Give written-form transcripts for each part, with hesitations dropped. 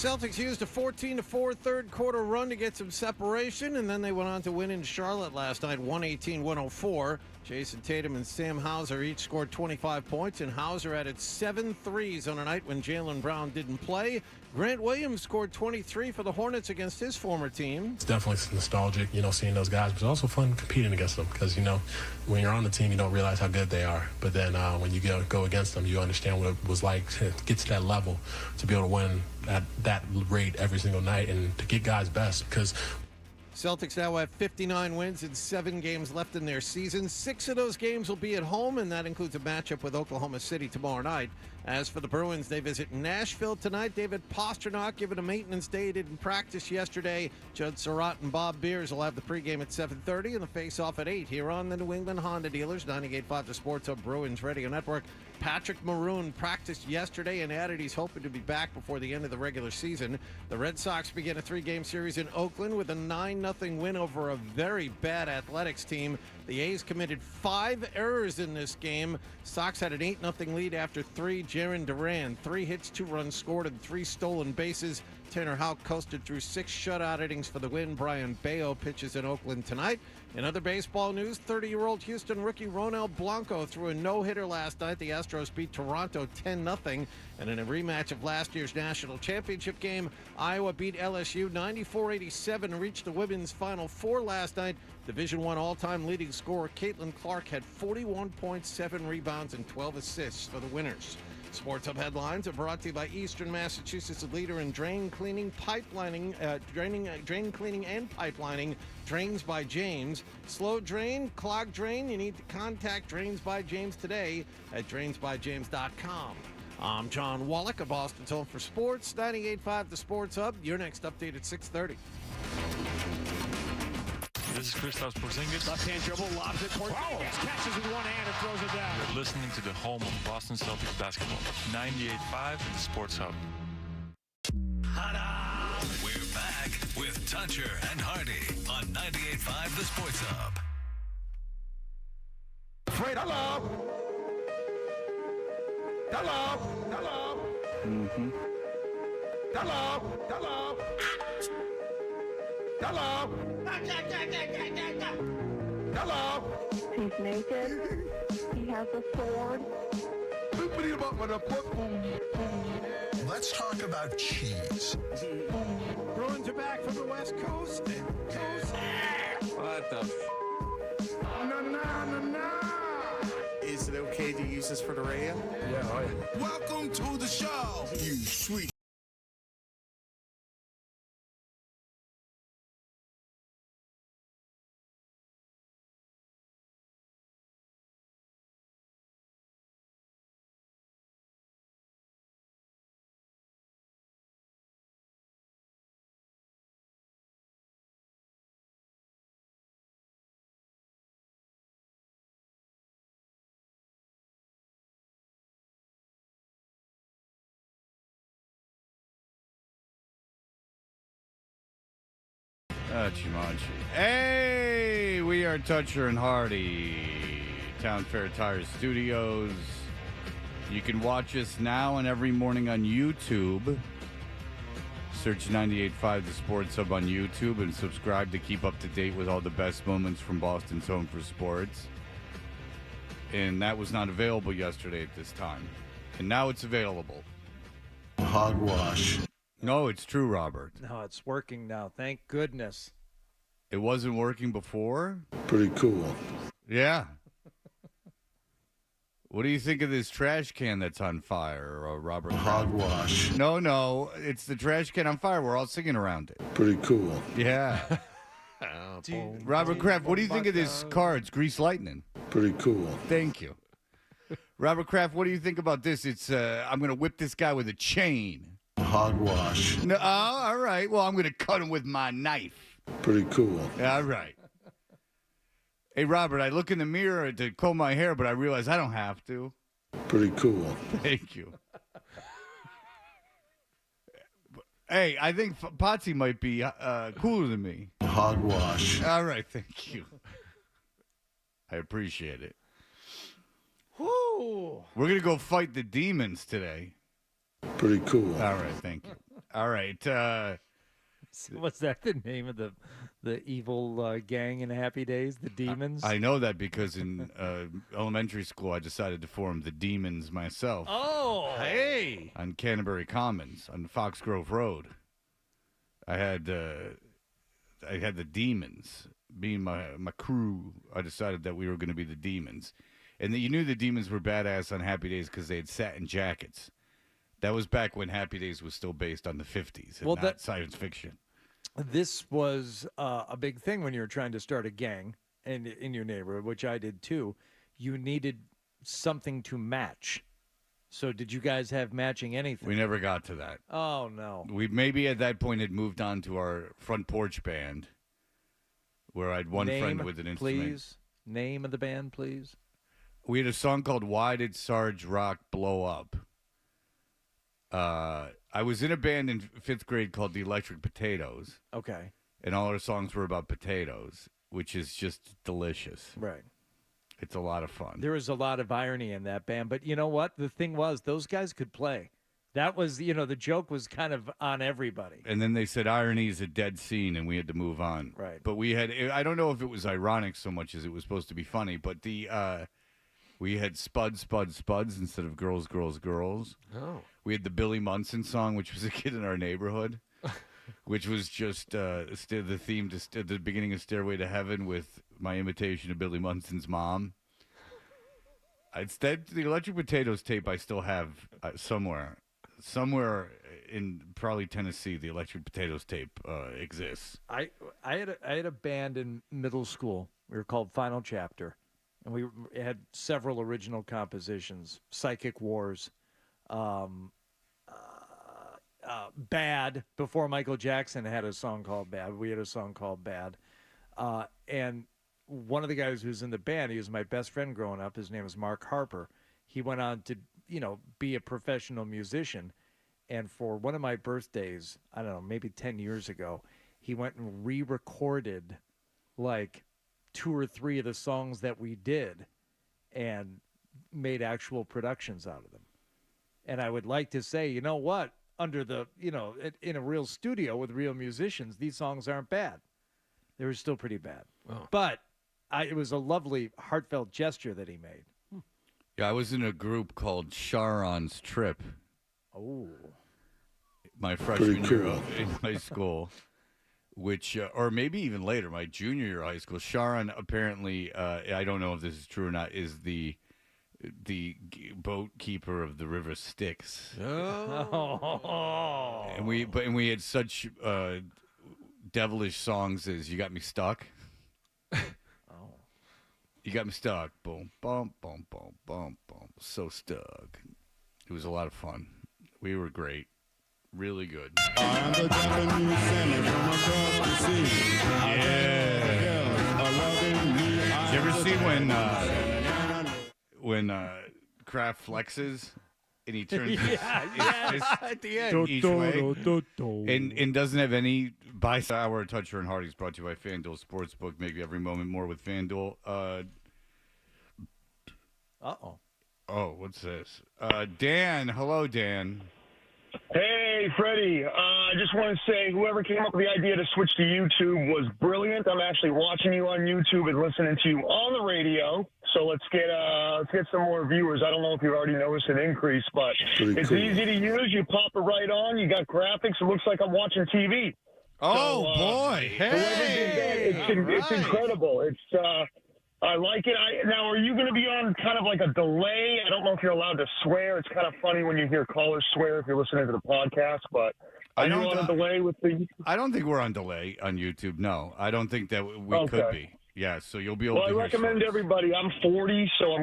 Celtics used a 14-4 third-quarter run to get some separation, and then they went on to win in Charlotte last night, 118-104. Jason Tatum and Sam Hauser each scored 25 points, and Hauser added 7 threes on a night when Jaylen Brown didn't play. Grant Williams scored 23 for the Hornets against his former team. It's definitely nostalgic, seeing those guys, but it's also fun competing against them because, when you're on the team, you don't realize how good they are. But then when you go against them, you understand what it was like to get to that level, to be able to win at that rate every single night and to get guys best because Celtics now have 59 wins and 7 games left in their season. 6 of those games will be at home, and that includes a matchup with Oklahoma City tomorrow night. As for the Bruins, they visit Nashville tonight. David Pastrnak given a maintenance day. He didn't practice yesterday. Judd Surratt and Bob Beers will have the pregame at 7:30 and the face-off at 8 here on the New England Honda Dealers, 98.5 The Sports Hub Bruins Radio Network. Patrick Maroon practiced yesterday and added he's hoping to be back before the end of the regular season. The Red Sox begin a 3-game series in Oakland with a 9-0 win over a very bad Athletics team. The A's committed 5 errors in this game. Sox had an 8-0 lead after 3. Jarren Duran, 3 hits, 2 runs scored, and 3 stolen bases. Tanner Houck coasted through 6 shutout innings for the win. Brian Bayo pitches in Oakland tonight. In other baseball news, 30-year-old Houston rookie Ronel Blanco threw a no-hitter last night. The Astros beat Toronto 10-0. And in a rematch of last year's national championship game, Iowa beat LSU 94-87 and reached the women's Final Four last night. Division I all-time leading scorer Caitlyn Clark had 41.7 rebounds and 12 assists for the winners. Sports Hub headlines are brought to you by Eastern Massachusetts, leader in drain cleaning, drain cleaning and pipelining. Drains by James. Slow drain, clogged drain. You need to contact Drains by James today at drainsbyjames.com. I'm John Wallach of Boston's Home for Sports, 98.5 The Sports Hub. Your next update at 6:30. This is Kristaps Porzingis. Left-hand dribble, lobs it. Porzingis catches with one hand and throws it down. You're listening to the home of Boston Celtics basketball. 98.5 The Sports Hub. We're back with Toucher and Hardy on 98.5 The Sports Hub. Afraid I love. Hello. He's naked. He has a sword. Let's talk about cheese. Bruins are back from the West Coast. What the Is it okay to use this for the radio? Yeah. Welcome to the show, you sweet. Chimanchi. Hey, we are Toucher and Hardy, Town Fair Tire Studios. You can watch us now and every morning on YouTube. Search 98.5 The Sports Hub on YouTube and subscribe to keep up to date with all the best moments from Boston's Home for Sports. And that was not available yesterday at this time. And now it's available. Hogwash. No, it's true, Robert. No, it's working now. Thank goodness. It wasn't working before? Pretty cool. Yeah. What do you think of this trash can that's on fire, Robert? Hogwash. No, it's the trash can on fire. We're all singing around it. Pretty cool. Yeah. Robert Kraft, what do you think of this car? It's Grease Lightning. Pretty cool. Thank you. Robert Kraft, what do you think about this? It's I'm going to whip this guy with a chain. Hogwash. No, all right. Well, I'm going to cut him with my knife. Pretty cool. All right. Hey, Robert, I look in the mirror to comb my hair, but I realize I don't have to. Pretty cool. Thank you. Hey, I think Potsy might be cooler than me. Hogwash. All right, thank you. I appreciate it. Woo! We're going to go fight the demons today. Pretty cool. All right, thank you. All right. What's that? The name of the evil gang in Happy Days? The Demons? I know that because in elementary school I decided to form the Demons myself. Oh, Hey. On Canterbury Commons on Foxgrove Road. I had the Demons. Being my crew, I decided that we were going to be the Demons. And you knew the Demons were badass on Happy Days because they had satin jackets. That was back when Happy Days was still based on the 50s and not science fiction. This was a big thing when you were trying to start a gang in your neighborhood, which I did too. You needed something to match. So did you guys have matching anything? We never got to that. Oh, no. We maybe at that point had moved on to our front porch band, where I had one friend with an instrument. Please. Name of the band, please. We had a song called Why Did Sarge Rock Blow Up? I was in a band in 5th grade called the Electric Potatoes. Okay. And all our songs were about potatoes, which is just delicious. Right. It's a lot of fun. There was a lot of irony in that band. But you know what? The thing was, those guys could play. That was, the joke was kind of on everybody. And then they said irony is a dead scene, and we had to move on. Right. But we had, I don't know if it was ironic so much as it was supposed to be funny, but we had Spuds instead of Girls, Girls, Girls. Oh. We had the Billy Munson song, which was a kid in our neighborhood, which was just the theme to the beginning of Stairway to Heaven with my imitation of Billy Munson's mom. The Electric Potatoes tape I still have somewhere in probably Tennessee. The Electric Potatoes tape exists. I had a band in middle school. We were called Final Chapter, and we had several original compositions. Psychic Wars, Bad. Before Michael Jackson had a song called Bad, we had a song called Bad, and one of the guys who's in the band, he was my best friend growing up. His name was Mark Harper. He went on to, be a professional musician. And for one of my birthdays, I don't know, maybe 10 years ago, he went and re-recorded like 2 or 3 of the songs that we did and made actual productions out of them. And I would like to say, you know what? Under the, in a real studio with real musicians, these songs aren't bad. They were still pretty bad. Oh. But it was a lovely, heartfelt gesture that he made. Yeah, I was in a group called Sharon's Trip. Oh. My freshman year in high school, which, or maybe even later, my junior year of high school. Sharon apparently, I don't know if this is true or not, is the boat keeper of the River Styx. Oh. And we had such devilish songs as "You Got Me Stuck." You got me stuck. Boom, boom, boom, boom, boom, boom. So stuck. It was a lot of fun. We were great. Really good. I'm the Japanese sender from across the sea. Yeah. Did you ever see when Kraft flexes and he turns his At the end. each way and doesn't have any buy hour Toucher and Hardy's brought to you by FanDuel Sportsbook. Make every moment more with FanDuel. Uh-oh. Oh, what's this? Dan. Hello, Dan. Hey, Freddie. I just want to say whoever came up with the idea to switch to YouTube was brilliant. I'm actually watching you on YouTube and listening to you on the radio. So let's get some more viewers. I don't know if you've already noticed an increase, but it's cool. Easy to use. You pop it right on. You got graphics. It looks like I'm watching TV. Oh, boy. Hey. It's incredible. I like it. Now, are you going to be on kind of like a delay? I don't know if you're allowed to swear. It's kind of funny when you hear callers swear if you're listening to the podcast, but are you on a delay with the... I don't think we're on delay on YouTube, no. I don't think that we could be. Yeah, so you'll be able to hear I recommend everybody. I'm 40, so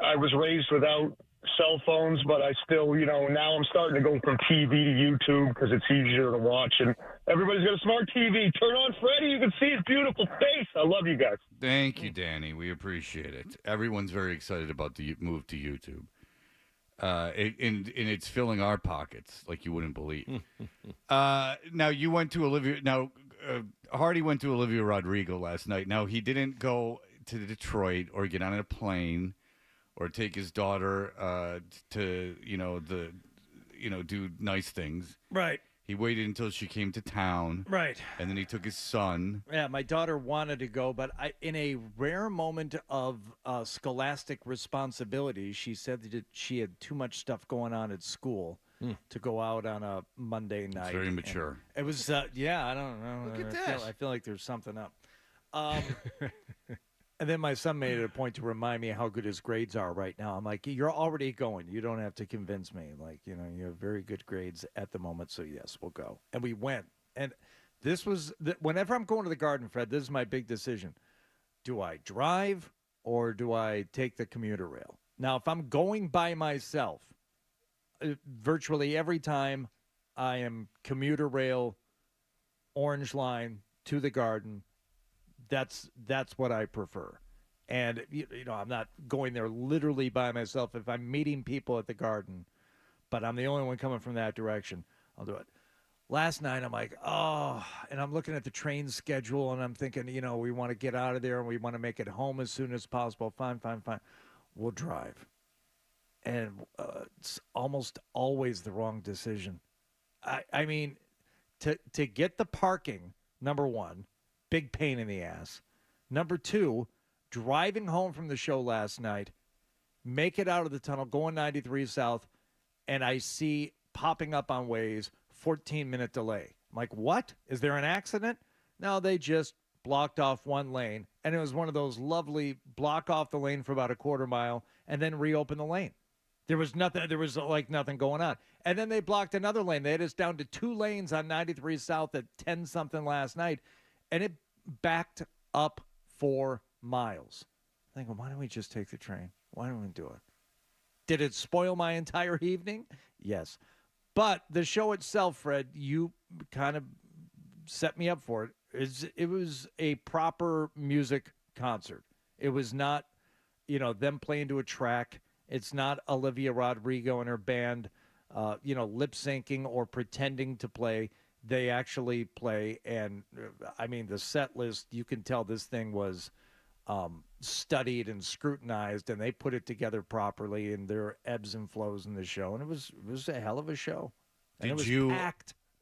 I was raised without cell phones, but I still, now I'm starting to go from TV to YouTube because it's easier to watch, and everybody's got a smart TV. Turn on Freddie. You can see his beautiful face. I love you guys. Thank you, Danny. We appreciate it. Everyone's very excited about the move to YouTube. And it's filling our pockets like you wouldn't believe. Now, you went to Olivia. Now, Hardy went to Olivia Rodrigo last night. Now, he didn't go to Detroit or get on a plane or take his daughter to, do nice things. Right. He waited until she came to town. Right. And then he took his son. Yeah, my daughter wanted to go, but in a rare moment of scholastic responsibility, she said that she had too much stuff going on at school to go out on a Monday night. It's very mature. And it was, yeah, I don't know. Look at that. I feel like there's something up. And then my son made it a point to remind me how good his grades are right now. I'm like, you're already going. You don't have to convince me. Like, you know, you have very good grades at the moment. So, yes, we'll go. And we went. And this was, whenever I'm going to the Garden, Fred, this is my big decision. Do I drive or do I take the commuter rail? Now, if I'm going by myself, virtually every time I am commuter rail, orange line to the Garden, that's what I prefer. And, you know, I'm not going there literally by myself. If I'm meeting people at the Garden, but I'm the only one coming from that direction, I'll do it. Last night, I'm like, oh, and I'm looking at the train schedule, and I'm thinking, you know, we want to get out of there, and we want to make it home as soon as possible. Fine. We'll drive. And it's almost always the wrong decision. I mean, to get the parking, number one, big pain in the ass. Number two, driving home from the show last night, make it out of the tunnel, going 93 south, and I see popping up on Waze, 14-minute delay. I'm like, what? Is there an accident? No, they just blocked off one lane, and it was one of those lovely block off the lane for about a quarter mile and then reopen the lane. There was nothing. There was like nothing going on. And then they blocked another lane. They had us down to 2 lanes on 93 south at 10-something last night, and it backed up 4 miles. I'm thinking, why don't we just take the train? Why don't we do it? Did it spoil my entire evening? Yes. But the show itself, Fred, you kind of set me up for it. It was a proper music concert. It was not, you know, them playing to a track. It's not Olivia Rodrigo and her band, you know, lip syncing or pretending to play. They actually play. And I mean, the set list, you can tell this thing was studied and scrutinized, and they put it together properly, and there are ebbs and flows in the show. And it was a hell of a show. And it was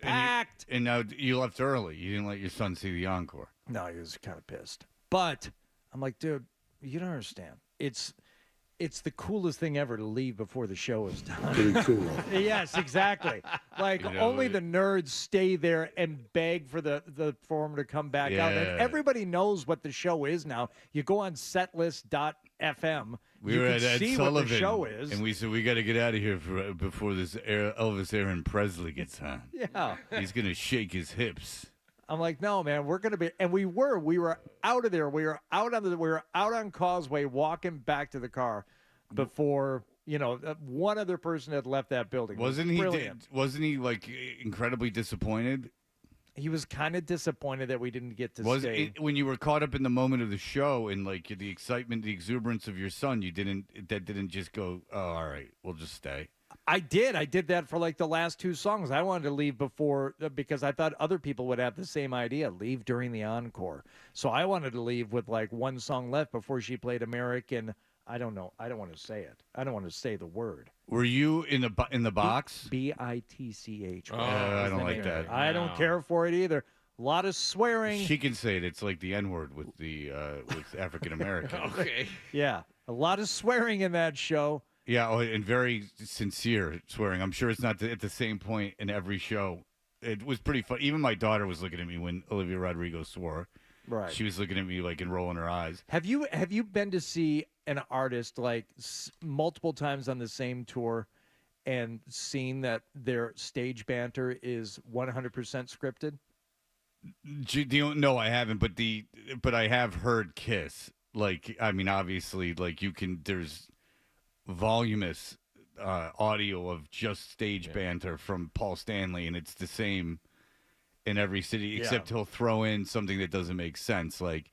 packed. And now you left early. You didn't let your son see the encore. No, he was kind of pissed. But I'm like, dude, you don't understand. It's the coolest thing ever to leave before the show is done. Pretty cool. Yes, exactly. Like, You know, only the nerds stay there and beg for the form to come back out. And everybody knows what the show is now. You go on setlist.fm. We you were can at Ed see Sullivan, what the show is. and we said, we got to get out of here before this Elvis Aaron Presley gets on. Yeah. He's going to shake his hips. I'm like, no, man, we're gonna be, and we were out of there. We were out on Causeway, walking back to the car before, you know, one other person had left that building. Wasn't he like incredibly disappointed? He was kind of disappointed that we didn't get to stay. When you were caught up in the moment of the show and like the excitement, the exuberance of your son, that didn't just go, oh, all right, we'll just stay. I did that for like the last 2 songs. I wanted to leave before, because I thought other people would have the same idea, leave during the encore. So I wanted to leave with like 1 song left before she played American. I don't know. I don't want to say it. I don't want to say the word. Were you in the box? BITCH. I don't like that. I don't care for it either. A lot of swearing. She can say it. It's like the N-word with with African Americans. Okay. Yeah, a lot of swearing in that show. Yeah, and very sincere swearing. I'm sure it's not at the same point in every show. It was pretty fun. Even my daughter was looking at me when Olivia Rodrigo swore. Right. She was looking at me like and rolling her eyes. Have you been to see an artist like multiple times on the same tour and seen that their stage banter is 100% scripted? No, I haven't. But I have heard Kiss. Like, I mean, obviously, like there's voluminous audio of just stage banter from Paul Stanley, and it's the same in every city, except he'll throw in something that doesn't make sense. Like,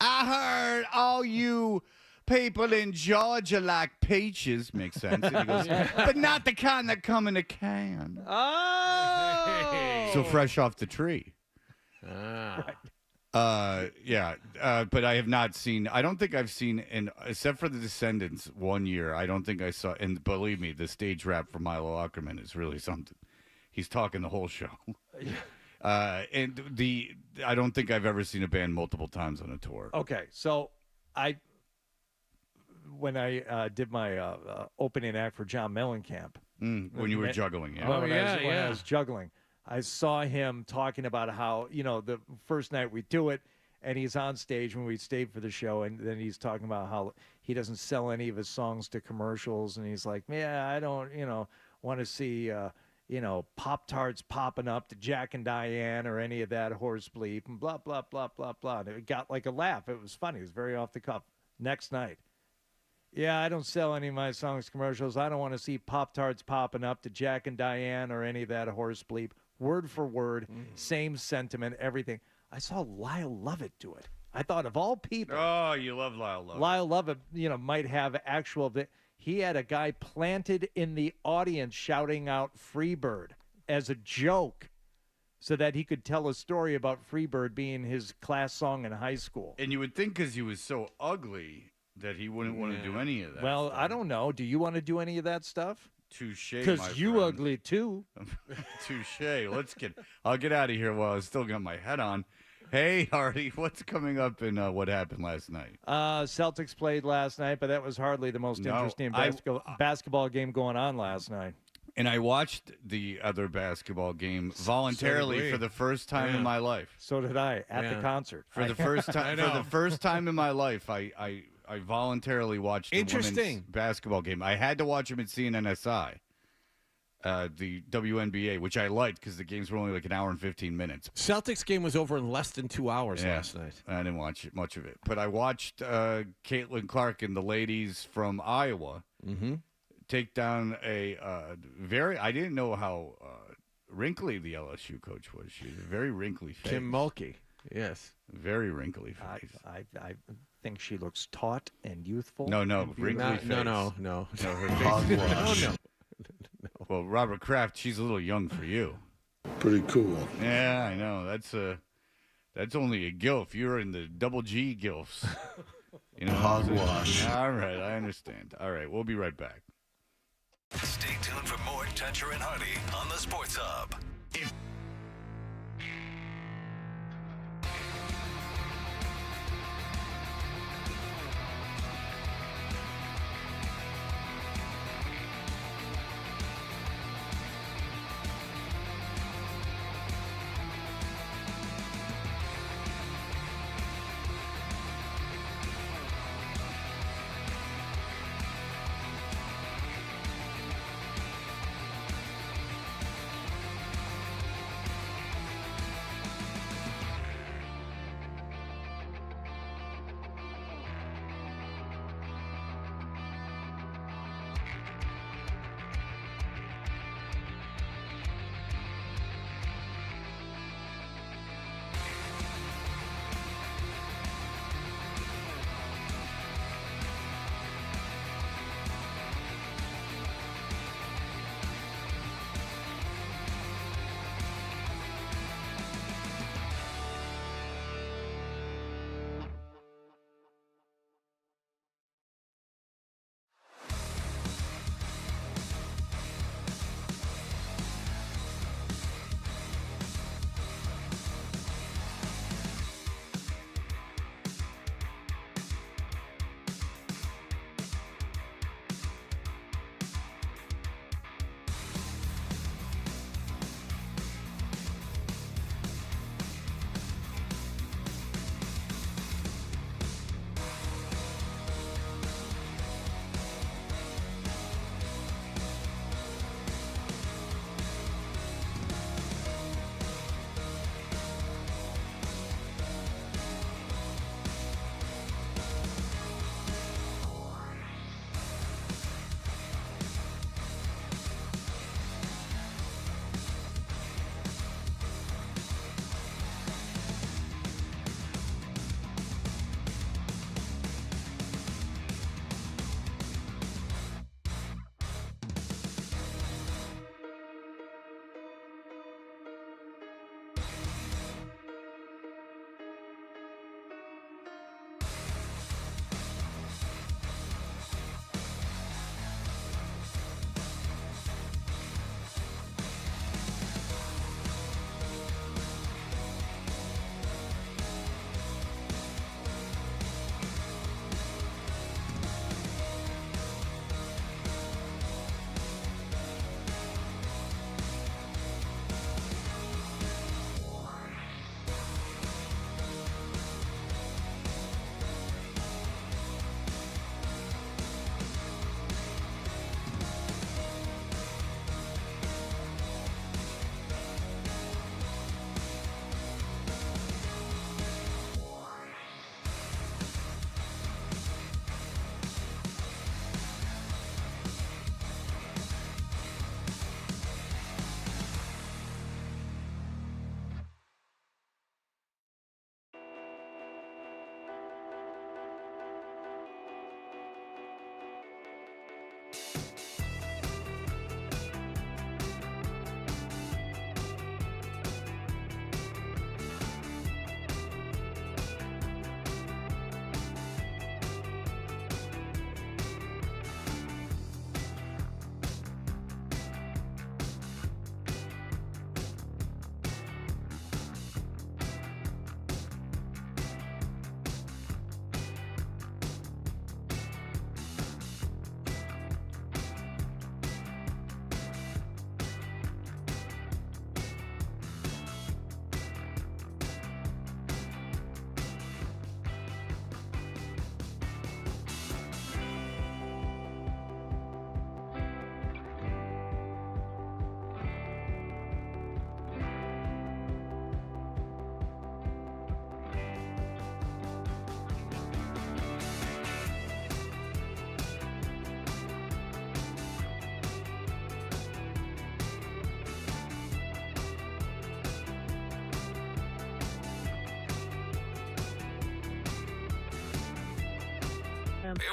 I heard all you people in Georgia like peaches. Makes sense. And he goes, but not the kind that come in a can. Oh! So fresh off the tree. Right. But I have not seen. I don't think I've seen, except for the Descendants, 1 year. I don't think I saw. And believe me, the stage rap for Milo Ackerman is really something. he's talking the whole show. And I don't think I've ever seen a band multiple times on a tour. Okay, so when I did my opening act for John Mellencamp. When you were juggling, yeah. When I was juggling, I saw him talking about how, the first night we do it, and he's on stage when we stayed for the show, and then he's talking about how he doesn't sell any of his songs to commercials, and he's like, yeah, I don't, want to see, Pop-Tarts popping up to Jack and Diane or any of that horse bleep, and blah, blah, blah, blah, blah. And it got like a laugh. It was funny. It was very off the cuff. Next night. Yeah, I don't sell any of my songs commercials. I don't want to see Pop-Tarts popping up to Jack and Diane or any of that horse bleep. Word for word, same sentiment, everything. I saw Lyle Lovett do it. I thought of all people. Oh, you love Lyle Lovett. Lyle Lovett, might have actual. He had a guy planted in the audience shouting out Freebird as a joke so that he could tell a story about Freebird being his class song in high school. And you would think because he was so ugly that he wouldn't want to do any of that. Well, I don't know. Do you want to do any of that stuff? Touche, because you friend. Ugly too. Touche. I'll get out of here while I still got my head on. Hey, Hardy, what's coming up in what happened last night? Celtics played last night, but that was hardly the most interesting basketball game going on last night. And I watched the other basketball game voluntarily for the first time in my life. So did I at the concert. For the first time, in my life, I voluntarily watched the women's basketball game. I had to watch them at CNNSI, the WNBA, which I liked because the games were only like an hour and 15 minutes. Celtics game was over in less than 2 hours last night. I didn't watch much of it, but I watched Caitlyn Clark and the ladies from Iowa take down a I didn't know how wrinkly the LSU coach was. She was a very wrinkly face. Kim Mulkey, yes. Very wrinkly face. I think she looks taut and youthful. No, wrinkly face. No. Her Oh, no. Well, Robert Kraft, she's a little young for you. Pretty cool. Yeah, I know. That's only a gilf. You're in the double G gilfs. Hogwash. All right, I understand. All right, we'll be right back. Stay tuned for more Toucher and Hardy on the Sports Hub.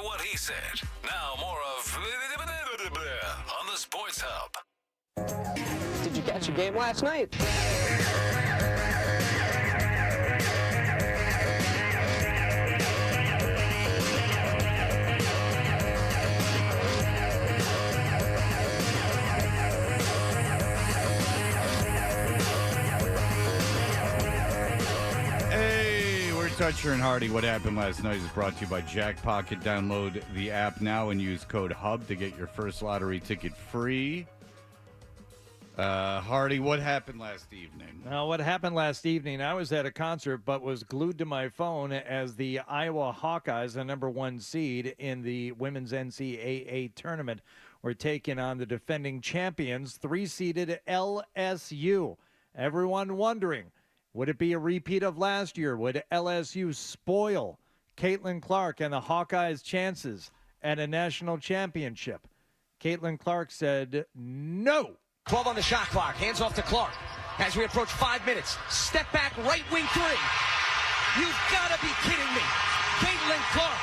What he said. Now more of on the Sports Hub. Did you catch a game last night? Toucher and Hardy, what happened last night is brought to you by Jackpocket. Download the app now and use code HUB to get your first lottery ticket free. Hardy, what happened last evening? Now, what happened last evening, I was at a concert but was glued to my phone as the Iowa Hawkeyes, the number 1 seed in the women's NCAA tournament, were taking on the defending champions, 3-seeded LSU. Everyone wondering, would it be a repeat of last year? Would LSU spoil Caitlyn Clark and the Hawkeyes' chances at a national championship? Caitlyn Clark said no. 12 on the shot clock. Hands off to Clark. As we approach 5 minutes. Step back, right wing 3. You've got to be kidding me. Caitlyn Clark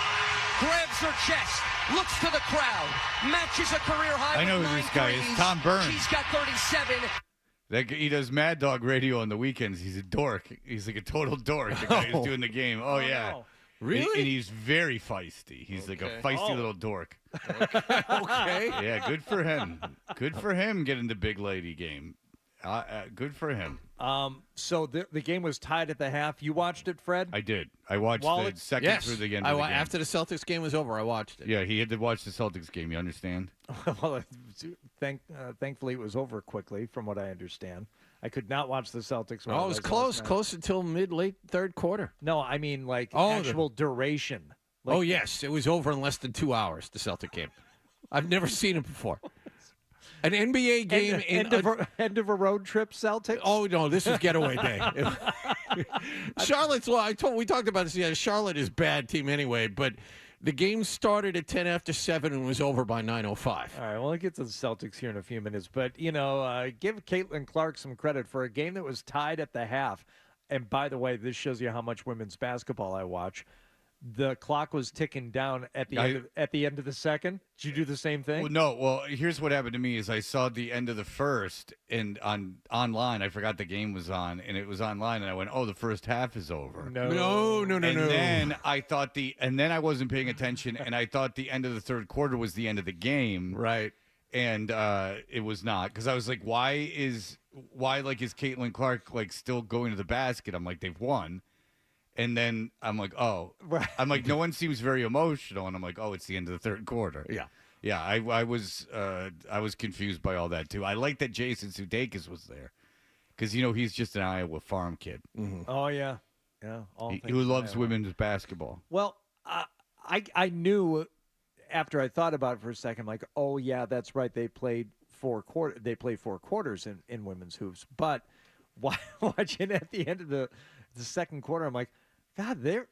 grabs her chest, looks to the crowd, matches a career high. I know who this guy is. Tom Burns. She's got 37. He does Mad Dog Radio on the weekends. He's a dork. He's like a total dork. The guy who's doing the game. Oh, yeah. No. Really? And he's very feisty. He's like a feisty little dork. Okay. Yeah, good for him. Good for him getting the big lady game. Good for him. So the game was tied at the half. You watched it, Fred? I did. I watched the second through the end of the game. After the Celtics game was over, I watched it. Yeah, he had to watch the Celtics game. You understand? Well, thankfully it was over quickly, from what I understand. I could not watch the Celtics. Oh, it was close until late third quarter. No, I mean actual duration. Yes, it was over in less than 2 hours. The Celtic game. I've never seen it before. An NBA game end of a road trip, Celtics. Oh no, this is getaway day. Charlotte's. Well, we talked about this. Yeah, Charlotte is a bad team anyway, but the game started at 10 after 7 and was over by 9:05. All right, well, I'll get to the Celtics here in a few minutes, but give Caitlyn Clark some credit for a game that was tied at the half. And by the way, this shows you how much women's basketball I watch. The clock was ticking down at the end of the second. Did you do the same thing? Well, no. Well, here's what happened to me is I saw the end of the first and online. I forgot the game was on, and it was online, and I went, "Oh, the first half is over." No. And then I thought and then I wasn't paying attention, and I thought the end of the third quarter was the end of the game. Right. And it was not, because I was like, why is Caitlyn Clark still going to the basket? I'm like, they've won. And then I'm like, oh. Right. I'm like, no one seems very emotional. And I'm like, oh, it's the end of the third quarter. Yeah. Yeah, I was confused by all that, too. I like that Jason Sudeikis was there because, he's just an Iowa farm kid. Mm-hmm. Oh, yeah. Yeah. Who loves women's basketball. Well, I knew after I thought about it for a second, like, oh, yeah, that's right. They played 4 quarters in women's hoops. But watching at the end of the second quarter, I'm like, God, they're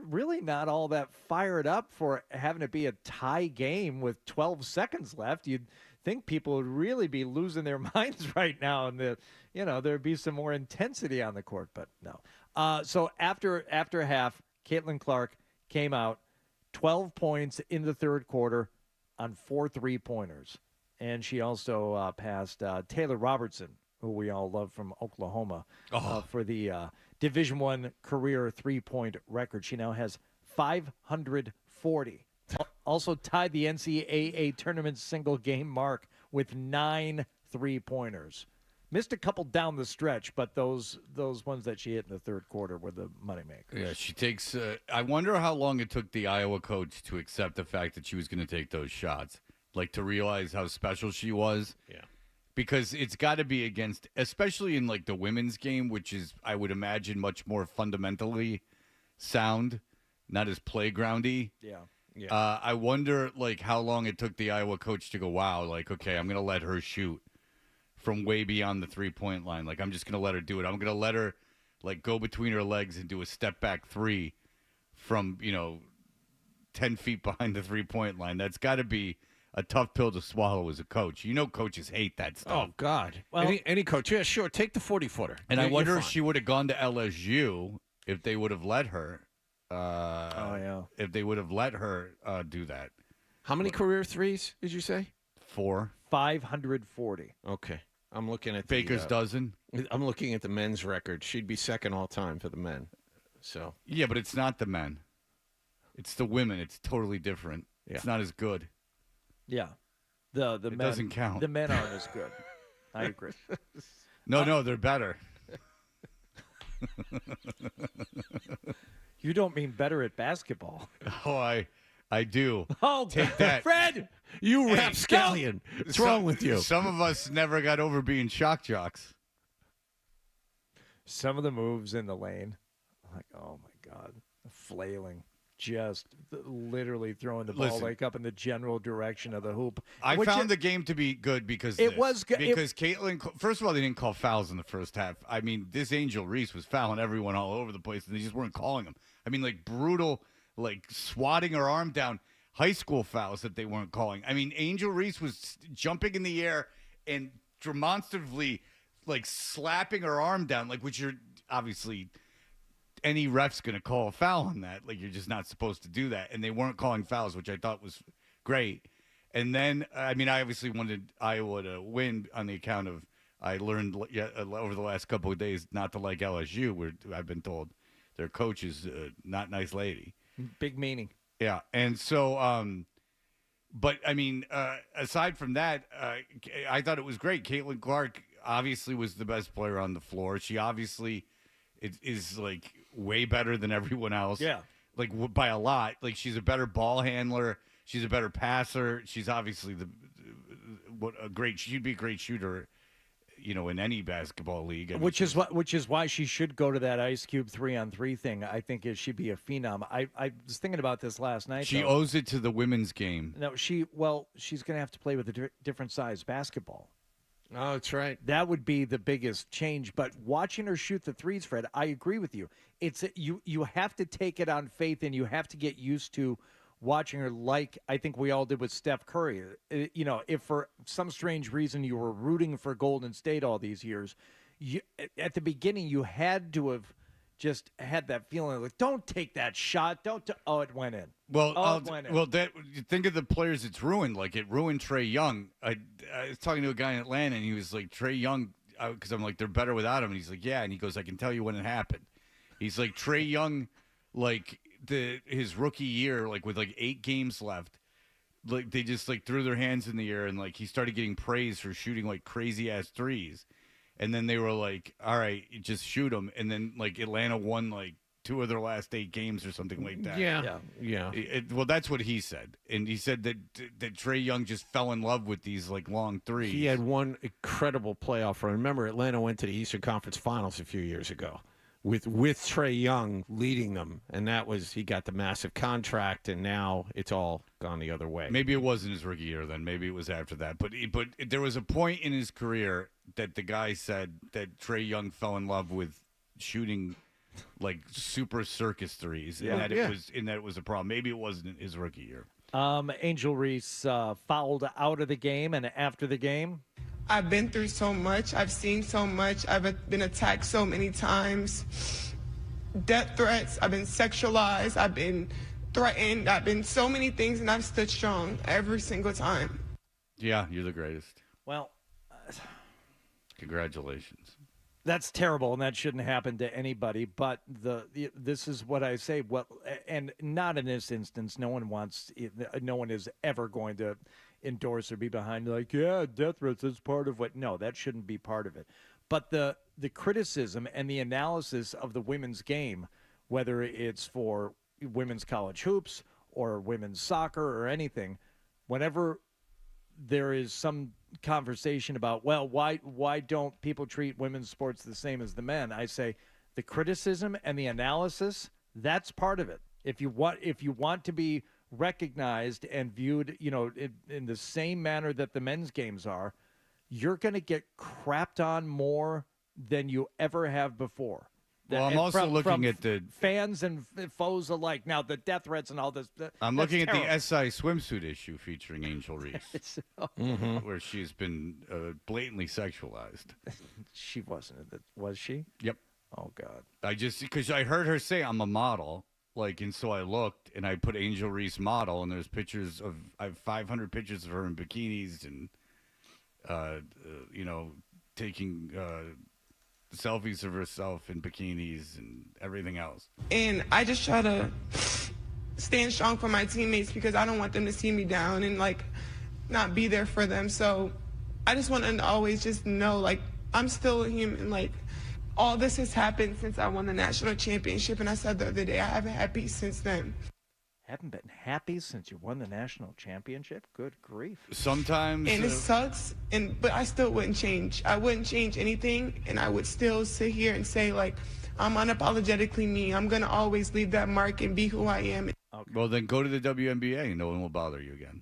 really not all that fired up for having to be a tie game with 12 seconds left. You'd think people would really be losing their minds right now, and there'd be some more intensity on the court, but no. So after half, Caitlyn Clark came out, 12 points in the third quarter, on 4 3-pointers. And she also passed Taylor Robertson, who we all love from Oklahoma, for the Division I career 3-point record. She now has 540. Also tied the NCAA tournament single game mark with 9 3-pointers. Missed a couple down the stretch, but those ones that she hit in the third quarter were the moneymakers. Yeah, she takes. I wonder how long it took the Iowa coach to accept the fact that she was going to take those shots, like to realize how special she was. Yeah, because it's got to be against, especially in like the women's game, which is, I would imagine, much more fundamentally sound, not as playgroundy. Yeah. Yeah. I wonder like how long it took the Iowa coach to go, wow, like, okay, I'm going to let her shoot from way beyond the 3-point line. Like, I'm just going to let her do it. I'm going to let her, like, go between her legs and do a step-back 3 from, 10 feet behind the 3-point line. That's got to be a tough pill to swallow as a coach. Coaches hate that stuff. Oh, God. Well, any coach, yeah, sure, take the 40-footer. And I wonder if she would have gone to LSU if they would have let her. If they would have let her do that. How many career threes did you say? 4. 540. Okay. I'm looking at Baker's dozen. I'm looking at the men's record. She'd be second all time for the men. So yeah, but it's not the men. It's the women. It's totally different. Yeah. It's not as good. Yeah. The it men doesn't count. The men aren't as good. I agree. No, they're better. You don't mean better at basketball. Oh, I do. Oh, take that, Fred. You rapscallion. What's wrong with you? Some of us never got over being shock jocks. Some of the moves in the lane, like, oh my God, flailing, just literally throwing the ball like up in the general direction of the hoop. I found the game to be good because it was good. Because Caitlyn, first of all, they didn't call fouls in the first half. I mean, this Angel Reese was fouling everyone all over the place, and they just weren't calling them. I mean, like brutal, like swatting her arm down. High school fouls that they weren't calling. I mean, Angel Reese was jumping in the air and demonstratively, like, slapping her arm down, like, which you're obviously any ref's going to call a foul on that. Like, you're just not supposed to do that. And they weren't calling fouls, which I thought was great. And then, I mean, I obviously wanted Iowa to win on the account of I learned over the last couple of days not to like LSU, where I've been told their coach is not a nice lady. Big meaning. Yeah, and so, but I mean, aside from that, I thought it was great. Caitlyn Clark obviously was the best player on the floor. She obviously is like way better than everyone else. Yeah, like by a lot. Like she's a better ball handler. She's a better passer. She's obviously she'd be a great shooter. In any basketball league. Which is why she should go to that Ice Cube 3-on-3 thing. I think she'd be a phenom. I was thinking about this last night. She owes it to the women's game. No, she's going to have to play with a different size basketball. Oh, that's right. That would be the biggest change. But watching her shoot the threes, Fred, I agree with you. It's you have to take it on faith, and you have to get used to watching her like I think we all did with Steph Curry. If for some strange reason you were rooting for Golden State all these years, at the beginning you had to have just had that feeling like, don't take that shot. It went in. Think of the players it's ruined. Like it ruined Trae Young. I was talking to a guy in Atlanta, and he was like, Trae Young, because I'm like, they're better without him. And he's like, yeah. And he goes, I can tell you when it happened. He's like, Trae Young, like, his rookie year, like with like 8 games left, like they just like threw their hands in the air, and like he started getting praise for shooting like crazy ass threes, and then they were like, all right, just shoot them, and then like Atlanta won like 2 of their last 8 games or something like that. Yeah. Well, that's what he said, and he said that Trae Young just fell in love with these like long threes. He had one incredible playoff run. Remember, Atlanta went to the Eastern Conference Finals a few years ago. With Trae Young leading them, and he got the massive contract, and now it's all gone the other way. Maybe it wasn't his rookie year then. Maybe it was after that. But there was a point in his career that the guy said that Trae Young fell in love with shooting like super circus threes, and that it was a problem. Maybe it wasn't his rookie year. Angel Reese fouled out of the game, and after the game, I've been through so much. I've seen so much. I've been attacked so many times. Death threats. I've been sexualized. I've been threatened. I've been so many things, and I've stood strong every single time. Yeah, you're the greatest. Well, congratulations. That's terrible, and that shouldn't happen to anybody. But this is what I say. Well, and not in this instance. No one is ever going to endorse or be behind. Like, yeah, death threats is part of what. No, that shouldn't be part of it. But the criticism and the analysis of the women's game, whether it's for women's college hoops or women's soccer or anything, whenever there is some conversation about, well, why don't people treat women's sports the same as the men? I say the criticism and the analysis, that's part of it. If you want to be recognized and viewed, in the same manner that the men's games are, you're going to get crapped on more than you ever have before. Well, I'm also looking at the fans and foes alike. Now, the death threats and all this. I'm looking at the SI swimsuit issue featuring Angel Reese, where she's been blatantly sexualized. She wasn't. Was she? Yep. Oh God. Because I heard her say I'm a model, and so I looked and I put Angel Reese model, and there's I have 500 pictures of her in bikinis and, taking. Selfies of herself in bikinis and everything else. And I just try to stand strong for my teammates because I don't want them to see me down and not be there for them. So I just want them to always just know I'm still a human. All this has happened since I won the national championship, and I said the other day I haven't had peace since then. Haven't been happy since you won the national championship? Good grief. Sometimes. And it sucks, but I still wouldn't change. I wouldn't change anything, and I would still sit here and say, I'm unapologetically me. I'm going to always leave that mark and be who I am. Okay. Well, then go to the WNBA and no one will bother you again.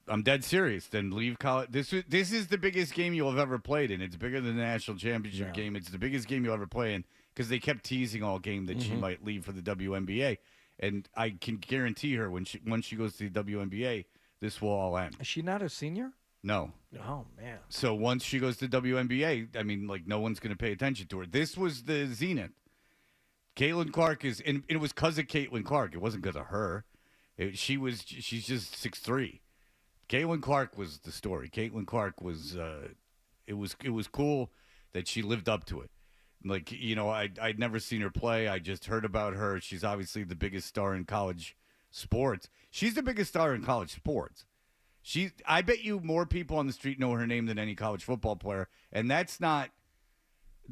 I'm dead serious. Then leave college. This is the biggest game you'll have ever played in. It's bigger than the national championship game. It's the biggest game you'll ever play in because they kept teasing all game that she might leave for the WNBA. And I can guarantee her once she goes to the WNBA, this will all end. Is she not a senior? No. Oh, man. So once she goes to WNBA, no one's going to pay attention to her. This was the zenith. Caitlyn Clark is, and it was because of Caitlyn Clark. It wasn't because of her. She's just 6'3". Caitlyn Clark was the story. Caitlyn Clark was, it was cool that she lived up to it. I'd never seen her play. I just heard about her. She's obviously the biggest star in college sports. She's the biggest star in college sports. I bet you more people on the street know her name than any college football player. And that's not,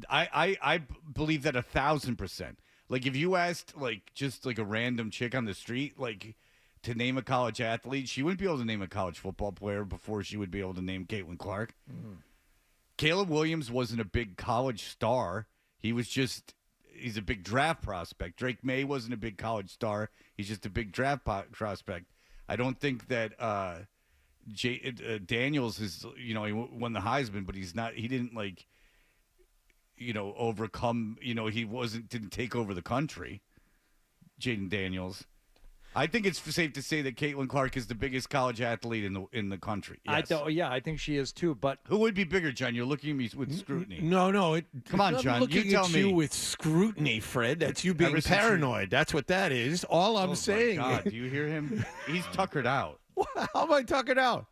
I believe that 1,000%. If you asked just a random chick on the street, to name a college athlete, she wouldn't be able to name a college football player before she would be able to name Caitlyn Clark. Mm-hmm. Caleb Williams wasn't a big college star. He's a big draft prospect. Drake May wasn't a big college star. He's just a big draft prospect. I don't think that Daniels is, he won the Heisman, but he's not, he didn't overcome, he didn't take over the country. Jaden Daniels. I think it's safe to say that Caitlyn Clark is the biggest college athlete in the country. Yes. I think she is too. But who would be bigger, John? You're looking at me with scrutiny. No. Come on, John. Looking you tell at me. You with scrutiny, Fred. That's you being paranoid. That's what that is. All I'm saying. Oh my God! Do you hear him? He's tuckered out. How am I tuckered out?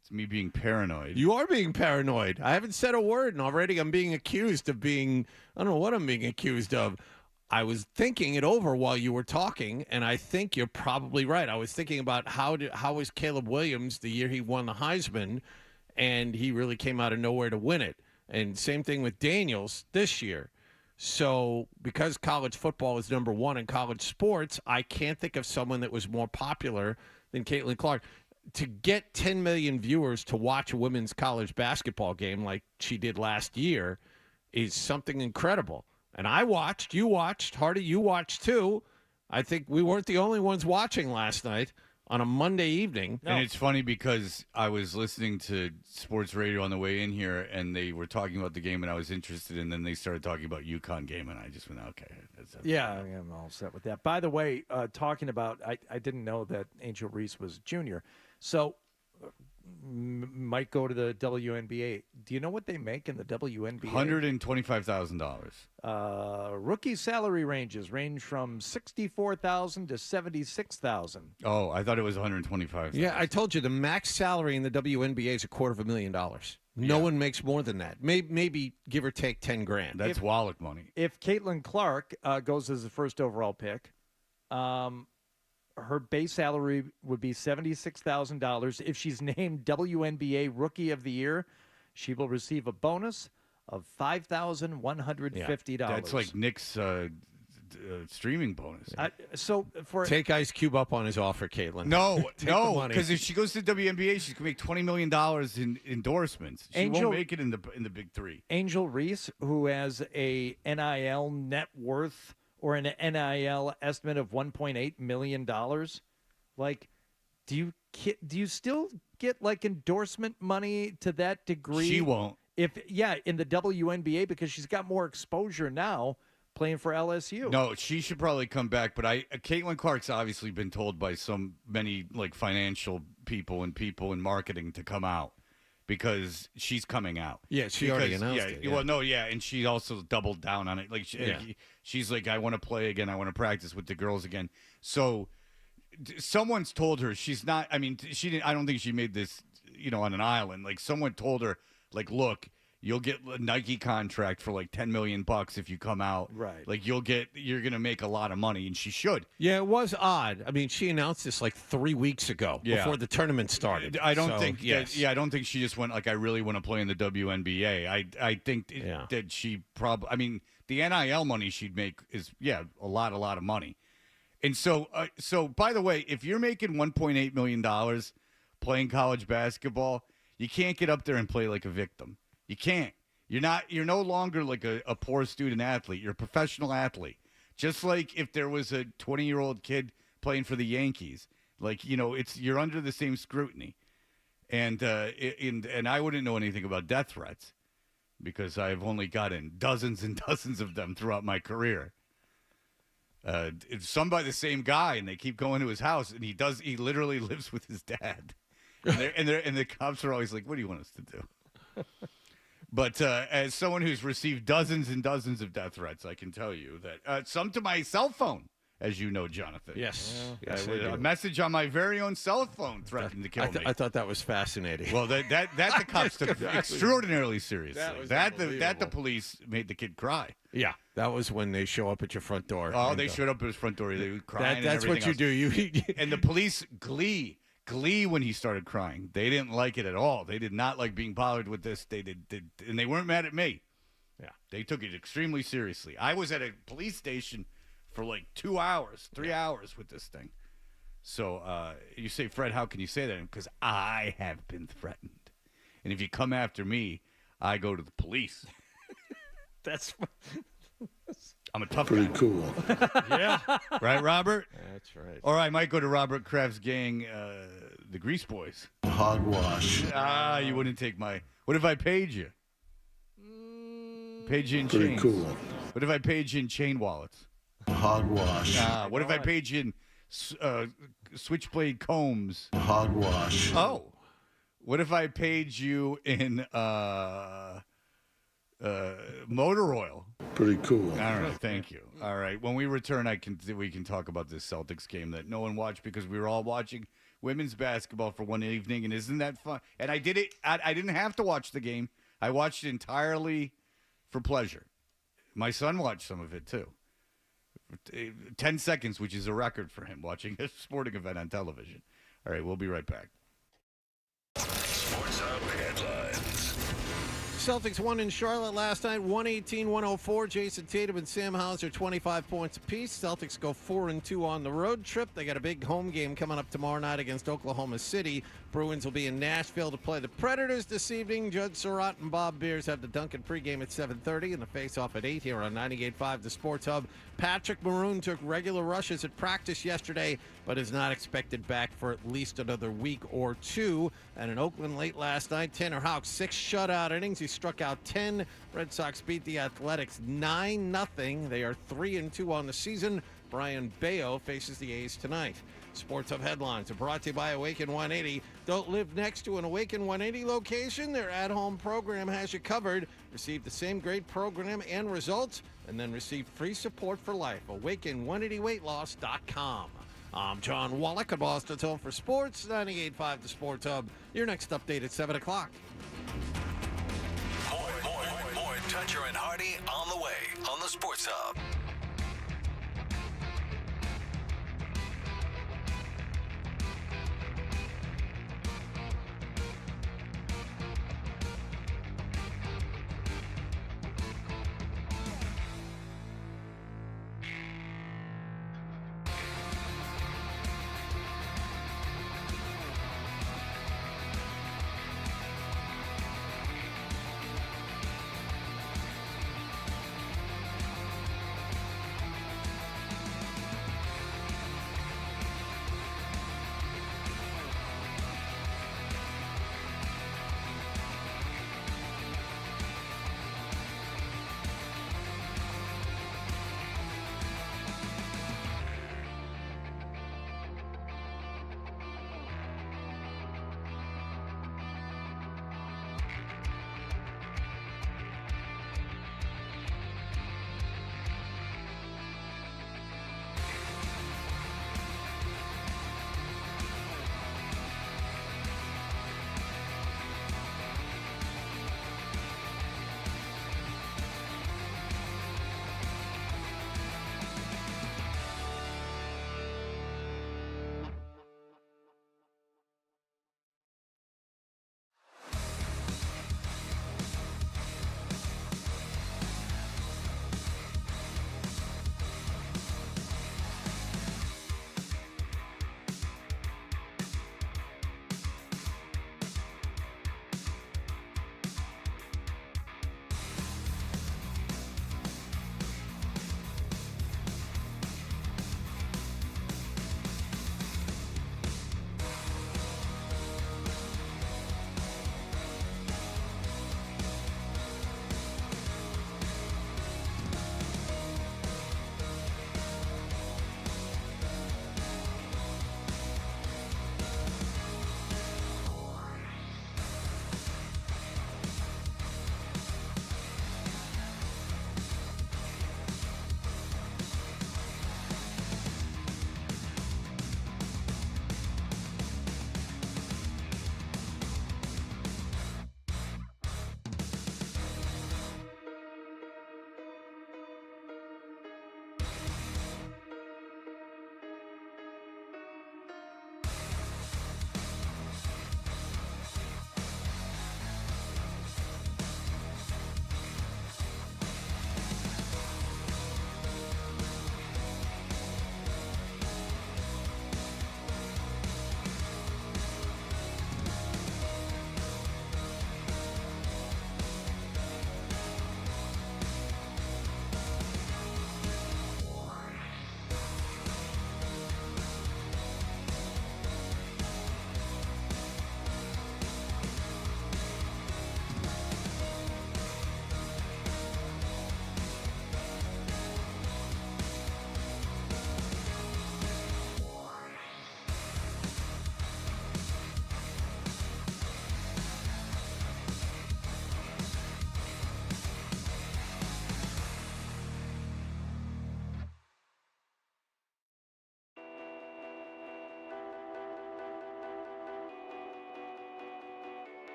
It's me being paranoid. You are being paranoid. I haven't said a word, and already I'm being accused of being. I don't know what I'm being accused of. I was thinking it over while you were talking, and I think you're probably right. I was thinking about how was Caleb Williams the year he won the Heisman, and he really came out of nowhere to win it. And same thing with Daniels this year. So because college football is number one in college sports, I can't think of someone that was more popular than Caitlyn Clark. To get 10 million viewers to watch a women's college basketball game like she did last year is something incredible. And I watched, you watched, Hardy, you watched too. I think we weren't the only ones watching last night on a Monday evening. And it's funny because I was listening to sports radio on the way in here, and they were talking about the game, and I was interested, and then they started talking about UConn game, and I just went, okay. Yeah, I'm all set with that. By the way, talking about, I didn't know that Angel Reese was junior. So might go to the WNBA. Do you know what they make in the WNBA? $125,000. Rookie salary range from $64,000 to $76,000. Oh, I thought it was $125,000. Yeah, I told you the max salary in the WNBA is $250,000. No one makes more than that. Maybe give or take $10,000. That's wallet money. If Caitlyn Clark goes as the first overall pick, her base salary would be $76,000. If she's named WNBA Rookie of the Year, she will receive a bonus of $5,150. That's like Nick's streaming bonus. Take Ice Cube up on his offer, Caitlin. No, because if she goes to the WNBA, she's gonna make $20 million in endorsements. She won't make it in the big three. Angel Reese, who has a NIL net worth or an NIL estimate of $1.8 million, like, do you still get like endorsement money to that degree? She won't. In the WNBA, because she's got more exposure now playing for LSU. No, she should probably come back. But Caitlyn Clark's obviously been told by many like financial people and people in marketing to come out because she's coming out. Yeah, she already announced it. Yeah. Well, no, yeah, and she also doubled down on it. Like, she's like, I want to play again. I want to practice with the girls again. So someone's told her she's not. I mean, she didn't. I don't think she made this, on an island. Like, someone told her, like, look, you'll get a Nike contract for like $10 million if you come out. Right. Like, you're going to make a lot of money, and she should. Yeah, it was odd. I mean, she announced this like 3 weeks ago before the tournament started. I don't think I don't think she just went like, I really want to play in the WNBA. I think that she probably, I mean, the NIL money she'd make is a lot of money. And so by the way, if you're making $1.8 million playing college basketball, you can't get up there and play like a victim. You can't. You're no longer like a poor student athlete. You're a professional athlete. Just like if there was a 20-year-old kid playing for the Yankees, like, you're under the same scrutiny. And I wouldn't know anything about death threats because I've only gotten dozens and dozens of them throughout my career. It's some by the same guy, and they keep going to his house, and he literally lives with his dad. And the cops are always like, what do you want us to do? But as someone who's received dozens and dozens of death threats, I can tell you that some to my cell phone, as you know, Jonathan. Yes. A message on my very own cell phone threatened to kill me. I thought that was fascinating. Well, that the cops took extraordinarily seriously. That the police made the kid cry. Yeah, that was when they show up at your front door. Oh, they showed up at his front door. They were crying. That's and what you do. And the police glee when he started crying. They didn't like it at all. They did not like being bothered with this. They did, and they weren't mad at me. Yeah, they took it extremely seriously. I was at a police station for like 2 hours, 3 hours with this thing. So you say, Fred, how can you say that? Because I have been threatened, and if you come after me, I go to the police. I'm a tough Pretty guy. cool. Yeah. Right, Robert? That's right. Or I might go to Robert Kraft's gang, the Grease Boys. Hogwash. You wouldn't take my... What if I paid you? Paid you in Pretty chains. cool. What if I paid you in chain wallets? Hogwash. What if I paid you in switchblade combs? Hogwash. Oh. What if I paid you in motor oil? Pretty cool. All right, thank you. All right, when we return, we can talk about this Celtics game that no one watched because we were all watching women's basketball for one evening, and isn't that fun? And I did it. I didn't have to watch the game. I watched it entirely for pleasure. My son watched some of it too. 10 seconds, which is a record for him watching a sporting event on television. All right, we'll be right back. Sports Hub headlines. Celtics won in Charlotte last night, 118-104. Jason Tatum and Sam Hauser, 25 points apiece. Celtics go 4-2 on the road trip. They got a big home game coming up tomorrow night against Oklahoma City. Bruins will be in Nashville to play the Predators this evening. Judd Surratt and Bob Beers have the Duncan pregame at 7:30 and the face-off at 8 here on 98.5 The Sports Hub. Patrick Maroon took regular rushes at practice yesterday, but is not expected back for at least another week or two. And in Oakland late last night, Tanner Houck, 6 shutout innings. He struck out 10. Red Sox beat the Athletics 9-0. They are 3-2 on the season. Brian Bayo faces the A's tonight. Sports Hub headlines are brought to you by Awaken 180. Don't live next to an Awaken 180 location. Their at-home program has you covered. Receive the same great program and results, and then receive free support for life. Awaken180weightloss.com. I'm John Wallach at Boston's Home for Sports, 98.5 The Sports Hub. Your next update at 7 o'clock. More Toucher and Hardy on the way on the Sports Hub.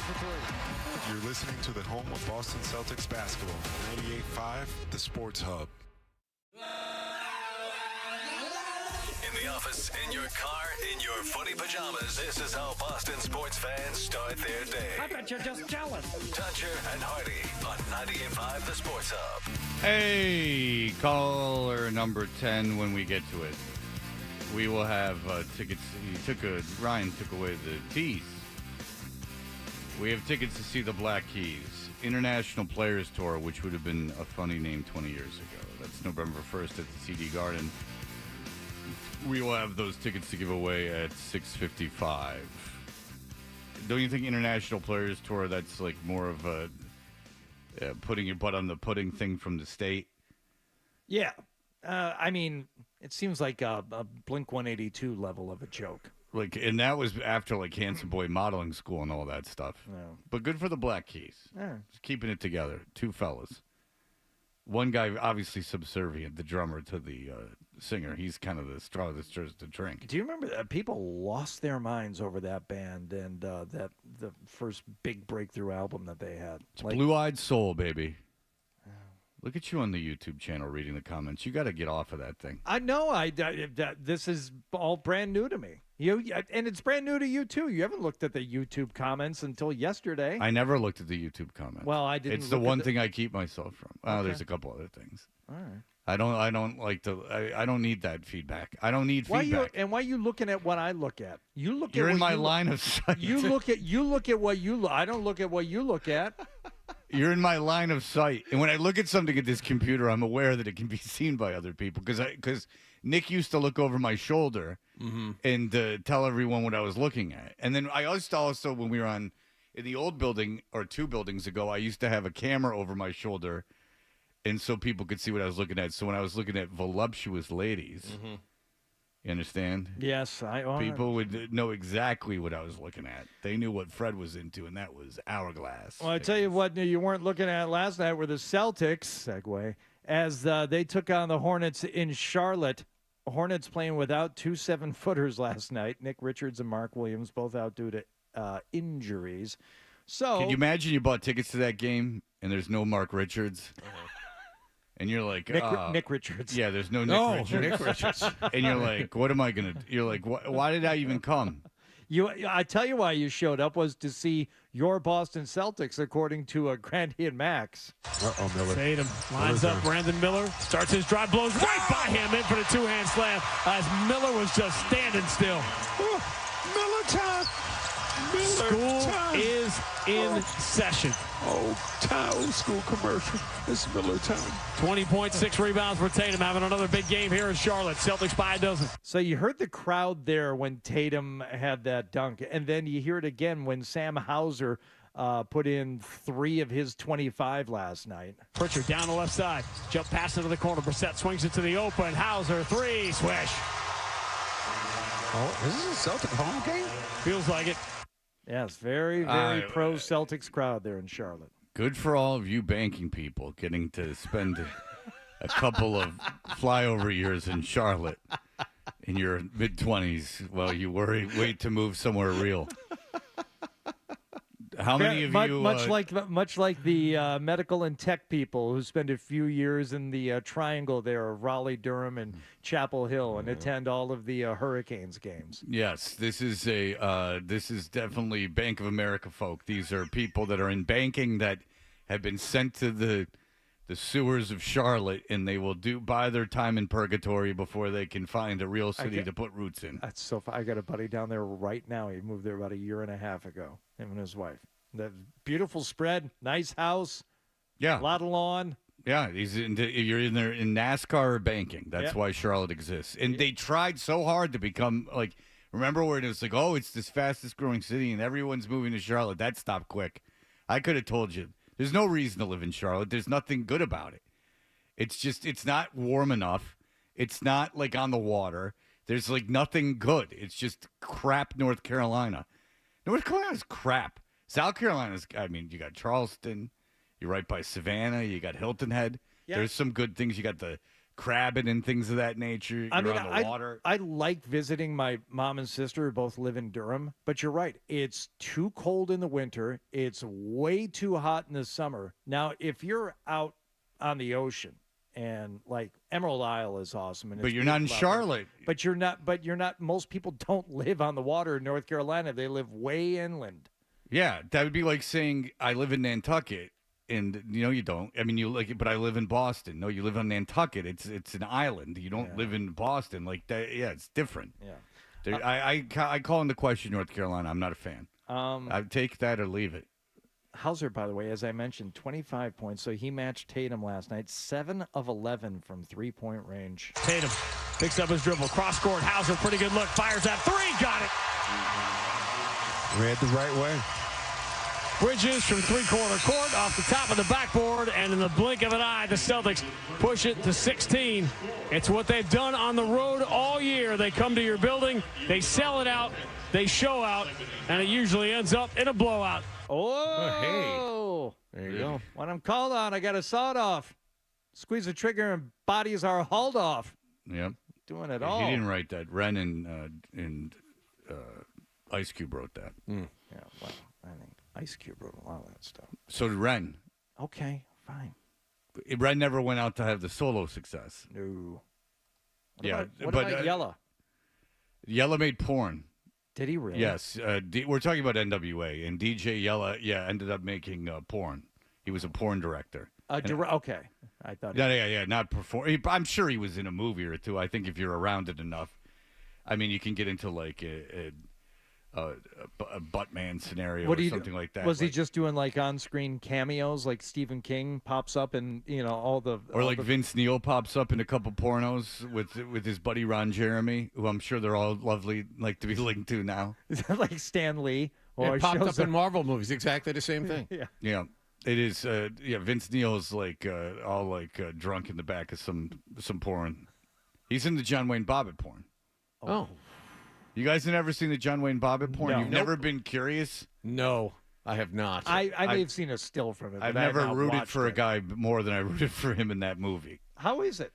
for three. You're listening to the home of Boston Celtics basketball, 98.5, the Sports Hub. In the office, in your car, in your footy pajamas, this is how Boston sports fans start their day. I bet you're just jealous. Toucher and Hardy on 98.5 The Sports Hub. Hey, caller number 10 when we get to it. We will have tickets. Ryan took away the tees. We have tickets to see the Black Keys International Players Tour, which would have been a funny name 20 years ago. That's November 1st at the CD Garden. We will have those tickets to give away at 6:55. Don't you think International Players Tour, that's like more of a putting your butt on the pudding thing from the state? Yeah. I mean, it seems like a Blink-182 level of a joke. Like, and that was after like Handsome Boy modeling school and all that stuff. Yeah. But good for the Black Keys. Yeah. Just keeping it together. Two fellas. One guy obviously subservient, the drummer to the singer. He's kind of the straw that stirs the drink. Do you remember that people lost their minds over that band and the first big breakthrough album that they had? It's Blue-Eyed Soul, baby. Look at you on the YouTube channel reading the comments. You got to get off of that thing. I know. This is all brand new to me. And it's brand new to you, too. You haven't looked at the YouTube comments until yesterday. I never looked at the YouTube comments. Well, I didn't. It's the one thing I keep myself from. Oh, there's a couple other things. All right. I don't like to. I don't need that feedback. I don't need feedback. Why are you looking at what I look at? You're in my line of sight. You look at what you look. I don't look at what you look at. You're in my line of sight, and when I look at something at this computer, I'm aware that it can be seen by other people. Because Nick used to look over my shoulder and tell everyone what I was looking at, and then I also when we were in the old building or 2 buildings ago, I used to have a camera over my shoulder. And so people could see what I was looking at. So when I was looking at voluptuous ladies, you understand? Yes. People would know exactly what I was looking at. They knew what Fred was into, and that was Hourglass. Well, I tell you what you weren't looking at last night were the Celtics, segue, as they took on the Hornets in Charlotte. Hornets playing without 2 7-footers last night. Nick Richards and Mark Williams both out due to injuries. So, can you imagine you bought tickets to that game, and there's no Mark Richards? And you're like, Nick Richards. Yeah, there's no Nick Richards. Nick Richards. And you're like, what am I going to do? You're like, why did I even come? I tell you why you showed up was to see your Boston Celtics, according to Grandy and Max. Uh-oh, Miller. Tatum lines up. Brandon Miller starts his drive, blows right by him in for the 2-hand slam as Miller was just standing still. Miller time. School is in session. Old school commercial. It's Miller time. 20 points, 6 rebounds for Tatum, having another big game here in Charlotte. Celtics by a dozen. So you heard the crowd there when Tatum had that dunk, and then you hear it again when Sam Hauser put in 3 of his 25 last night. Pritchard down the left side. Jump pass into the corner. Brissett swings it to the open. Hauser, 3, swish. Oh, this is a Celtic home game? Feels like it. Yes, very, very pro-Celtics crowd there in Charlotte. Good for all of you banking people getting to spend a couple of flyover years in Charlotte in your mid-20s while you wait to move somewhere real. How many of you... Much like the medical and tech people who spend a few years in the triangle there of Raleigh, Durham, and Chapel Hill and attend all of the Hurricanes games. Yes, this is definitely Bank of America folk. These are people that are in banking that have been sent to the sewers of Charlotte, and they will buy their time in purgatory before they can find a real city to put roots in. That's so fun. I got a buddy down there right now. He moved there about 1.5 years ago, him and his wife. The beautiful spread, nice house, yeah, a lot of lawn. Yeah, you're in there in NASCAR or banking. That's why Charlotte exists. And they tried so hard to become like, remember where it was like, oh, it's this fastest growing city and everyone's moving to Charlotte. That stopped quick. I could have told you. There's no reason to live in Charlotte. There's nothing good about it. It's not warm enough. It's not like on the water. There's like nothing good. It's just crap North Carolina. North Carolina's crap. South Carolina's, you got Charleston. You're right by Savannah. You got Hilton Head. Yeah. There's some good things. You got the crabbing and things of that nature. You're on the water. I like visiting my mom and sister who both live in Durham, but you're right. It's too cold in the winter. It's way too hot in the summer. Now, if you're out on the ocean and like Emerald Isle is awesome, and but you're not in Charlotte. But you're not. Most people don't live on the water in North Carolina. They live way inland. Yeah, that would be like saying I live in Nantucket. And you don't. I mean, you like it, but I live in Boston. No, you live on Nantucket. It's an island. You don't live in Boston like that. Yeah, it's different. Yeah. I call into question North Carolina. I'm not a fan. I take that or leave it. Hauser, by the way, as I mentioned, 25 points. So he matched Tatum last night. 7 of 11 from 3-point range. Tatum picks up his dribble. Cross court. Hauser, pretty good look. Fires that 3. Got it. Read the right way. Bridges from three-quarter court off the top of the backboard, and in the blink of an eye, the Celtics push it to 16. It's what they've done on the road all year. They come to your building, they sell it out, they show out, and it usually ends up in a blowout. Oh, hey. There you go. When I'm called on, I got to saw it off. Squeeze the trigger and bodies are hauled off. Yep. Doing it all. He didn't write that. Ren and Ice Cube wrote that. Yeah, well, I think Ice Cube wrote a lot of that stuff. So did Ren. Okay, fine. Ren never went out to have the solo success. No. What about Yella? Yella made porn. Did he really? Yes. We're talking about NWA, and DJ Yella, ended up making porn. He was a porn director. Okay. I thought. Yeah, not perform. I'm sure he was in a movie or two. I think if you're around it enough, I mean, you can get into like a Buttman scenario or something like that. Was he just doing like on-screen cameos, like Stephen King pops up and all the Vince Neil pops up in a couple pornos with his buddy Ron Jeremy, who I'm sure they're all lovely, like to be linked to now. Like Stan Lee, or it popped up in Marvel movies, exactly the same thing. Yeah. It is. Vince Neil's like all like drunk in the back of some porn. He's in the John Wayne Bobbitt porn. Oh. You guys have never seen the John Wayne Bobbitt porn? No. You've never been curious? No, I have not. I may have seen a still from it. I've never rooted for a guy more than I rooted for him in that movie. How is it?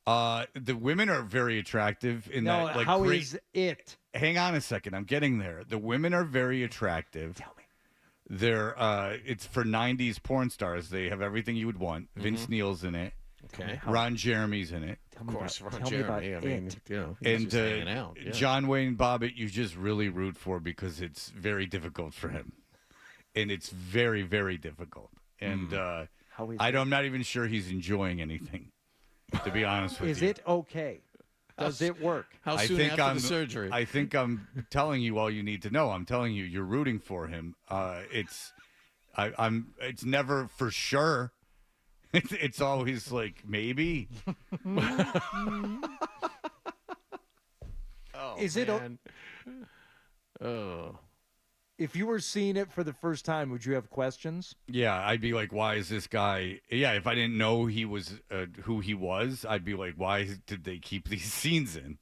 The women are very attractive in that. Like, how is it? Hang on a second. I'm getting there. The women are very attractive. Tell me. They're it's for 90s porn stars. They have everything you would want. Vince Neil's in it. Okay. Ron Jeremy's in it. Of course, Ron Jeremy. I mean, he's and just hanging out. Yeah. John Wayne Bobbitt, you just really root for because it's very difficult for him, and it's very, very difficult. And I'm not even sure he's enjoying anything. To be honest with you, is it okay? Does it work? How soon after the surgery? I think I'm telling you all you need to know. I'm telling you, you're rooting for him. It's never for sure. It's always like maybe. Is it? If you were seeing it for the first time, would you have questions? Yeah, I'd be like, why is this guy? Yeah, if I didn't know he was who he was, I'd be like, why did they keep these scenes in?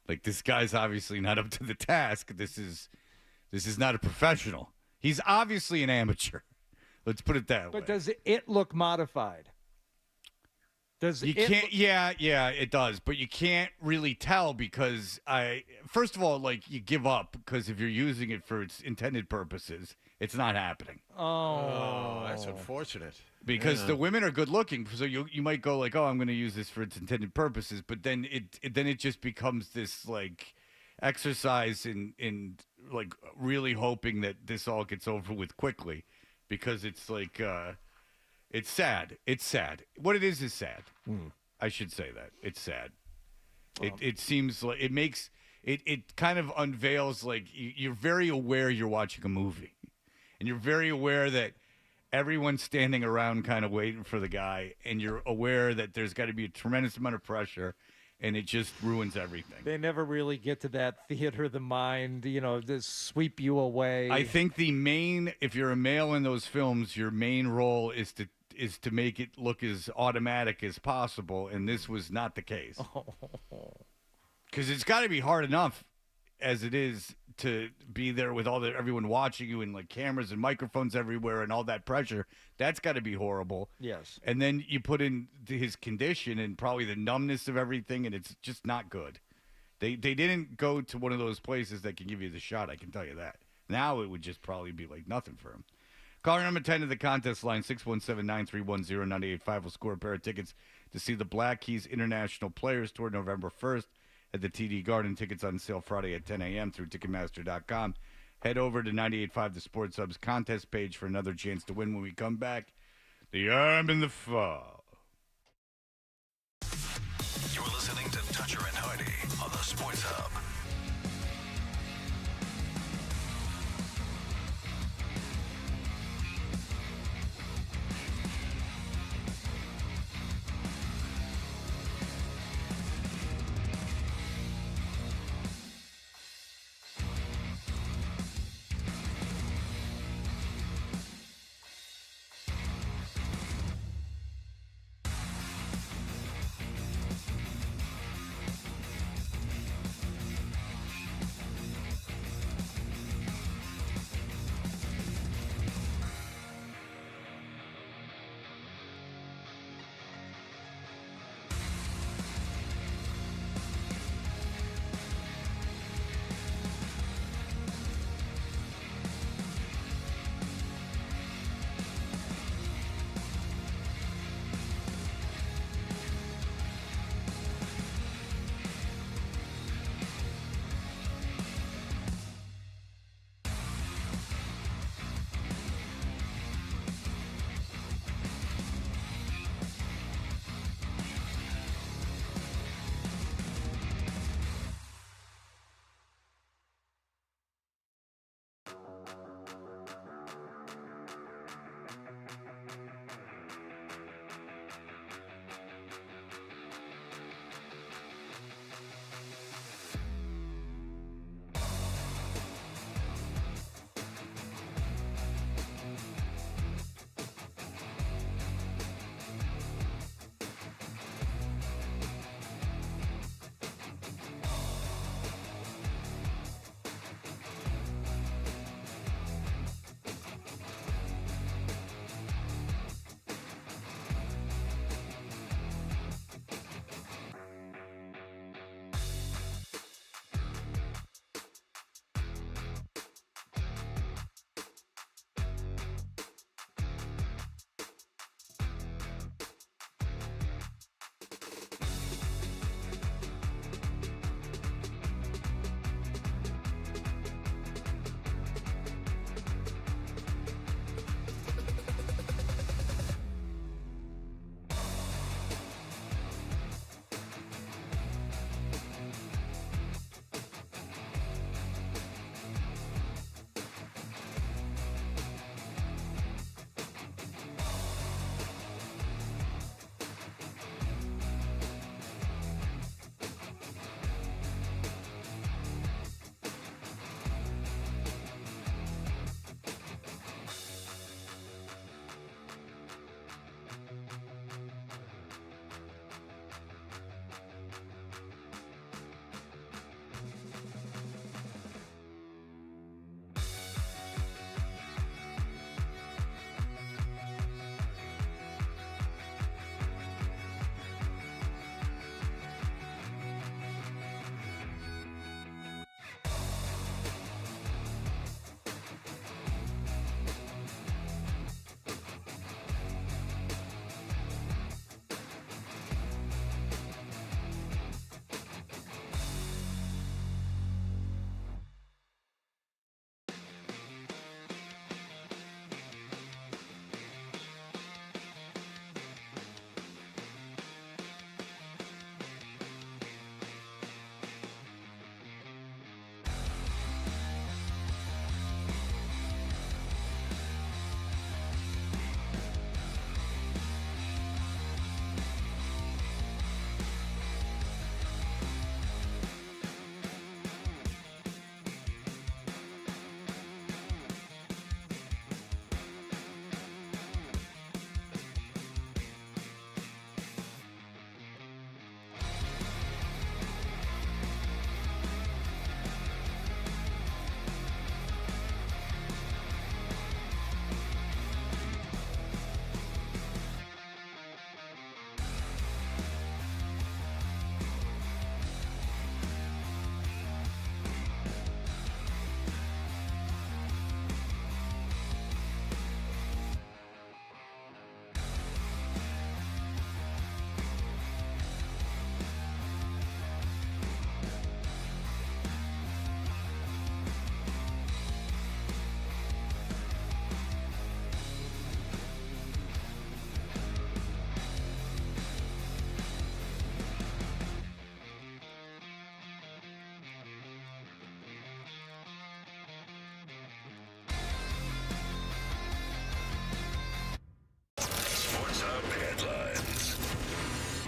Like, this guy's obviously not up to the task. This is not a professional. He's obviously an amateur. Let's put it that way. But does it look modified? Yeah, it does. But you can't really tell because first of all, like, you give up because if you're using it for its intended purposes, it's not happening. Oh, that's unfortunate. Because the women are good looking, so you might go like, oh, I'm going to use this for its intended purposes, but then it just becomes this like exercise in like really hoping that this all gets over with quickly. Because it's like, it's sad. It's sad. What it is sad. I should say that. It's sad. It seems like it makes, it kind of unveils like you're very aware you're watching a movie. And you're very aware that everyone's standing around kind of waiting for the guy. And you're aware that there's got to be a tremendous amount of pressure. And it just ruins everything. They never really get to that theater of the mind, just sweep you away. I think if you're a male in those films, your main role is to make it look as automatic as possible, and this was not the case. Because it's got to be hard enough as it is to be there with everyone watching you and like cameras and microphones everywhere and all that pressure. That's got to be horrible. Yes. And then you put in his condition and probably the numbness of everything, and it's just not good. They didn't go to one of those places that can give you the shot, I can tell you that. Now it would just probably be like nothing for him. Caller number 10 to the contest line, 617-931-0985 will score a pair of tickets to see the Black Keys International Players Tour November 1st at the TD Garden. Tickets on sale Friday at 10 a.m. through Ticketmaster.com. Head over to 98.5 The Sports Hub's contest page for another chance to win when we come back. The Arm in the Fall. You're listening to Toucher and Hardy on the Sports Hub.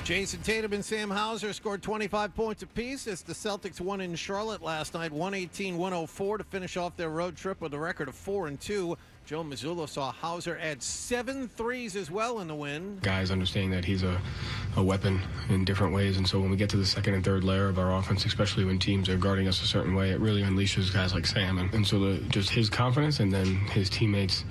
Jason Tatum and Sam Hauser scored 25 points apiece as the Celtics won in Charlotte last night, 118-104 to finish off their road trip with a record of 4-2. Joe Mazzulla saw Hauser add 7 threes as well in the win. Guys understanding that he's a weapon in different ways, and so when we get to the second and third layer of our offense, especially when teams are guarding us a certain way, it really unleashes guys like Sam. And so just his confidence and then his teammates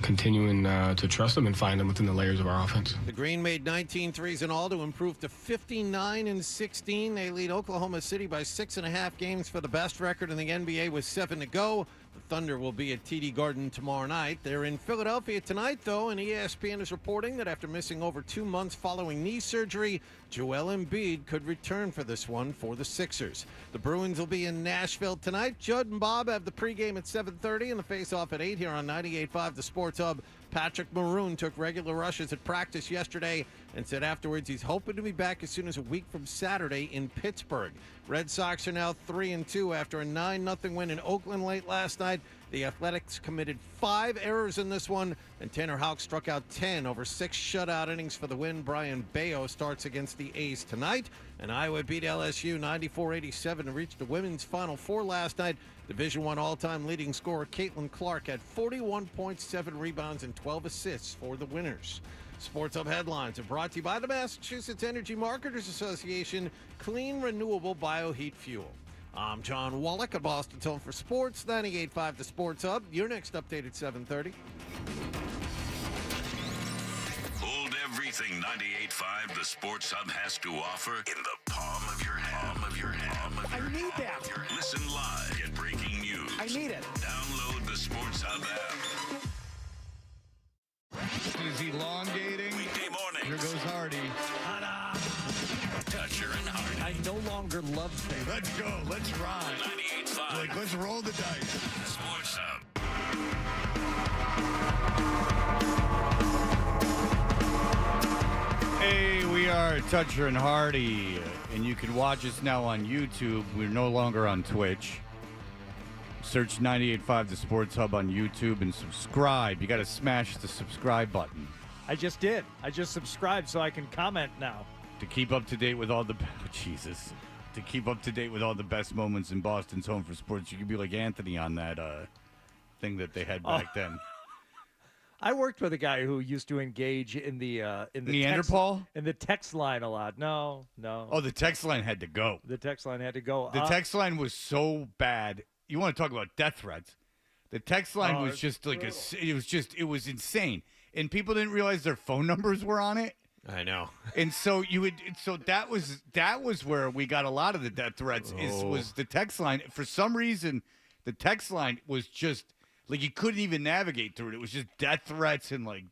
continuing to trust him and find him within the layers of our offense. The Green made 19 threes in all to improve to 59-16. They lead Oklahoma City by 6.5 games for the best record in the NBA with 7 to go. The Thunder will be at TD Garden tomorrow night. They're in Philadelphia tonight, though, and ESPN is reporting that after missing over 2 months following knee surgery, Joel Embiid could return for this one for the Sixers. The Bruins will be in Nashville tonight. Judd and Bob have the pregame at 7:30 and the face-off at 8 here on 98.5 The Sports Hub. Patrick Maroon took regular rushes at practice yesterday and said afterwards he's hoping to be back as soon as a week from Saturday in Pittsburgh. Red Sox are now 3-2 after a 9-0 win in Oakland late last night. The Athletics committed 5 errors in this one, and Tanner Houck struck out 10 over 6 shutout innings for the win. Brian Bayo starts against the A's tonight, and Iowa beat LSU 94-87 to reach the women's Final Four last night. Division I all-time leading scorer Caitlyn Clark had 41.7 rebounds and 12 assists for the winners. Sports Hub headlines are brought to you by the Massachusetts Energy Marketers Association, clean, renewable bioheat fuel. I'm John Wallach at Boston's Home for Sports, 98.5 The Sports Hub. Your next update at 7:30. Hold everything 98.5 The Sports Hub has to offer in the palm of your hand. Palm of your hand. I need that. Listen live. Get breaking news. I need it. Download the Sports Hub app. Is elongating? Weekday morning. Here goes Hardy. Toucher and Hardy. I no longer love Spain. Let's go. Let's ride. 98.5. Like, let's roll the dice. Sports Hub. Hey, we are Toucher and Hardy, and you can watch us now on YouTube. We're no longer on Twitch. Search 98.5 The Sports Hub on YouTube and subscribe. You got to smash the subscribe button I just did. I just subscribed so I can comment now. to keep up to date with all the to keep up to date with all the best moments in Boston's Home for Sports. You could be like Anthony on that thing that they had back then. I worked with a guy who used to engage in the Neanderthal? in the text line a lot. No. Oh, the text line had to go. The text line had to go. The text line was so bad. You want to talk about death threats? The text line was just like it was insane, and people didn't realize their phone numbers were on it. I know. And so that was where we got a lot of the death threats. Was the text line. For some reason, the text line was just like you couldn't even navigate through it. It was just death threats and like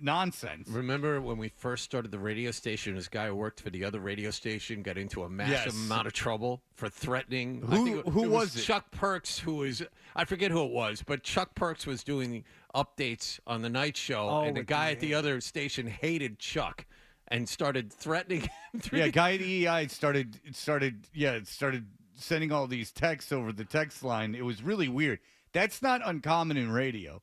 nonsense. Remember when we first started the radio station, this guy who worked for the other radio station got into a massive amount of trouble for threatening. Who was it? Chuck Perks, who was, I forget who it was, but Chuck Perks was doing updates on the night show, and the guy at the other station hated Chuck and started threatening him. Yeah, guy at EEI started sending all these texts over the text line. It was really weird. That's not uncommon in radio.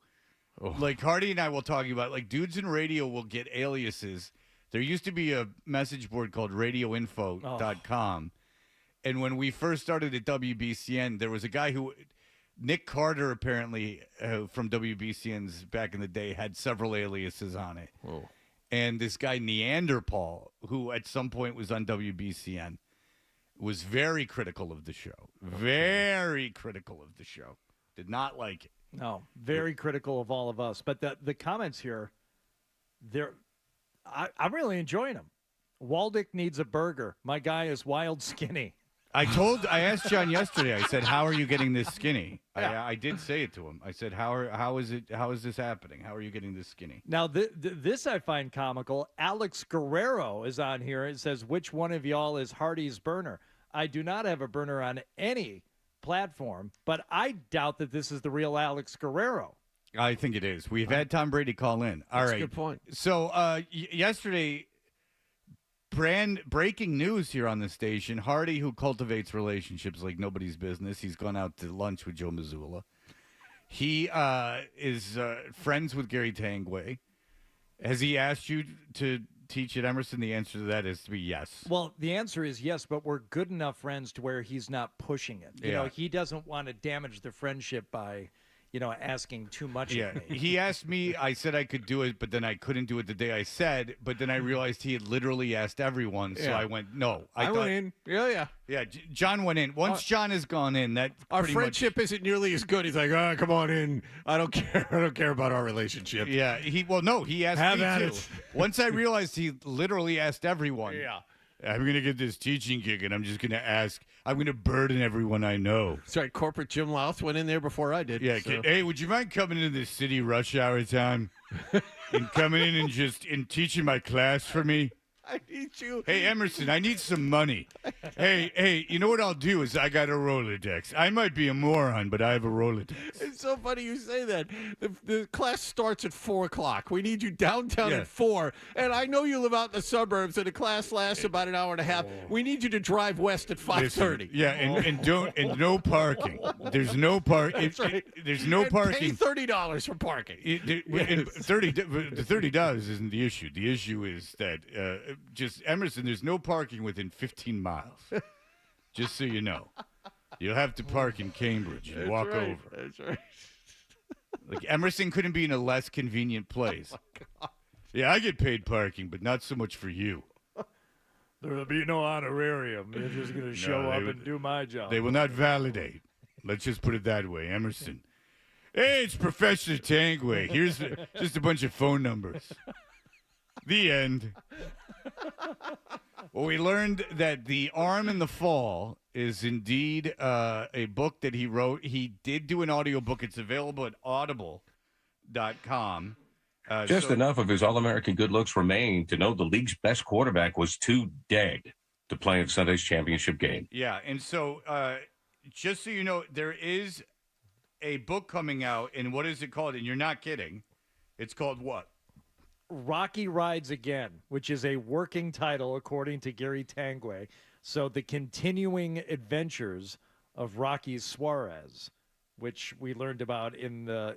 Oh. Like Hardy and I will talk about, like dudes in radio will get aliases. There used to be a message board called radioinfo.com. And when we first started at WBCN, there was a guy who, Nick Carter apparently from WBCN's back in the day, had several aliases on it. Whoa. And this guy Neanderthal, who at some point was on WBCN, was very critical of the show. Very critical of the show. Did not like it. No, very critical of all of us. But the comments here, I'm really enjoying them. Waldick needs a burger. My guy is wild skinny. I asked John yesterday. I said, "How are you getting this skinny?" Yeah. I did say it to him. I said, "How is this happening? How are you getting this skinny?" Now this I find comical. Alex Guerrero is on here. It says, "Which one of y'all is Hardy's burner?" I do not have a burner on any platform, but I doubt that this is the real Alex Guerrero. I think it is. We've had Tom Brady call in. All right, good point. So yesterday, breaking news here on the station: Hardy, who cultivates relationships like nobody's business, he's gone out to lunch with Joe Mazzulla. He is friends with Gary Tanguay. Has he asked you to teach at Emerson? The answer to that is to be yes. Well, the answer is yes, but we're good enough friends to where he's not pushing it. You know, he doesn't want to damage the friendship by, asking too much of me. He asked me, I said I could do it, but then I couldn't do it the day I said, but then I realized he had literally asked everyone, so I went, no. I went in. Yeah. Yeah, John went in. Once John has gone in, that our friendship isn't nearly as good. He's like, come on in. I don't care. I don't care about our relationship. Yeah, he asked me too. Once I realized he literally asked everyone. Yeah. I'm going to get this teaching gig, and I'm just going to ask. I'm going to burden everyone I know. That's right. Corporate Jim Louth went in there before I did. Yeah. So. Hey, would you mind coming into the city rush hour time and coming in and teaching my class for me? I need you. Hey, Emerson, I need some money. Hey, you know what I'll do is I got a Rolodex. I might be a moron, but I have a Rolodex. It's so funny you say that. The class starts at 4 o'clock. We need you downtown at 4. And I know you live out in the suburbs, and the class lasts about an hour and a half. We need you to drive west at 5:30. Yeah, and no parking. There's no parking. That's right. There's no parking. Pay $30 for parking. The $30 isn't the issue. The issue is that just Emerson, there's no parking within 15 miles. Just so you know. You'll have to park in Cambridge and walk over. That's right. Like Emerson couldn't be in a less convenient place. Yeah, I get paid parking, but not so much for you. There'll be no honorarium. You're just going to show up and do my job. They will not validate. Let's just put it that way, Emerson. Hey, it's Professor Tanguay. Here's just a bunch of phone numbers. The end. Well, we learned that The Arm in the Fall is indeed a book that he wrote. He did do an audiobook. It's available at audible.com. Just enough of his All-American good looks remain to know the league's best quarterback was too dead to play in Sunday's championship game. Yeah, and so just so you know, there is a book coming out, and what is it called? And you're not kidding. It's called what? Rocky Rides Again, which is a working title according to Gary Tanguay. So the continuing adventures of Rocky Suarez, which we learned about in the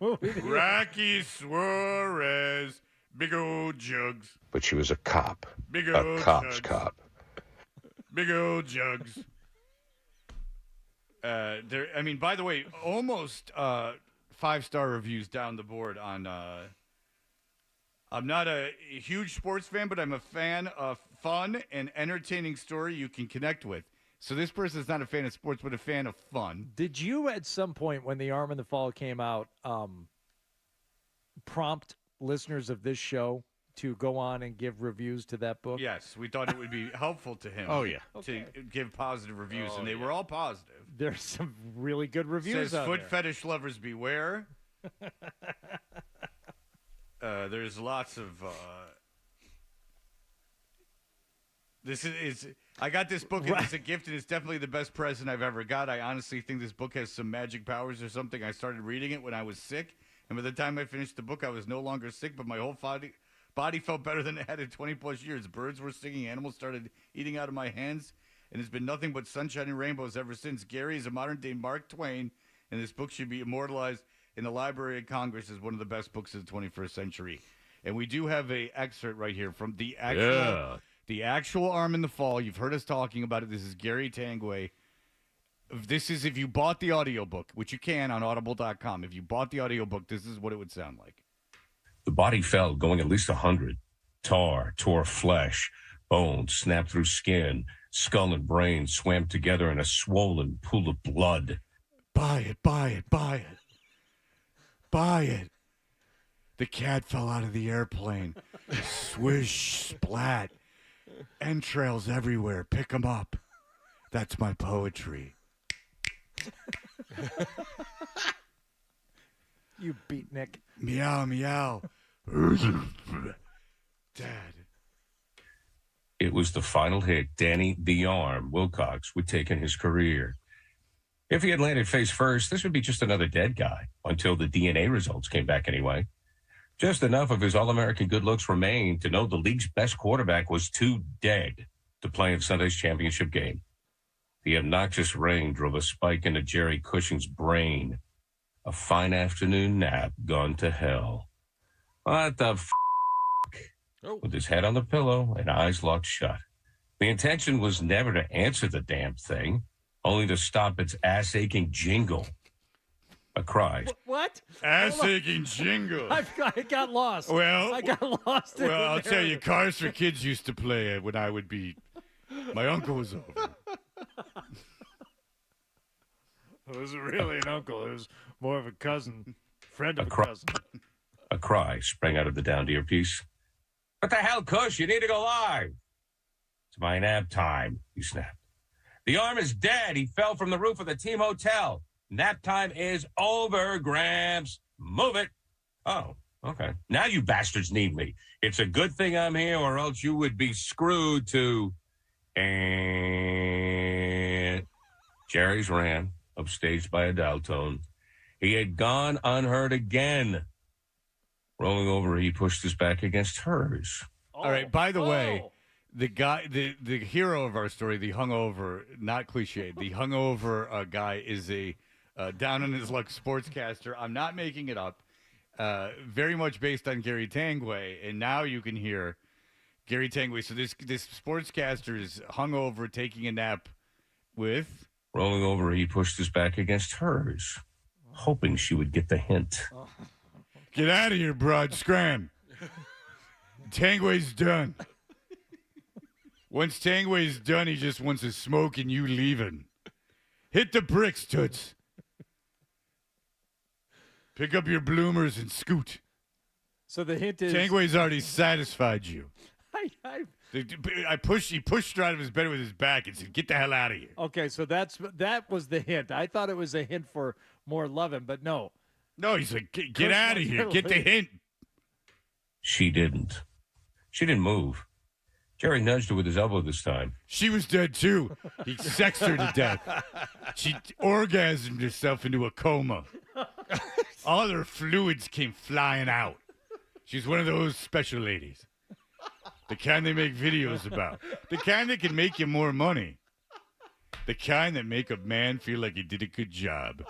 movie. Rocky Suarez, big old jugs. But she was a cop. Big a old cop's jugs. Cop. Big old jugs. By the way, almost 5-star reviews down the board on I'm not a huge sports fan, but I'm a fan of fun and entertaining story you can connect with. So this person is not a fan of sports, but a fan of fun. Did you at some point when The Arm in the Fall came out prompt listeners of this show to go on and give reviews to that book? Yes, we thought it would be helpful to him. Oh, yeah. To give positive reviews, and they were all positive. There's some really good reviews Says out foot there. fetish lovers beware. There's lots of this is I got this book as a gift, and it's definitely the best present I've ever got. I honestly think this book has some magic powers or something. I started reading it when I was sick, and by the time I finished the book, I was no longer sick, but my whole body felt better than it had in 20 plus years. Birds were singing, animals started eating out of my hands, and it's been nothing but sunshine and rainbows ever since. Gary is a modern-day Mark Twain, and this book should be immortalized in the Library of Congress as one of the best books of the 21st century. And we do have a excerpt right here from the actual Arm in the Fall. You've heard us talking about it. This is Gary Tanguay. This is if you bought the audiobook, which you can on audible.com. If you bought the audiobook, this is what it would sound like. The body fell, going at least 100. Tar tore flesh, bones snapped through skin, skull and brain swam together in a swollen pool of blood. Buy it, buy it, buy it. Buy it. The cat fell out of the airplane. Swish, splat. Entrails everywhere. Pick 'em up. That's my poetry. You beatnik. Meow, meow. Dad. It was the final hit Danny the Arm Wilcox would take in his career. If he had landed face first, this would be just another dead guy, until the DNA results came back anyway. Just enough of his All-American good looks remained to know the league's best quarterback was too dead to play in Sunday's championship game. The obnoxious rain drove a spike into Jerry Cushing's brain. A fine afternoon nap gone to hell. What the f***? With his head on the pillow and eyes locked shut. The intention was never to answer the damn thing, only to stop its ass-aching jingle. A cry. What? Ass-aching jingle. I got lost. Well, I got lost. In well, the I'll tell you, narrative. Cars for Kids used to play it when I would be. My uncle was over. It wasn't really an uncle. It was more of a cousin, friend of a cry. cousin. A cry sprang out of the downed earpiece. What the hell, Cush? You need to go live. It's my nap time, he snapped. The arm is dead. He fell from the roof of the team hotel. Nap time is over, Gramps. Move it. Oh, okay. Now you bastards need me. It's a good thing I'm here, or else you would be screwed to... And Jerry's ran, upstaged by a dial tone. He had gone unheard again. Rolling over, he pushed his back against hers. All right, by the way, the guy, the hero of our story, the hungover, not cliche, the hungover guy is a down on his luck sportscaster. I'm not making it up. Very much based on Gary Tanguay, and now you can hear Gary Tanguay. So this sportscaster is hungover, taking a nap with... Rolling over, he pushed his back against hers, hoping she would get the hint. Get out of here, broad. Scram. Tanguay's done. Once Tanguay's done, he just wants to smoke and you leaving. Hit the bricks, Toots. Pick up your bloomers and scoot. So the hint is... Tanguay's already satisfied you. He pushed her out of his bed with his back and said, get the hell out of here. Okay, so that was the hint. I thought it was a hint for more loving, but no. No, he's like, get out of here. Get the hint. She didn't. She didn't move. Jerry nudged her with his elbow this time. She was dead, too. He sexed her to death. She orgasmed herself into a coma. All her fluids came flying out. She's one of those special ladies. The kind they make videos about. The kind that can make you more money. The kind that make a man feel like he did a good job.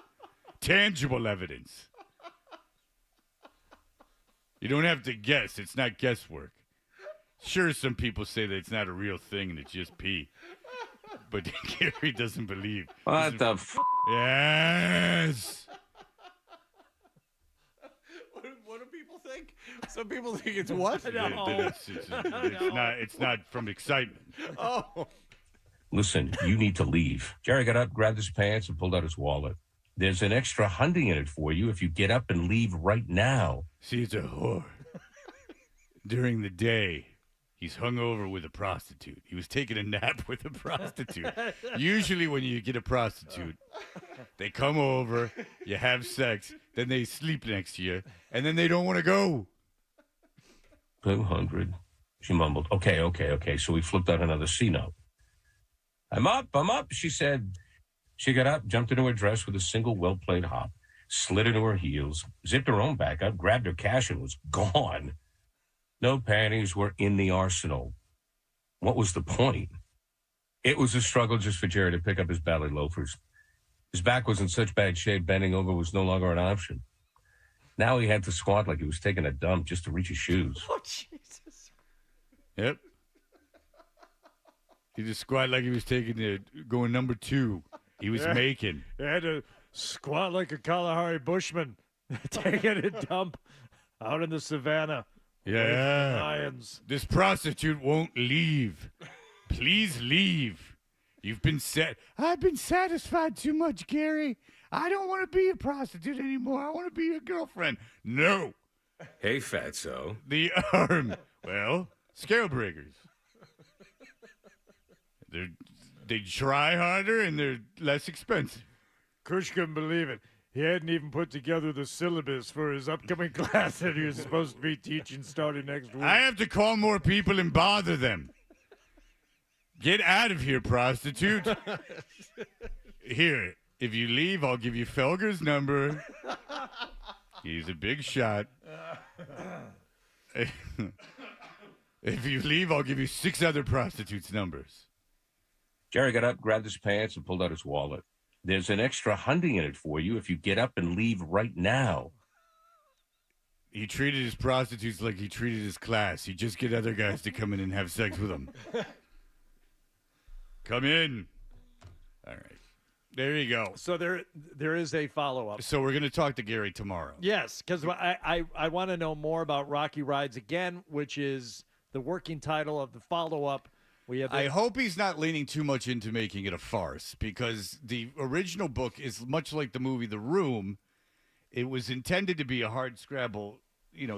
Tangible evidence. You don't have to guess. It's not guesswork. Sure, some people say that it's not a real thing and it's just pee. But Gary doesn't believe. What the f***? Yes. What do people think? Some people think it's what? That it's not from excitement. Oh. Listen, you need to leave. Jerry got up, grabbed his pants, and pulled out his wallet. There's an extra $100 in it for you if you get up and leave right now. She's a whore. During the day, he's hungover with a prostitute. He was taking a nap with a prostitute. Usually when you get a prostitute, they come over, you have sex, then they sleep next to you, and then they don't want to go. 200. She mumbled. Okay. So we flipped out another C note. I'm up, she said. She got up, jumped into her dress with a single well-played hop, slid into her heels, zipped her own back up, grabbed her cash, and was gone. No panties were in the arsenal. What was the point? It was a struggle just for Jerry to pick up his ballet loafers. His back was in such bad shape, bending over was no longer an option. Now he had to squat like he was taking a dump just to reach his shoes. Oh, Jesus. Yep. He just squat like he was going number 2. He was making. He had to squat like a Kalahari Bushman, taking a dump out in the savannah. Yeah. Lions. This prostitute won't leave. Please leave. I've been satisfied too much, Gary. I don't want to be a prostitute anymore. I want to be your girlfriend. No. Hey, fatso. The arm. Well, scale breakers. They try harder and they're less expensive. Kush couldn't believe it. He hadn't even put together the syllabus for his upcoming class that he was supposed to be teaching starting next week. I have to call more people and bother them. Get out of here, prostitute. Here, if you leave, I'll give you Felger's number. He's a big shot. If you leave, I'll give you 6 other prostitutes' numbers. Jerry got up, grabbed his pants, and pulled out his wallet. There's an extra $100 in it for you if you get up and leave right now. He treated his prostitutes like he treated his class. He'd just get other guys to come in and have sex with him. Come in. All right. There you go. So there is a follow-up. So we're going to talk to Gary tomorrow. Yes, because I want to know more about Rocky Rides Again, which is the working title of the follow-up. I hope he's not leaning too much into making it a farce, because the original book is much like the movie The Room. It was intended to be a hard-scrabble,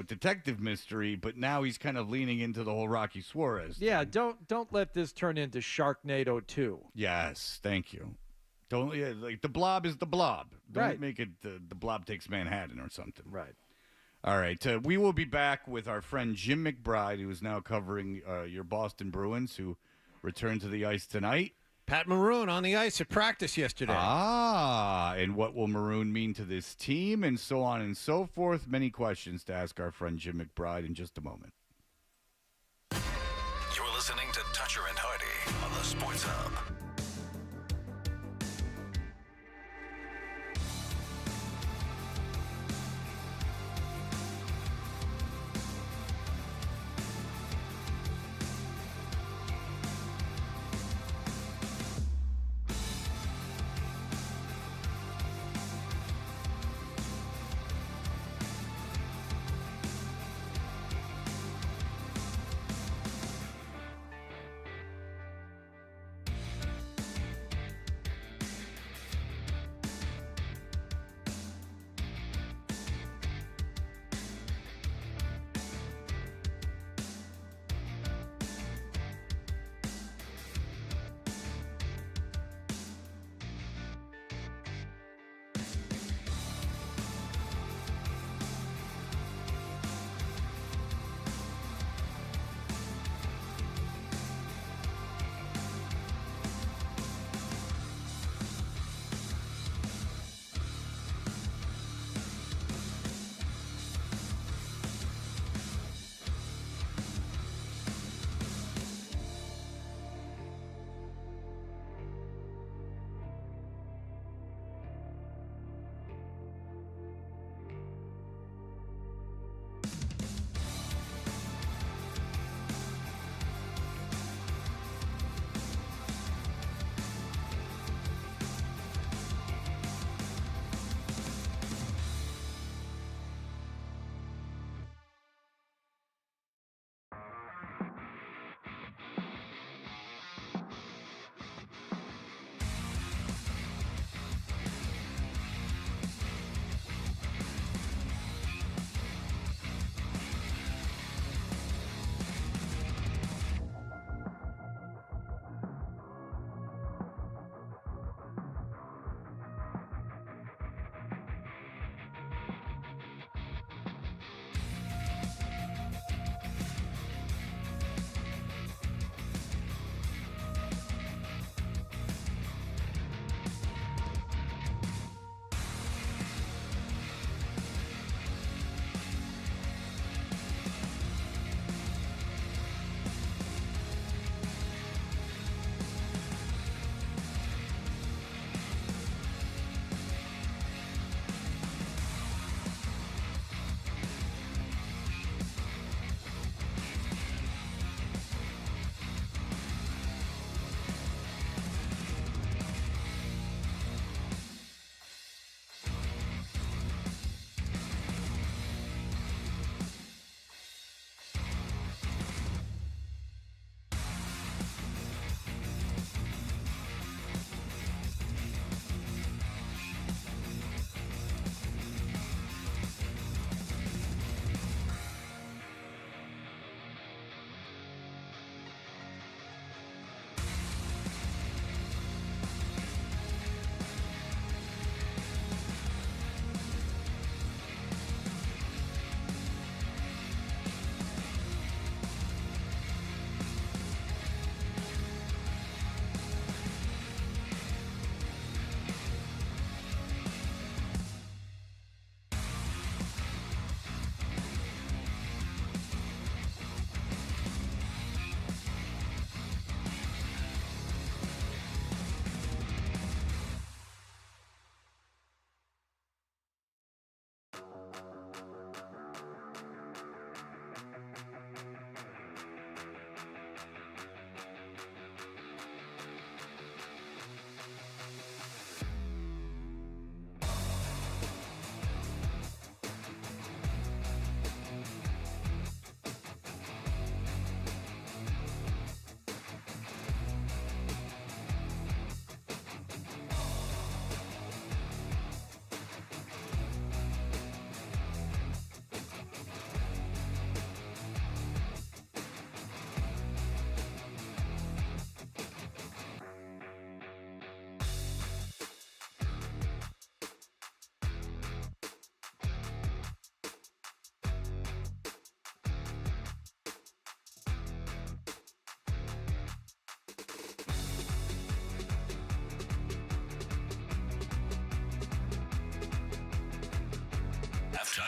detective mystery, but now he's kind of leaning into the whole Rocky Suarez thing. Yeah, don't let this turn into Sharknado 2. Yes, thank you. Don't like the Blob is the Blob. Don't Right. make it the Blob takes Manhattan or something. Right. All right. We will be back with our friend Jim McBride, who is now covering your Boston Bruins, who returned to the ice tonight. Pat Maroon on the ice at practice yesterday. And what will Maroon mean to this team, and so on and so forth. Many questions to ask our friend Jim McBride in just a moment. You're listening to Toucher and Hardy on the Sports Hub.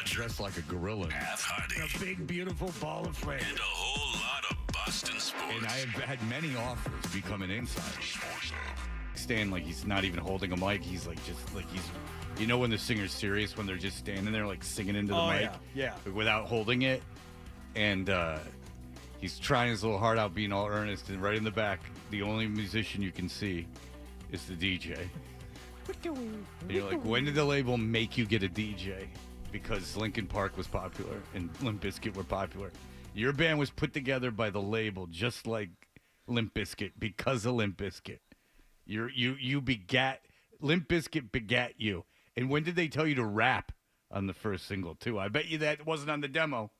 Dressed like a gorilla. Beth Hardy. A big, beautiful ball of flame. And a whole lot of Boston sports. And I have had many offers to become an insider. Stand like he's not even holding a mic. He's like he's, you know, when the singer's serious, when they're just standing there like singing into the mic, yeah, without holding it, and he's trying his little heart out, being all earnest, and right in the back, the only musician you can see is the DJ. And you're like, when did the label make you get a DJ? Because Linkin Park was popular and Limp Bizkit were popular. Your band was put together by the label, just like Limp Bizkit, because of Limp Bizkit. You begat, Limp Bizkit begat you. And when did they tell you to rap on the first single too? I bet you that wasn't on the demo.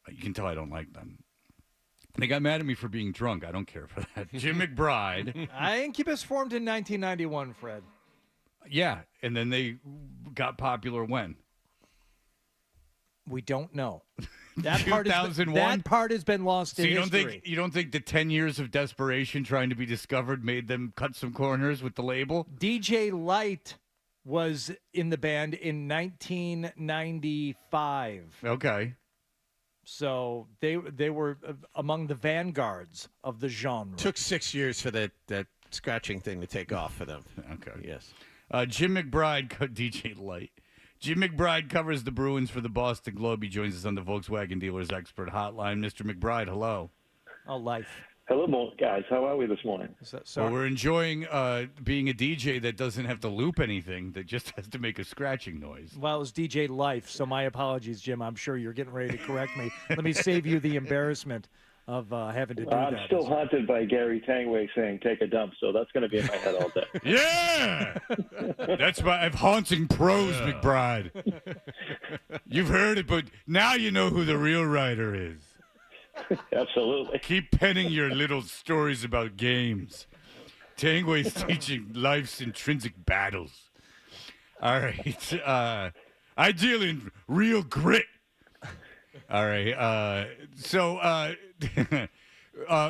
You can tell I don't like them. They got mad at me for being drunk. I don't care for that. Jim McBride. Incubus formed in 1991, Fred. Yeah, and then they got popular when? We don't know. That 2001? part has been lost So in you history. you don't think the 10 years of desperation trying to be discovered made them cut some corners with the label? DJ Light was in the band in 1995. Okay. So they were among the vanguards of the genre. Took 6 years for that scratching thing to take off for them. Okay. Yes. Jim McBride, DJ Light. Jim McBride covers the Bruins for the Boston Globe. He joins us on the Volkswagen Dealers Expert Hotline. Mr. McBride, hello. Oh, life. Hello, guys. How are we this morning? Well, we're enjoying being a DJ that doesn't have to loop anything, that just has to make a scratching noise. Well, it was DJ Life, so my apologies, Jim. I'm sure you're getting ready to correct me. Let me save you the embarrassment of having to do that. I'm still haunted by Gary Tanguay saying take a dump, so that's going to be in my head all day. Yeah! That's why I have haunting prose, McBride. You've heard it, but now you know who the real writer is. Absolutely. Keep penning your little stories about games. Tanguay's teaching life's intrinsic battles. All right. I deal in real grit. All right. So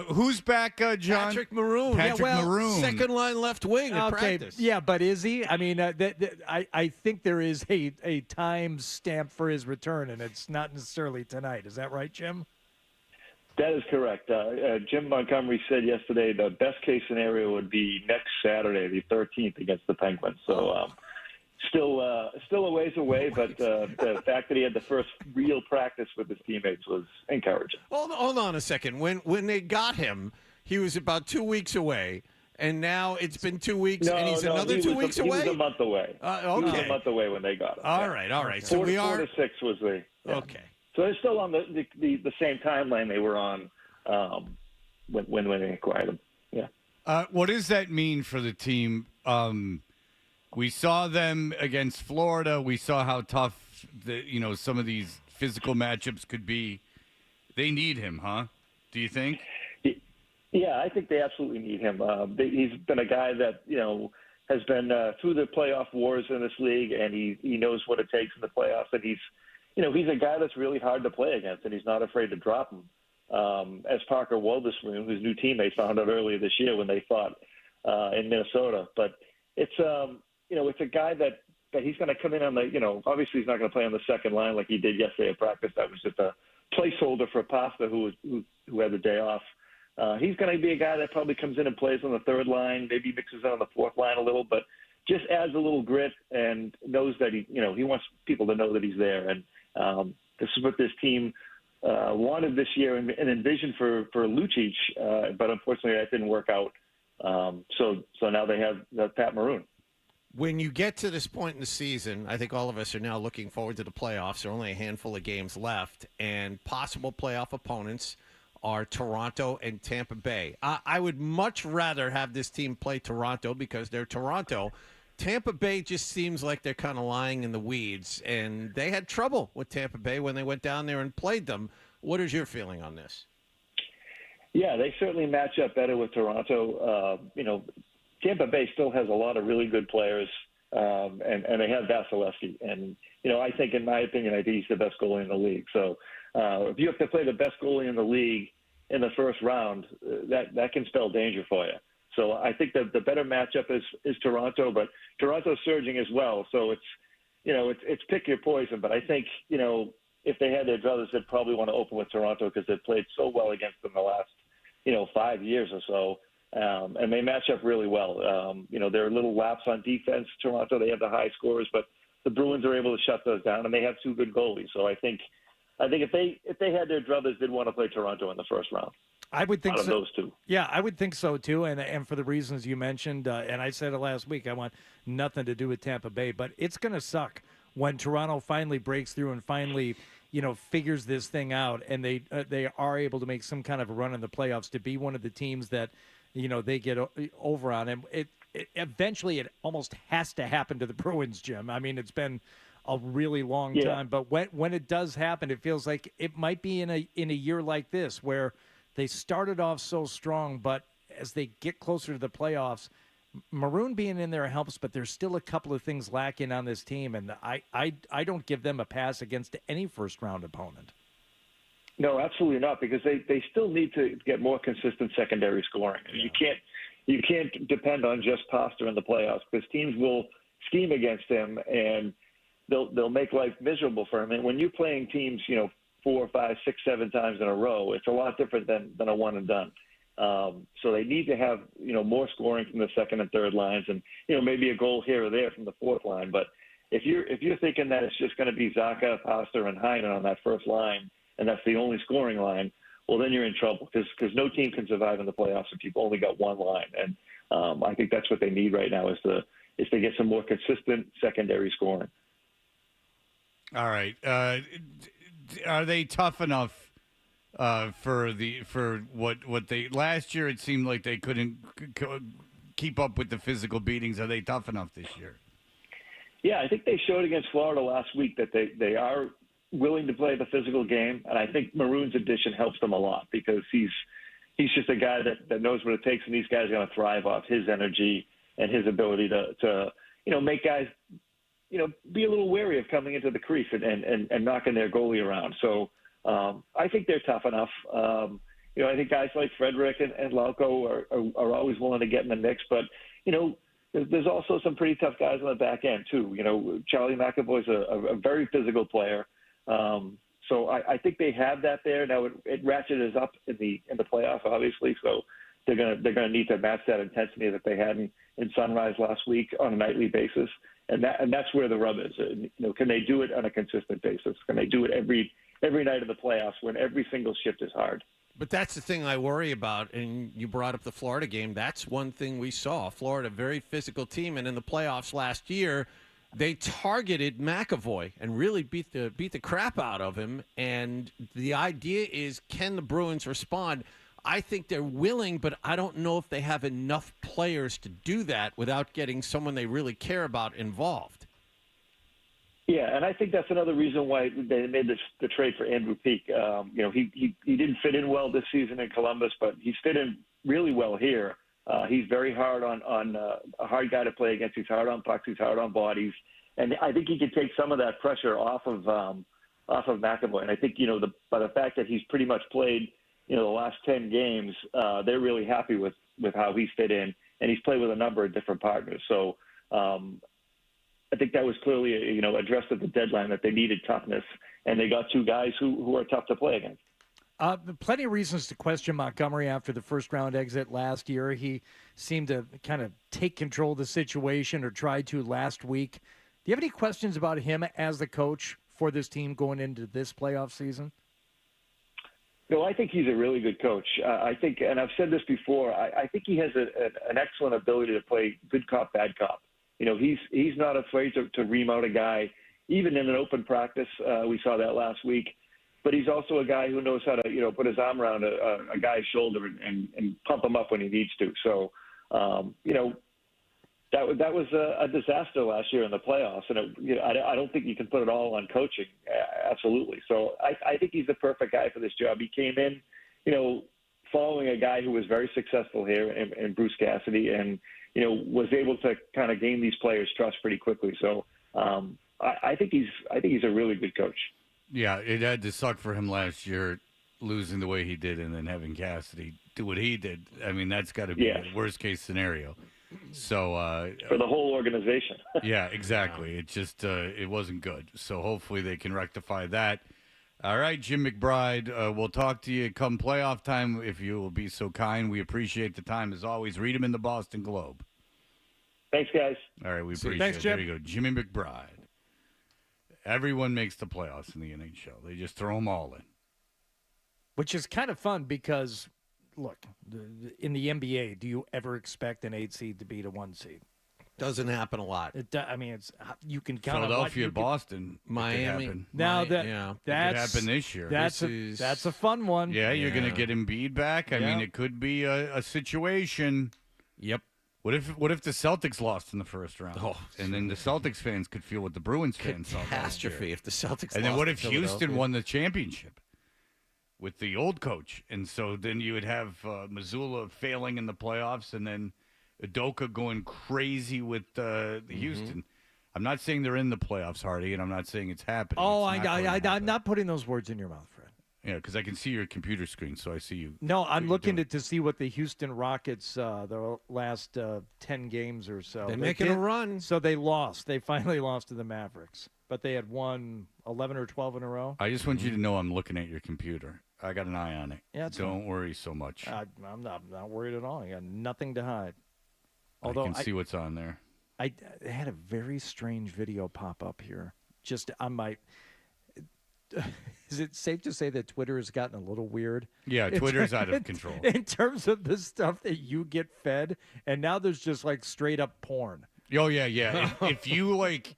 who's back, John? Patrick Maroon. Maroon. Second line left wing at practice. Yeah, but is he? I mean, I think there is a time stamp for his return, and it's not necessarily tonight. Is that right, Jim? That is correct. Jim Montgomery said yesterday the best case scenario would be next Saturday, the 13th, against the Penguins. So still a ways away, but the fact that he had the first real practice with his teammates was encouraging. Hold on a second. When they got him, he was about 2 weeks away, and now it's been 2 weeks, and he's another 2 weeks away? He was a month away. Okay. He was a month away when they got him. All right. So 4 to 6 was the... Yeah. Okay. So they're still on the same timeline they were on when they acquired him. Yeah. What does that mean for the team? We saw them against Florida. We saw how tough some of these physical matchups could be. They need him, huh? Do you think? Yeah, I think they absolutely need him. He's been a guy that has been through the playoff wars in this league, and he knows what it takes in the playoffs. And he's a guy that's really hard to play against, and he's not afraid to drop him. As Parker Wotherspoon, his new teammate, found out earlier this year when they fought in Minnesota. But it's it's a guy that he's going to come in on the obviously he's not going to play on the second line like he did yesterday at practice. That was just a placeholder for Pasta who had the day off. He's going to be a guy that probably comes in and plays on the third line, maybe mixes in on the fourth line a little, but just adds a little grit and knows that he wants people to know that he's there. And this is what this team wanted this year and envisioned for Lucic, but unfortunately that didn't work out. So now they have Pat Maroon. When you get to this point in the season, I think all of us are now looking forward to the playoffs. There are only a handful of games left, and possible playoff opponents are Toronto and Tampa Bay. I would much rather have this team play Toronto because they're Toronto. Tampa Bay just seems like they're kind of lying in the weeds, and they had trouble with Tampa Bay when they went down there and played them. What is your feeling on this? Yeah, they certainly match up better with Toronto. Tampa Bay still has a lot of really good players, and they have Vasilevsky. And, I think, in my opinion, I think he's the best goalie in the league. So if you have to play the best goalie in the league in the first round, that can spell danger for you. So I think that the better matchup is Toronto, but Toronto's surging as well. So it's pick your poison. But I think, if they had their druthers, they'd probably want to open with Toronto because they've played so well against them the last, 5 years or so. And they match up really well. There are little laps on defense. Toronto, they have the high scores, but the Bruins are able to shut those down, and they have two good goalies. So I think if they had their druthers, they'd want to play Toronto in the first round. I would think out of so. Those two. Yeah, I would think so too, and for the reasons you mentioned, and I said it last week, I want nothing to do with Tampa Bay, but it's going to suck when Toronto finally breaks through and finally, figures this thing out, and they are able to make some kind of a run in the playoffs to be one of the teams that, they get over on, and it eventually it almost has to happen to the Bruins, Jim. I mean, it's been a really long time, but when it does happen, it feels like it might be in a year like this where they started off so strong, but as they get closer to the playoffs, Maroon being in there helps, but there's still a couple of things lacking on this team, and I don't give them a pass against any first-round opponent. No, absolutely not, because they still need to get more consistent secondary scoring. Yeah. You can't depend on just Pasta in the playoffs, because teams will scheme against him and they'll make life miserable for him. And when you're playing teams, 4, 5, 6, 7 times in a row, it's a lot different than a one and done. So they need to have more scoring from the second and third lines, and maybe a goal here or there from the fourth line. But if you're thinking that it's just going to be Zacha, Pasta, and Heinen on that first line, and that's the only scoring line, well, then you're in trouble, because no team can survive in the playoffs if you've only got one line. And I think that's what they need right now is to get some more consistent secondary scoring. All right. Are they tough enough for what they last year? It seemed like they couldn't keep up with the physical beatings. Are they tough enough this year? Yeah, I think they showed against Florida last week that they are willing to play the physical game, and I think Maroon's addition helps them a lot because he's just a guy that knows what it takes, and these guys are going to thrive off his energy and his ability to make guys be a little wary of coming into the crease and knocking their goalie around. So I think they're tough enough. I think guys like Frederick and Lauko are always willing to get in the mix, but there's also some pretty tough guys on the back end too. Charlie McAvoy's a very physical player. So I think they have that there. Now it ratcheted up in the playoffs, obviously. So they're gonna need to match that intensity that they had in Sunrise last week on a nightly basis, and that's where the rub is. Can they do it on a consistent basis? Can they do it every night of the playoffs when every single shift is hard? But that's the thing I worry about, and you brought up the Florida game. That's one thing we saw. Florida, very physical team, and in the playoffs last year, they targeted McAvoy and really beat the crap out of him. And the idea is, can the Bruins respond? I think they're willing, but I don't know if they have enough players to do that without getting someone they really care about involved. Yeah, and I think that's another reason why they made the trade for Andrew Peeke. He didn't fit in well this season in Columbus, but he's fit in really well here. He's very hard on a hard guy to play against. He's hard on pucks. He's hard on bodies, and I think he could take some of that pressure off of McAvoy. And I think by the fact that he's pretty much played the last 10 games, they're really happy with how he's fit in, and he's played with a number of different partners. So I think that was clearly addressed at the deadline that they needed toughness, and they got two guys who are tough to play against. Plenty of reasons to question Montgomery after the first-round exit last year. He seemed to kind of take control of the situation, or tried to last week. Do you have any questions about him as the coach for this team going into this playoff season? No, I think he's a really good coach. I think, and I've said this before, I think he has an excellent ability to play good cop, bad cop. He's not afraid to ream out a guy, even in an open practice. We saw that last week. But he's also a guy who knows how to, put his arm around a guy's shoulder and pump him up when he needs to. So, that was a disaster last year in the playoffs, and I don't think you can put it all on coaching. Absolutely. So I think he's the perfect guy for this job. He came in, following a guy who was very successful here in Bruce Cassidy, and was able to kind of gain these players' trust pretty quickly. So I think he's a really good coach. Yeah, it had to suck for him last year, losing the way he did, and then having Cassidy do what he did. I mean, that's got to be the worst case scenario. So for the whole organization. yeah, exactly. It just it wasn't good. So hopefully they can rectify that. All right, Jim McBride, we'll talk to you come playoff time if you will be so kind. We appreciate the time as always. Read him in the Boston Globe. Thanks, guys. All right, we appreciate Thanks, it. Jim. There you go, Jimmy McBride. Everyone makes the playoffs in the NHL. They just throw them all in. Which is kind of fun because, look, in the NBA, do you ever expect an 8 seed to beat a 1 seed? Doesn't happen a lot. I mean, it's you can count Philadelphia, on Boston, Miami. Now it could happen this year. That's a fun one. Yeah, you're going to get Embiid back. I mean, it could be a situation. Yep. What if the Celtics lost in the first round? Oh, and then the Celtics fans could feel what the Bruins fans felt. Catastrophe if the Celtics. And then lost what to if Houston Philadelphia? won the championship with the old coach? And so then you would have Missoula failing in the playoffs, and then Udoka going crazy with Houston. I'm not saying they're in the playoffs, Hardy, and I'm not saying it's happening. Oh, It's I'm not putting those words in your mouth, Fred. Yeah, because I can see your computer screen, so I see you. No, I'm looking to see what the Houston Rockets, the last 10 games or so. They're making a run. So they lost. They finally lost to the Mavericks. But they had won 11 or 12 in a row. I just want you to know I'm looking at your computer. I got an eye on it. Yeah, it's Don't worry so much. I'm not worried at all. I got nothing to hide. Although I can see what's on there. I had a very strange video pop up here. Just on my. Is it safe to say that Twitter has gotten a little weird? Yeah, Twitter's out of control. In terms of the stuff that you get fed, and now there's just like straight up porn. Oh yeah. if you like,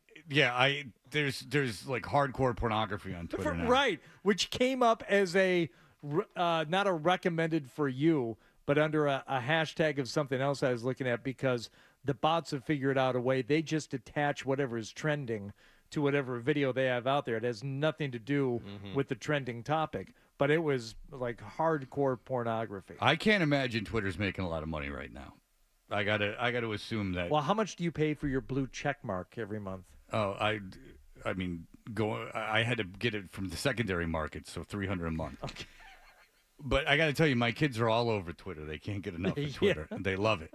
there's like hardcore pornography on Twitter now. Right, which came up as a not a recommended for you, but under a hashtag of something else I was looking at because the bots have figured out a way. They just attach whatever is trending to whatever video they have out there. It has nothing to do with the trending topic, but it was like hardcore pornography. I can't imagine Twitter's making a lot of money right now. I gotta assume that. Well, how much do you pay for your blue check mark every month? Oh, I mean, I had to get it from the secondary market, so $300 a month. Okay. But I got to tell you, my kids are all over Twitter. They can't get enough of Twitter. They love it.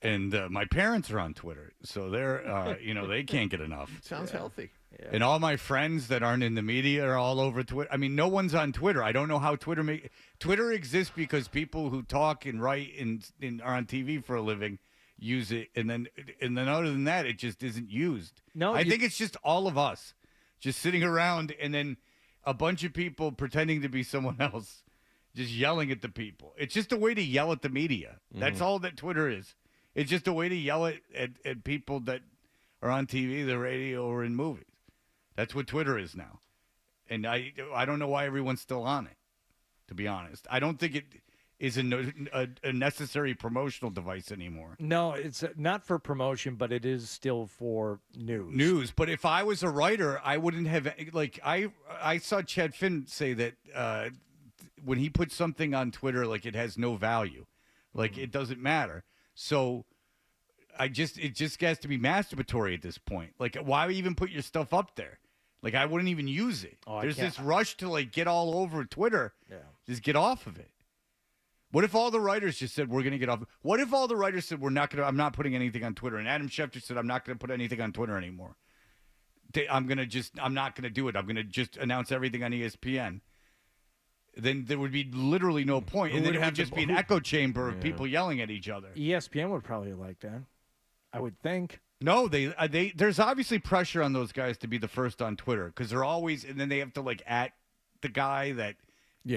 And my parents are on Twitter, so they're, they can't get enough. Sounds healthy. Yeah. And all my friends that aren't in the media are all over Twitter. I mean, no one's on Twitter. I don't know how Twitter exists because people who talk and write and are on TV for a living use it, and then other than that, it just isn't used. No, I think it's just all of us just sitting around, and then a bunch of people pretending to be someone else, just yelling at the people. It's just a way to yell at the media. That's all that Twitter is. It's just a way to yell at people that are on TV, the radio, or in movies. That's what Twitter is now. And I don't know why everyone's still on it, to be honest. I don't think it is a necessary promotional device anymore. No, it's not for promotion, but it is still for news. But if I was a writer, I wouldn't have, like, I saw Chad Finn say that when he puts something on Twitter, like, it has no value. Like, it doesn't matter. So it just has to be masturbatory at this point. Like, why even put your stuff up there? Like, I wouldn't even use it. There's this rush to, like, get all over Twitter. Yeah. Just get off of it. What if all the writers just said, we're going to get off? What if all the writers said, I'm not putting anything on Twitter? And Adam Schefter said, I'm not going to put anything on Twitter anymore. I'm not going to do it. I'm going to just announce everything on ESPN. Then there would be literally no point. And then it would just be an echo chamber of people yelling at each other. ESPN would probably like that, I would think. No, there's obviously pressure on those guys to be the first on Twitter because they're always, and then they have to like at the guy that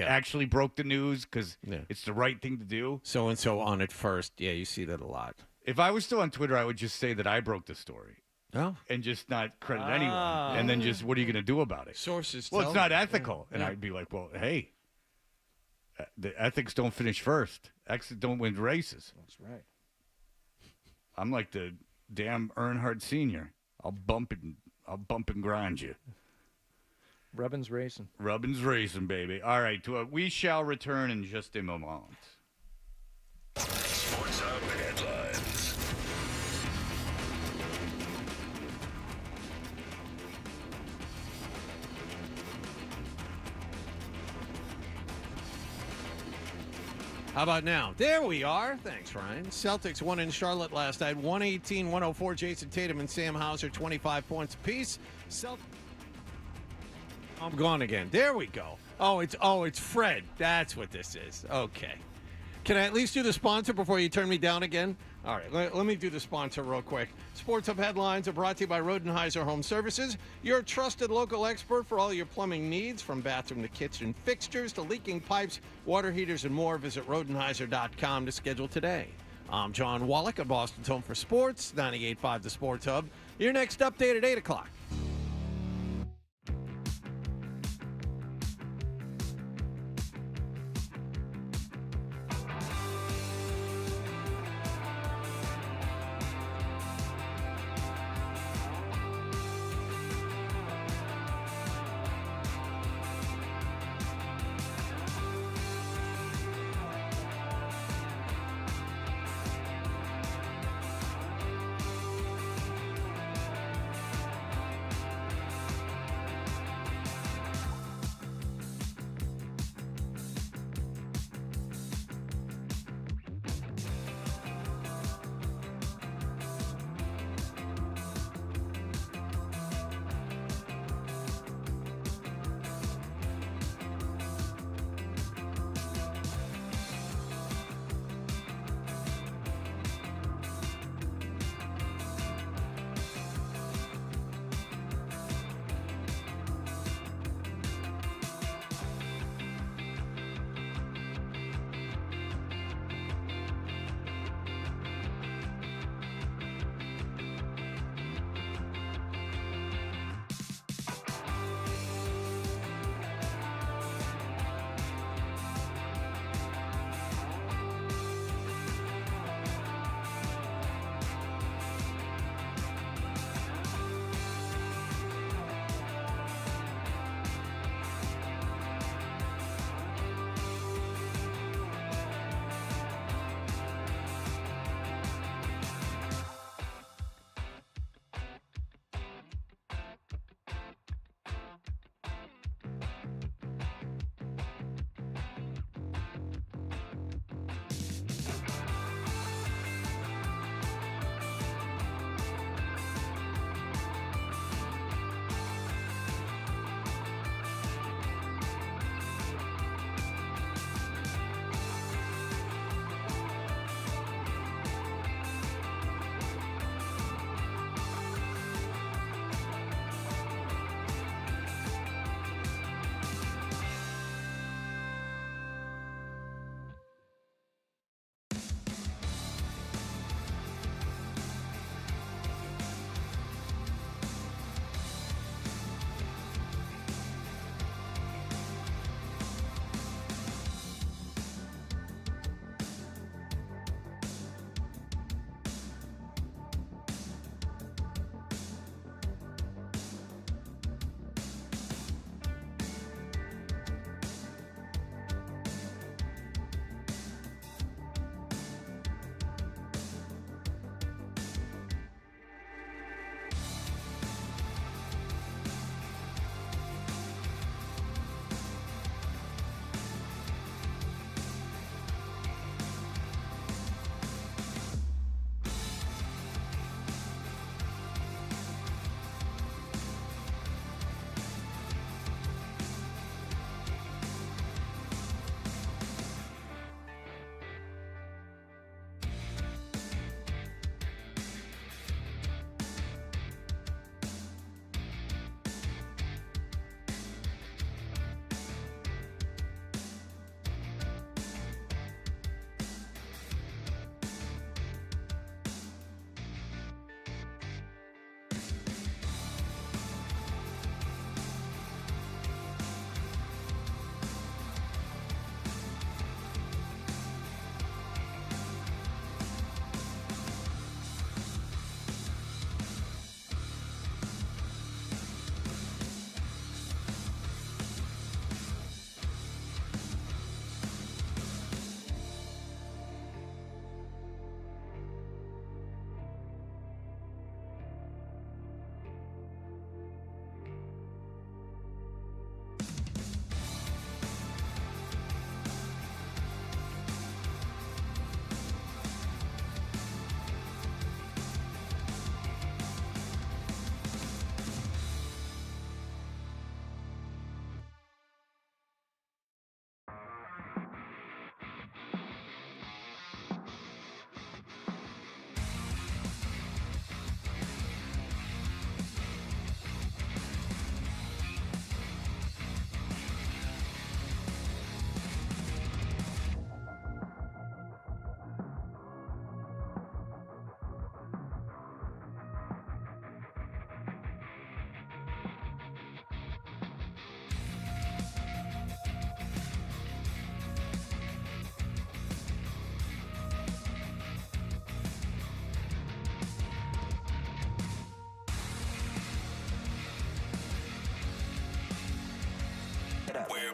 actually broke the news because it's the right thing to do. So and so on it first. Yeah, you see that a lot. If I was still on Twitter, I would just say that I broke the story. Oh. And just not credit anyone. And then just, what are you going to do about it? Sources Well, tell it's not me. ethical. Yeah. And I'd be like, well, hey, the ethics don't finish first. Exits don't win races. That's right. I'm like the damn Earnhardt Sr. I'll bump and grind you. Rubbin's racing. Rubbin's racing, baby. All right, we shall return in just a moment. Sports Hub headlines. How about now? There we are. Thanks, Ryan. Celtics won in Charlotte last night, 118-104. Jason Tatum and Sam Hauser, 25 points apiece. I'm gone again. There we go. It's Fred. That's what this is. Okay. Can I at least do the sponsor before you turn me down again? All right, let me do the sponsor real quick. Sports Hub headlines are brought to you by Rodenheiser Home Services, your trusted local expert for all your plumbing needs, from bathroom to kitchen fixtures to leaking pipes, water heaters, and more. Visit Rodenheiser.com to schedule today. I'm John Wallach at Boston's Home for Sports, 98.5 The Sports Hub. Your next update at 8 o'clock.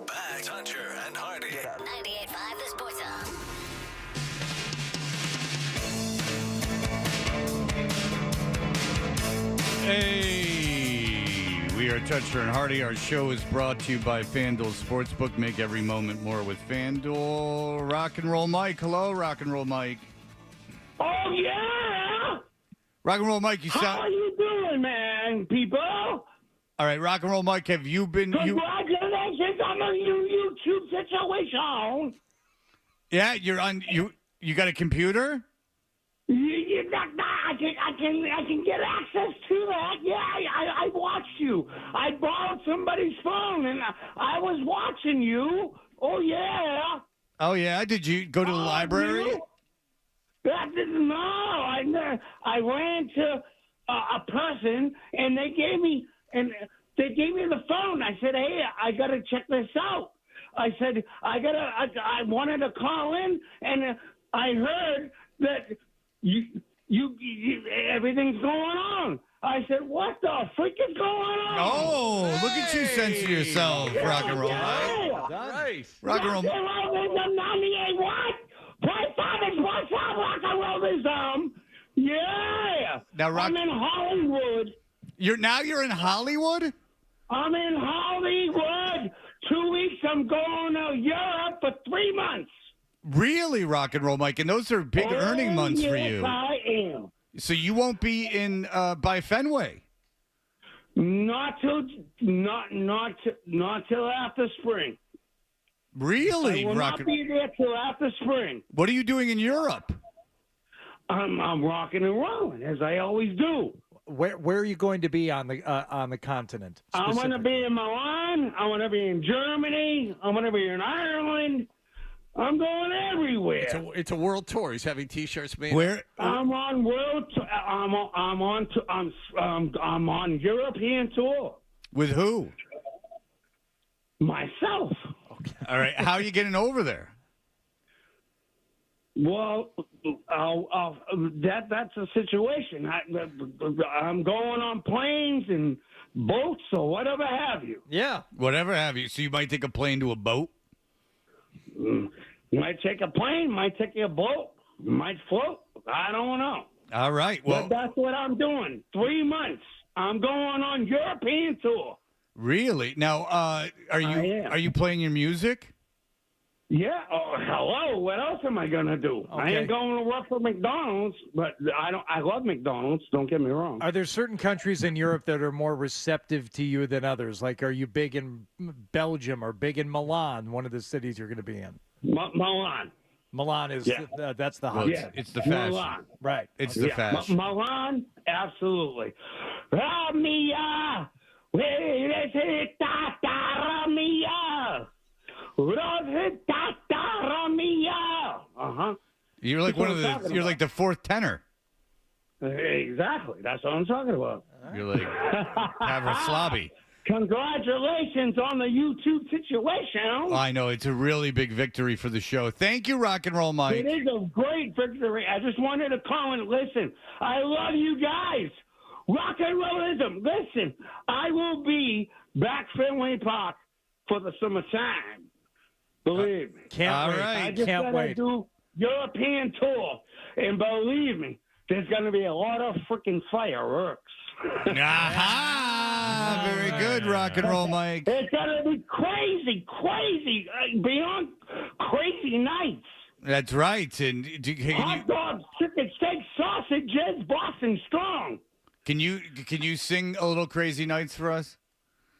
are back. Toucher and Hardy. 98.5 The Sports Zone. Hey, we are Toucher and Hardy. Our show is brought to you by FanDuel Sportsbook. Make every moment more with FanDuel. Rock and Roll Mike. Hello, Rock and Roll Mike. Oh, yeah! Rock and Roll Mike, you sound... How are you doing, man, people? All right, Rock and Roll Mike, have you been... Congratulations on the new YouTube situation. Yeah, you're on... You got a computer? I can get access to that. Yeah, I watched you. I borrowed somebody's phone, and I was watching you. Oh, yeah. Oh, yeah? Did you go to the library? No, I ran to a person, and they gave me the phone. I said, "Hey, I got to check this out." I said, I wanted to call in, and I heard that you everything's going on. I said, "What the freak is going on?" Oh, look at you censor yourself, Rock and Roll Mike. Nice. Rock and Roll. 98 what? .5 is what's up, Rock and Rollism. Yeah. Now, I'm in Hollywood. You're in Hollywood? I'm in Hollywood. 2 weeks. I'm going to Europe for 3 months. Really, Rock and Roll Mike? And those are big earning months for you. Yes, I am. So you won't be in by Fenway? Not till after spring. Really, I will not be there till after spring. What are you doing in Europe? I'm rocking and rolling as I always do. Where are you going to be on the continent? I'm going to be in Milan. I'm going to be in Germany. I'm going to be in Ireland. I'm going everywhere. It's a world tour. He's having T-shirts made. Where? I'm on world. I'm on European tour. With who? Myself. Okay. All right. How are you getting over there? Well, that's a situation. I'm going on planes and boats or whatever have you. Yeah. Whatever have you. So you might take a plane to a boat? Might take a plane, might take a boat, might float. I don't know. All right. Well, but that's what I'm doing. 3 months. I'm going on European tour. Really? Now, are you playing your music? Yeah. Oh, hello. What else am I gonna do? Okay. I ain't going to work for McDonald's, but I love McDonald's. Don't get me wrong. Are there certain countries in Europe that are more receptive to you than others? Like, are you big in Belgium or big in Milan? One of the cities you're going to be in. Milan. Milan is that's the hot. Well, it's the fashion. Milan. Right. It's the fashion. Milan, absolutely. You're like you're like the fourth tenor. Exactly. That's what I'm talking about. You're like Pavroslobby. Congratulations on the YouTube situation. I know. It's a really big victory for the show. Thank you, Rock and Roll Mike. It is a great victory. I just wanted to call and listen. I love you guys. Rock and rollism. Listen, I will be back Fenway Park for the summertime. Believe me. Can't wait. I just Can't gotta wait. do European tour. And believe me, there's going to be a lot of freaking fireworks. Aha! Very good, Rock and Roll Mike. It's going to be crazy, beyond crazy nights. That's right. And Hot dogs, chicken, steak, sausages, Boston strong. Can you sing a little Crazy Nights for us?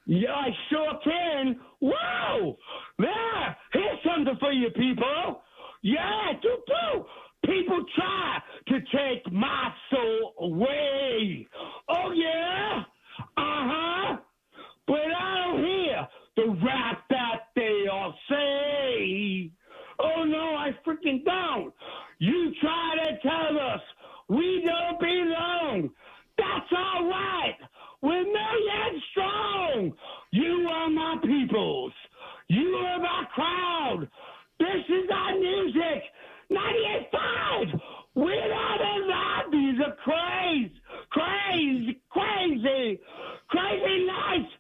Yeah, I sure can. Whoa! There! Here's something for you people. Yeah, do. People try to take my soul away. Oh, yeah? Uh-huh. But I don't hear the rap that they all say. Oh, no, I freaking don't. You try to tell us we don't belong. That's all right. We're millions strong. You are my peoples. You are my crowd. This is our music. 98.5. We're not in that. These are crazy nights.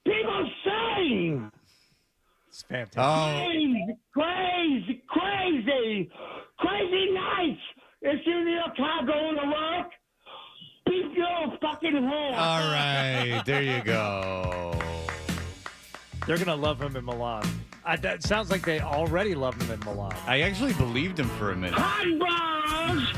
People sing. It's fantastic. Oh, Crazy nights. If you're in your car going to work, beat your fucking horn. all right. There you go. They're going to love him in Milan. That sounds like they already love him in Milan. I actually believed him for a minute. Hot balls.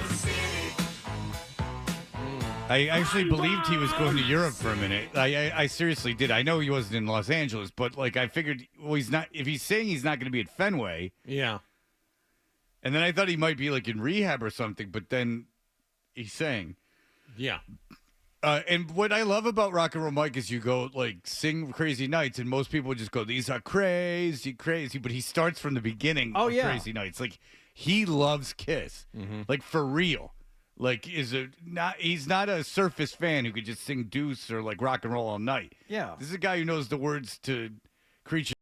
I actually believed he was going to Europe for a minute. I seriously did. I know he wasn't in Los Angeles, but like I figured, well, he's not. If he's saying he's not going to be at Fenway, Yeah. and then I thought he might be like in rehab or something, but then he's saying. Yeah. And what I love about Rock and Roll Mike is you go like sing Crazy Nights, and most people just go, "These are crazy, crazy," but he starts from the beginning. Oh, of yeah. Crazy Nights. Like he loves Kiss, like for real. Like he's not a surface fan who could just sing Deuce or like Rock and Roll All Night. Yeah. This is a guy who knows the words to Creature.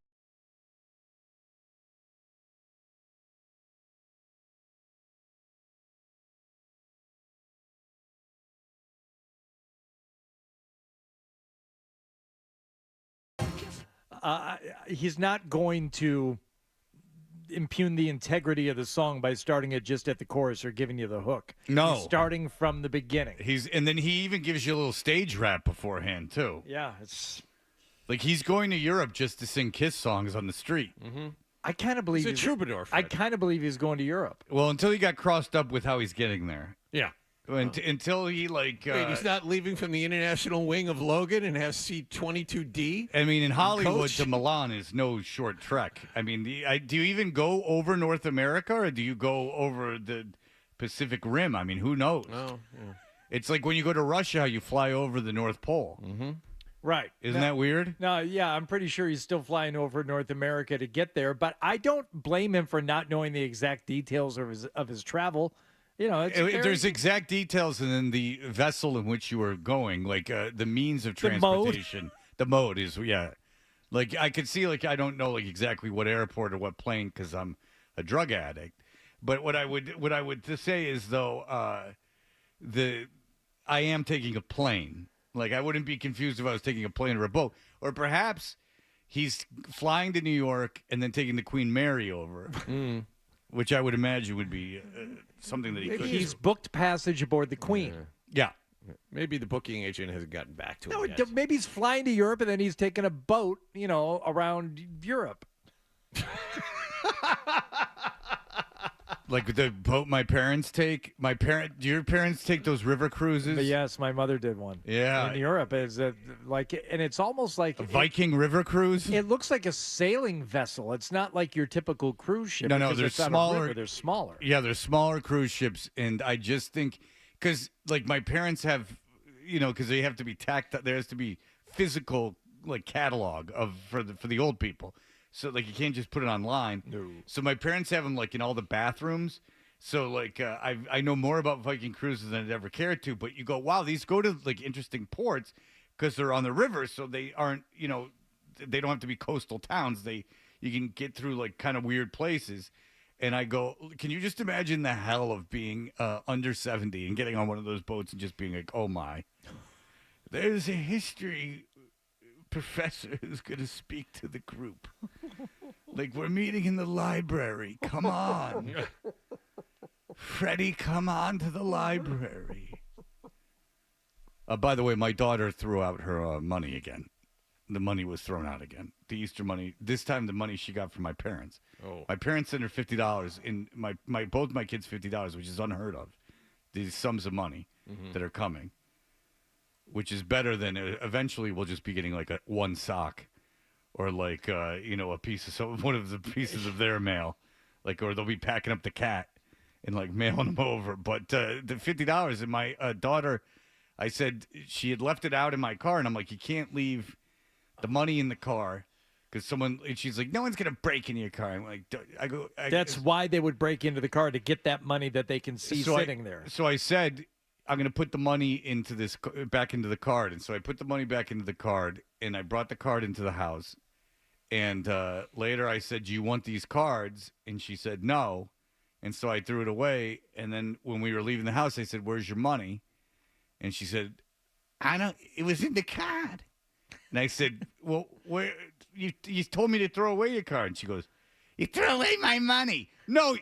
He's not going to impugn the integrity of the song by starting it just at the chorus or giving you the hook. No. He's starting from the beginning. And then he even gives you a little stage rap beforehand too. Yeah, it's like he's going to Europe just to sing Kiss songs on the street. I kind of believe He's a troubadour, I Fred. kind of believe he's going to Europe. Well, until he got crossed up with how he's getting there. Yeah. Until he like. Wait, he's not leaving from the international wing of Logan and has seat 22D? I mean, in Hollywood Coach? to Milan is no short trek. I mean, do you even go over North America or do you go over the Pacific Rim? I mean, who knows? Oh, yeah. It's like when you go to Russia, how you fly over the North Pole. Right. Isn't that weird? No, yeah, I'm pretty sure he's still flying over North America to get there, but I don't blame him for not knowing the exact details of his travel. You know, it's There's exact details and then the vessel in which you are going, like the means of The mode. transportation. The mode is, yeah. Like I could see, like I don't know, like exactly what airport or what plane because I'm a drug addict. But what I would to say is though, I am taking a plane. Like I wouldn't be confused if I was taking a plane or a boat, or perhaps he's flying to New York and then taking the Queen Mary over. Which I would imagine would be something that he could He's do. booked passage aboard the Queen. Yeah. Maybe the booking agent hasn't gotten back to him No, yet. maybe he's flying to Europe and then he's taking a boat, around Europe. Like the boat my parents take. Do your parents take those river cruises? But yes, my mother did one. Yeah. In Europe, and it's almost like A Viking river cruise? It looks like a sailing vessel. It's not like your typical cruise ship. No, because they're it's on a smaller. river. They're smaller. Yeah, they're smaller cruise ships, and I just think because like my parents have, because they have to be there has to be physical like catalog for the old people. So like you can't just put it online. No. So my parents have them like in all the bathrooms. So like I know more about Viking cruises than I'd ever cared to. But you go, wow, these go to like interesting ports because they're on the river, so they aren't they don't have to be coastal towns. You can get through like kind of weird places. And I go, can you just imagine the hell of being under 70 and getting on one of those boats and just being like, oh my, there's a history professor who's going to speak to the group. Like, we're meeting in the library. Come on. Freddie, come on to the library. By the way, my daughter threw out her money again. The money was thrown out again. The Easter money. This time, the money she got from my parents. Oh. My parents sent her $50, and both my kids $50, which is unheard of. These sums of money that are coming. Which is better than eventually we'll just be getting like one sock or like, a piece of one of the pieces of their mail, like, or they'll be packing up the cat and like mailing them over. But the $50 and my daughter, I said she had left it out in my car and I'm like, you can't leave the money in the car because and she's like, no one's going to break into your car. I'm like, That's why they would break into the car to get that money that they can see sitting there. So I said, I'm going to put the money back into the card. And so I put the money back into the card and I brought the card into the house. And later I said, do you want these cards? And she said, no. And so I threw it away. And then when we were leaving the house, I said, where's your money? And she said, it was in the card. And I said, well, where you told me to throw away your card. And she goes, you threw away my money. No.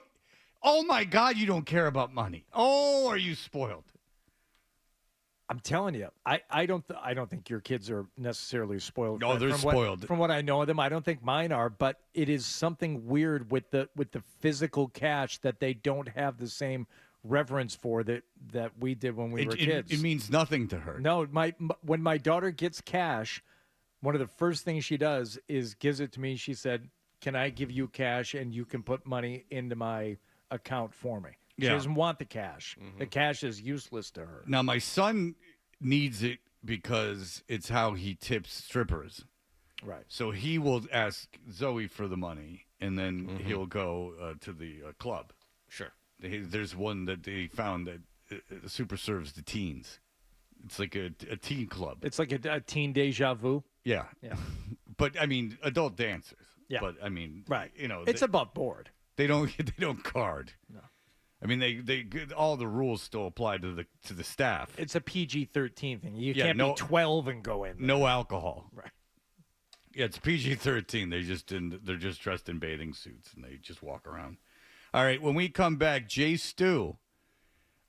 Oh, my God, you don't care about money. Oh, are you spoiled? I'm telling you, I don't think your kids are necessarily spoiled. No, they're spoiled. From what I know of them, I don't think mine are. But it is something weird with the physical cash that they don't have the same reverence for that we did when we were kids. It means nothing to her. No, when my daughter gets cash, one of the first things she does is gives it to me. She said, "Can I give you cash and you can put money into my account for me?" She doesn't want the cash. The cash is useless to her. Now, my son needs it because it's how he tips strippers. Right. So he will ask Zoe for the money, and then he'll go to the club. Sure. There's one that they found that super serves the teens. It's like a teen club. It's like a teen deja vu. Yeah. Yeah. But, I mean, adult dancers. Yeah. But, I mean, right. It's above board. They don't card. No. I mean, they all the rules still apply to the staff. It's a PG-13 thing. You can't be 12 and go in there. No alcohol. Right. Yeah, it's PG-13. They're just dressed in bathing suits and they just walk around. All right, when we come back, Jay Stu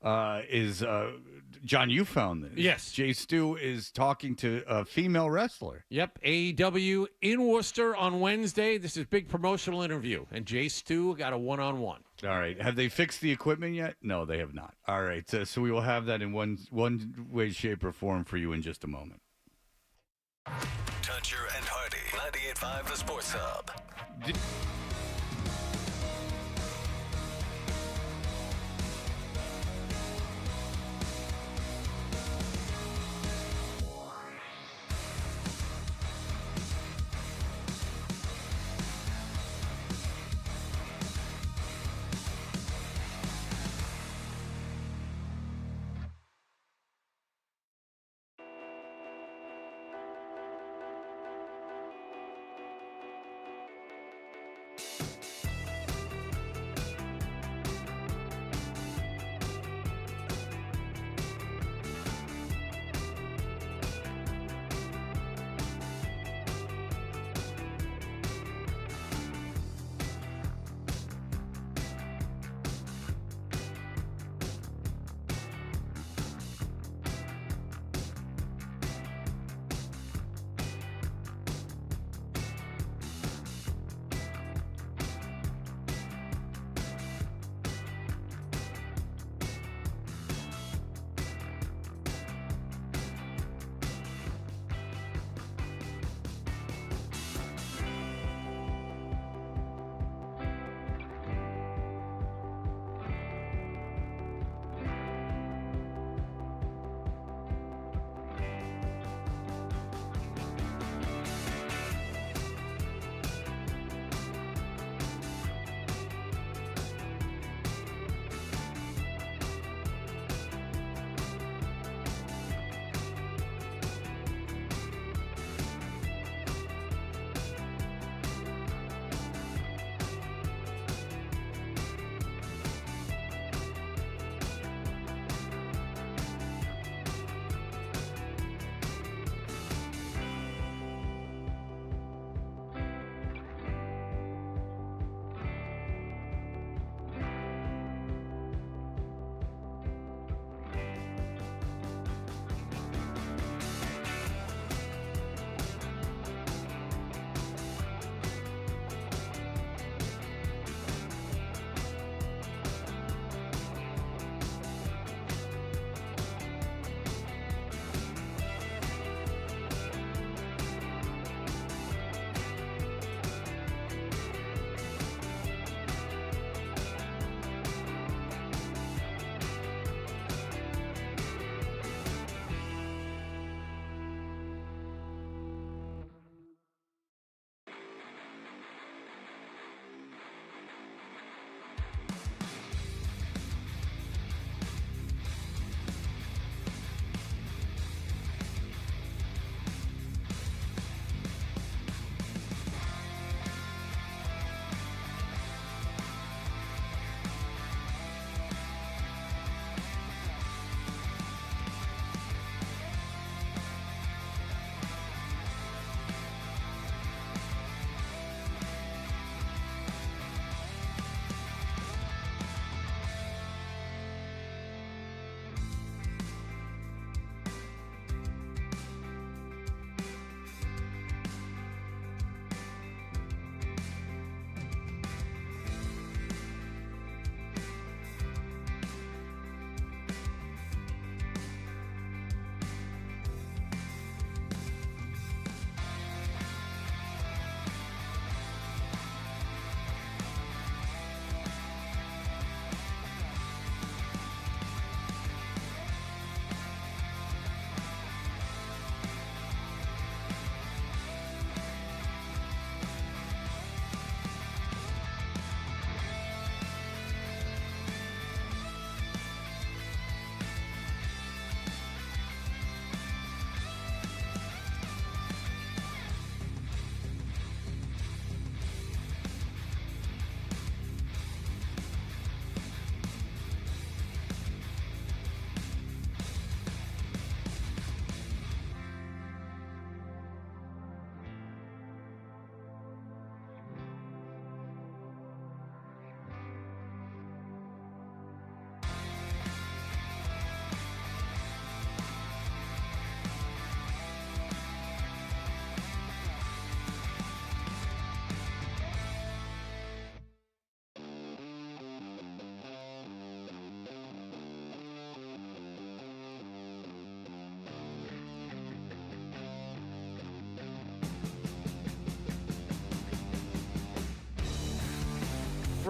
is John. You found this. Yes. Jay Stu is talking to a female wrestler. Yep, AEW in Worcester on Wednesday. This is big promotional interview, and Jay Stu got a one-on-one. All right. Have they fixed the equipment yet? No, they have not. All right. So we will have that in one way, shape, or form for you in just a moment. Toucher and Hardy, 98.5 The Sports Hub.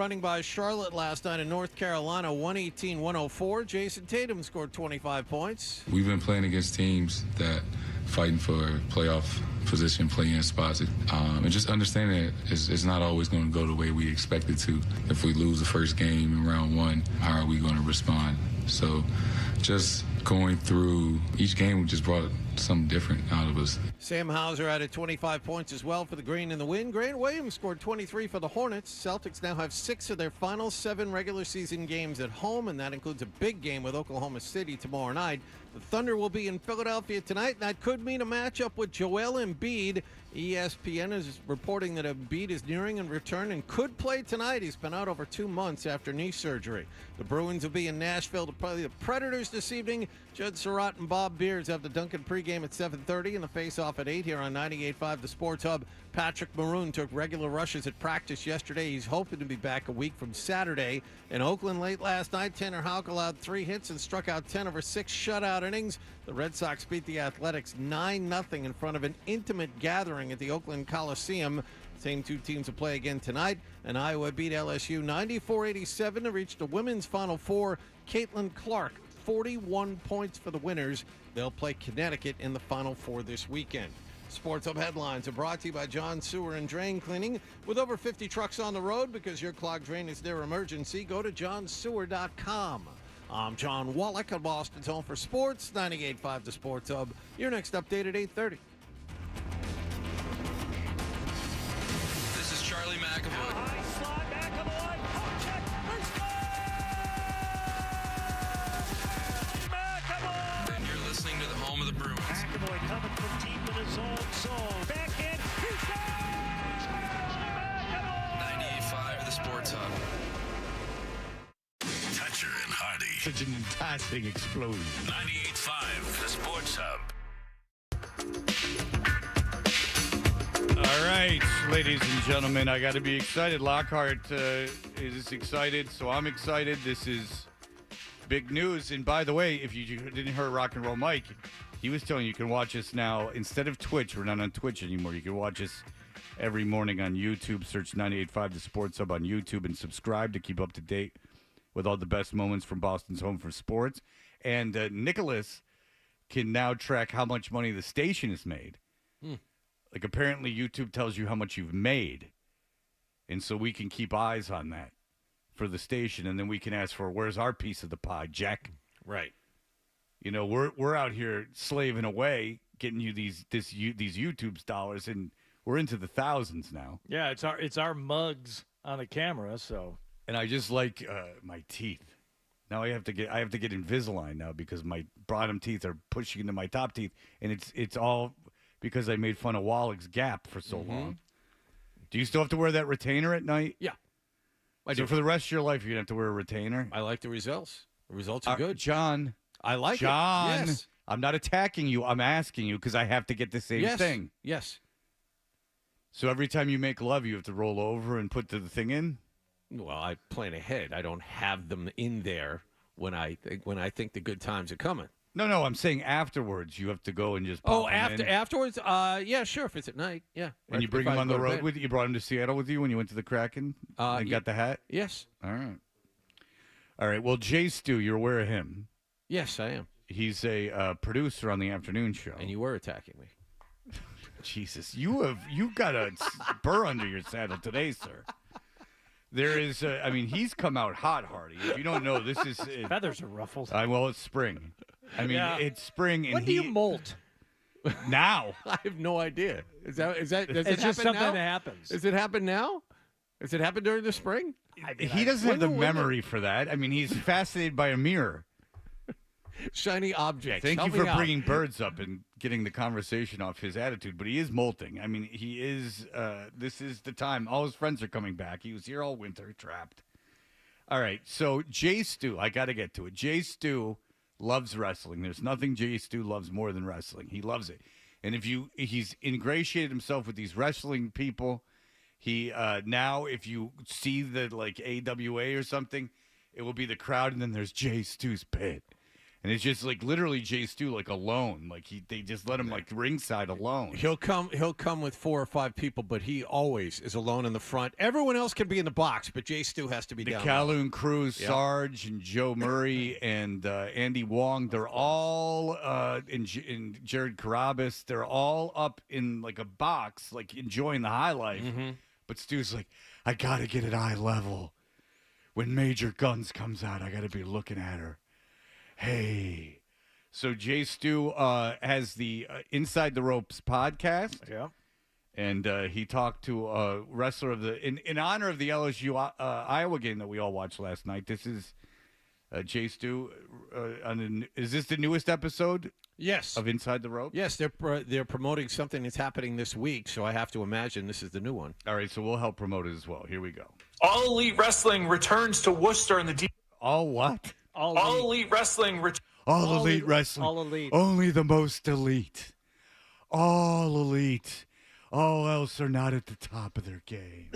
running by Charlotte last night in North Carolina, 118-104. Jason Tatum scored 25 points. We've been playing against teams that fighting for playoff position, play-in spots, and just understanding that it's not always going to go the way we expect it to. If we lose the first game in round one, how are we going to respond? So just going through each game just brought something different out of us. Sam Hauser added 25 points as well for the Green in the win. Grant Williams scored 23 for the Hornets. Celtics now have 6 of their final 7 regular season games at home, and that includes a big game with Oklahoma City tomorrow night. The Thunder will be in Philadelphia tonight, and that could mean a matchup with Joel Embiid. ESPN is reporting that Embiid is nearing a return and could play tonight. He's been out over 2 months after knee surgery. The Bruins will be in Nashville to play the Predators this evening. Judd Surratt and Bob Beers have the Duncan pregame at 7:30 and the face-off at 8 here on 98.5 The Sports Hub. Patrick Maroon took regular rushes at practice yesterday. He's hoping to be back a week from Saturday. In Oakland late last night, Tanner Houck allowed 3 hits and struck out 10 over 6 shutout innings. The Red Sox beat the Athletics 9-0 in front of an intimate gathering at the Oakland Coliseum. Same 2 teams will play again tonight. And Iowa beat LSU 94-87 to reach the women's Final Four. Caitlyn Clark, 41 points for the winners. They'll play Connecticut in the Final Four this weekend. Sports Hub headlines are brought to you by John Sewer and Drain Cleaning. With over 50 trucks on the road, because your clogged drain is their emergency, go to johnsewer.com. I'm John Wallach on Boston's Home for Sports, 98.5 The Sports Hub. Your next update at 8:30. This is Charlie McAvoy. And you're listening to the home of the Bruins. McAvoy coming from deep in his own zone. Back in. He's down! 98.5 The Sports Hub. Toucher and Hardy. Such an enticing explosion. 98.5 The Sports Hub. All right, ladies and gentlemen, I got to be excited. Lockhart is excited, so I'm excited. This is big news. And by the way, if you didn't hear Rock and Roll Mike, he was telling you can watch us now. Instead of Twitch, we're not on Twitch anymore. You can watch us every morning on YouTube. Search 98.5 The Sports Hub on YouTube and subscribe to keep up to date with all the best moments from Boston's Home for Sports. And Nicholas can now track how much money the station has made. Like, apparently YouTube tells you how much you've made. And so we can keep eyes on that for the station. And then we can ask for, where's our piece of the pie, Jack? Right. You know, we're out here slaving away, getting you these YouTube's dollars, and we're into the thousands now. Yeah, it's our mugs on the camera, so. And I just like my teeth. Now I have to get Invisalign now because my bottom teeth are pushing into my top teeth, and it's all because I made fun of Wallach's gap for so long. Do you still have to wear that retainer at night? Yeah. So for the rest of your life, you're going to have to wear a retainer? I like the results. The results are good. John. I like John, it. Yes. I'm not attacking you. I'm asking you because I have to get the same thing. Yes. So every time you make love, you have to roll over and put the thing in? Well, I plan ahead. I don't have them in there when I think the good times are coming. No, I'm saying afterwards you have to go and just Oh, pop them in. afterwards? Yeah, sure, if it's at night, yeah. And you bring him on the road with you? You brought him to Seattle with you when you went to the Kraken and got the hat? Yes. All right. Well, Jay Stu, you're aware of him. Yes, I am. He's a producer on the afternoon show. And you were attacking me. Jesus, you got a burr under your saddle today, sir. There is, he's come out hot, Hardy. If you don't know, this is... Feathers are ruffled. Well, it's spring. It's spring. And when do you molt? Now. I have no idea. Does it's it just happen something now? that happens. Does it happen now? Does it happen during the spring? He doesn't have the memory for that. He's fascinated by a mirror. Shiny objects. Thank Help you for me out. bringing birds up and getting the conversation off his attitude, but he is molting. He is, this is the time. All his friends are coming back. He was here all winter, trapped. All right, so Jay Stu, I got to get to it. Jay Stu loves wrestling. There's nothing Jay Stu loves more than wrestling. He loves it. And he's ingratiated himself with these wrestling people. He, now if you see the, AWA or something, it will be the crowd, and then there's Jay Stu's pit. And it's just like literally Jay Stu like alone. Like they just let him like ringside alone. He'll come with 4 or 5 people, but he always is alone in the front. Everyone else can be in the box, but Jay Stu has to be The down. Calhoun Cruz, Sarge, and Joe Murray, and Andy Wong, they're all in Jared Carabas, they're all up in like a box, like enjoying the high life. Mm-hmm. But Stu's like, I gotta get at eye level. When Major Guns comes out, I gotta be looking at her. Hey. So Jay Stu has the Inside the Ropes podcast. Yeah. And he talked to a wrestler of the in honor of the LSU-Iowa game that we all watched last night. This is Jay Stu. Is this the newest episode? Yes. Of Inside the Ropes? Yes, they're promoting something that's happening this week, so I have to imagine this is the new one. All right, so we'll help promote it as well. Here we go. All Elite Wrestling returns to Worcester in the All what? All Elite Wrestling. All Elite Wrestling. All Elite. Only the most elite. All Elite. All else are not at the top of their game.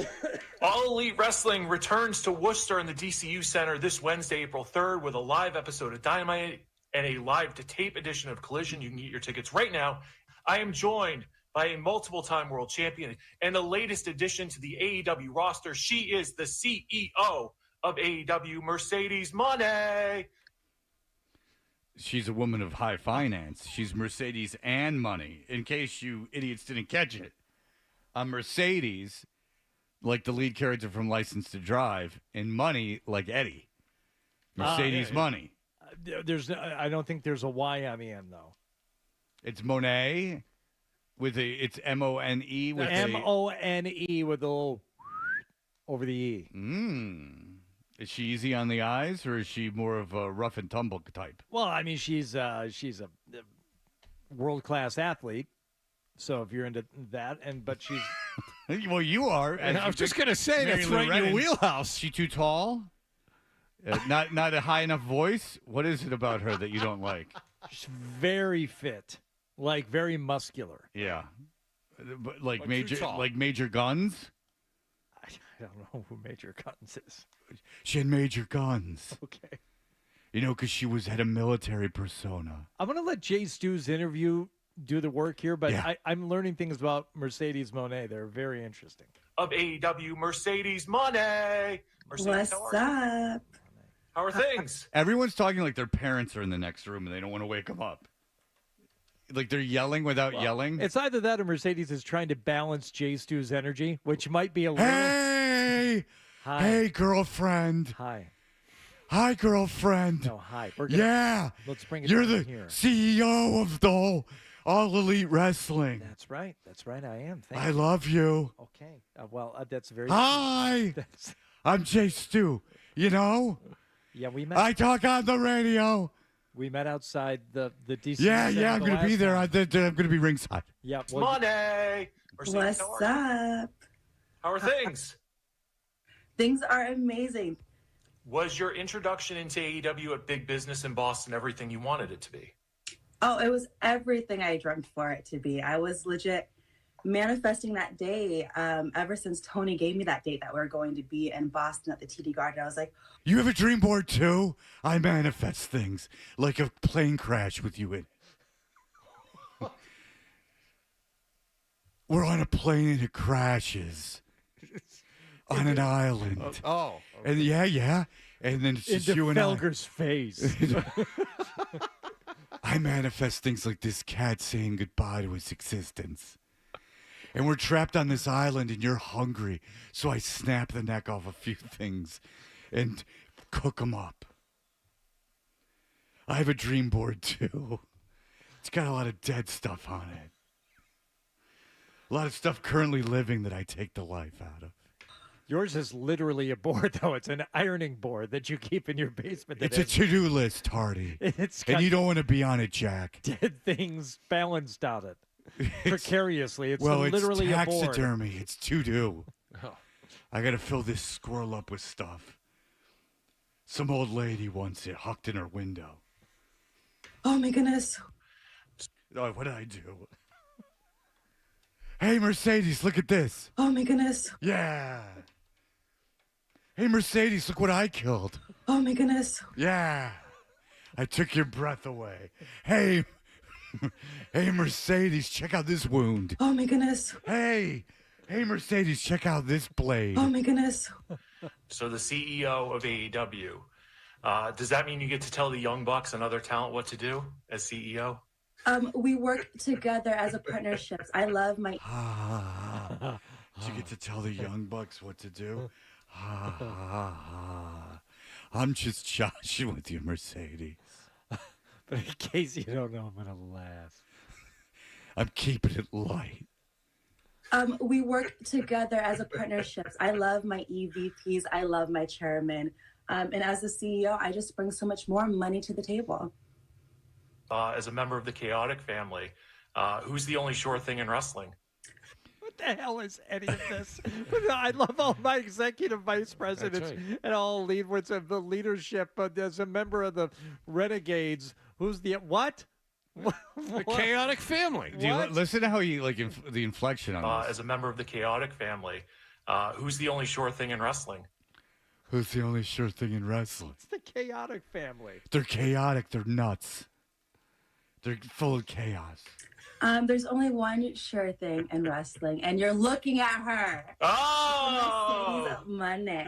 All Elite Wrestling returns to Worcester in the DCU Center this Wednesday, April 3rd, with a live episode of Dynamite and a live-to-tape edition of Collision. You can get your tickets right now. I am joined by a multiple-time world champion and the latest addition to the AEW roster. She is the CEO of AEW, Mercedes Mone. She's a woman of high finance. She's Mercedes and money, in case you idiots didn't catch it. Mercedes, like the lead character from License to Drive, and money like Eddie. Mercedes Money. I don't think there's a Y on the end, though. It's Monet it's M-O-N-E with M-O-N-E with a little over the E. Is she easy on the eyes, or is she more of a rough and tumble type? Well, I mean, she's a world-class athlete. So if you're into that, but she's well, you are. I was just gonna say that's right in your wheelhouse. She too tall? Not a high enough voice? What is it about her that you don't like? She's very fit, like very muscular. Yeah, but like But Major Guns. I don't know who Major Guns is. She had Major Guns. Okay. You know, because she had a military persona. I'm gonna let Jay Stu's interview do the work here, but Yeah. I'm learning things about Mercedes Mone. They're very interesting. Of AEW, Mercedes Mone. What's up? How are things? Everyone's talking like their parents are in the next room and they don't want to wake them up. Like they're yelling without yelling. It's either that or Mercedes is trying to balance Jay Stu's energy, which might be a little. Hey! Hi. Hey, girlfriend. Hi. Hi, girlfriend. No, hi. Let's bring it You're down the here. CEO of the All Elite Wrestling. That's right. That's right. I am. Thank I you. love you. Okay. That's very. Hi. I'm Jay Stu. You know? Yeah, we met. I talk on the radio. We met outside the DC. Yeah, Center I'm the going to be last there. time. I'm going to be ringside. Yeah. Mone. What's up? How are things? Things are amazing. Was your introduction into AEW at big business in Boston everything you wanted it to be? Oh, it was everything I dreamt for it to be. I was legit manifesting that day ever since Tony gave me that date that we were going to be in Boston at the TD Garden. I was like, You have a dream board too? I manifest things like a plane crash with you in it. We're on a plane and it crashes on an island. Oh. And yeah. And then it's just Into you and Felger's face. I manifest things like this cat saying goodbye to its existence. And we're trapped on this island and you're hungry. So I snap the neck off a few things and cook them up. I have a dream board too. It's got a lot of dead stuff on it. A lot of stuff currently living that I take the life out of. Yours is literally a board, though. It's an ironing board that you keep in your basement. It's a to-do list, Hardy. It's and you don't want to be on it, Jack. dead things balanced on it. Precariously. It's Well, literally it's a board. taxidermy. It's to-do. Oh. I got to fill this squirrel up with stuff. Some old lady wants it hucked in her window. oh my goodness. Oh, what did I do? Hey, Mercedes, look at this. Oh my goodness. Yeah. Hey, Mercedes, look what I killed. Oh my goodness. Yeah. I took your breath away. Hey, hey, Mercedes, check out this wound. Oh my goodness. Hey, Mercedes, check out this blade. Oh my goodness. So the CEO of AEW, does that mean you get to tell the Young Bucks and other talent what to do as CEO? We work together as a partnership. I love my. Did you get to tell the Young Bucks what to do? I'm just joshing with you, Mercedes. But in case you don't know, I'm going to laugh. I'm keeping it light. We work together as a partnership. I love my EVPs. I love my chairman. And as the CEO, I just bring so much more money to the table. As a member of the Chaotic family, who's the only sure thing in wrestling? What the hell is any of this? I love all my executive vice presidents and all leaders of the leadership. But as a member of the Renegades, who's the what? The Chaotic family. Do you listen to how you like the inflection on this? As a member of the Chaotic family, who's the only sure thing in wrestling? Who's the only sure thing in wrestling? It's the Chaotic family. They're chaotic. They're nuts. They're full of chaos. There's only one sure thing in wrestling, and you're looking at her. Oh! Money.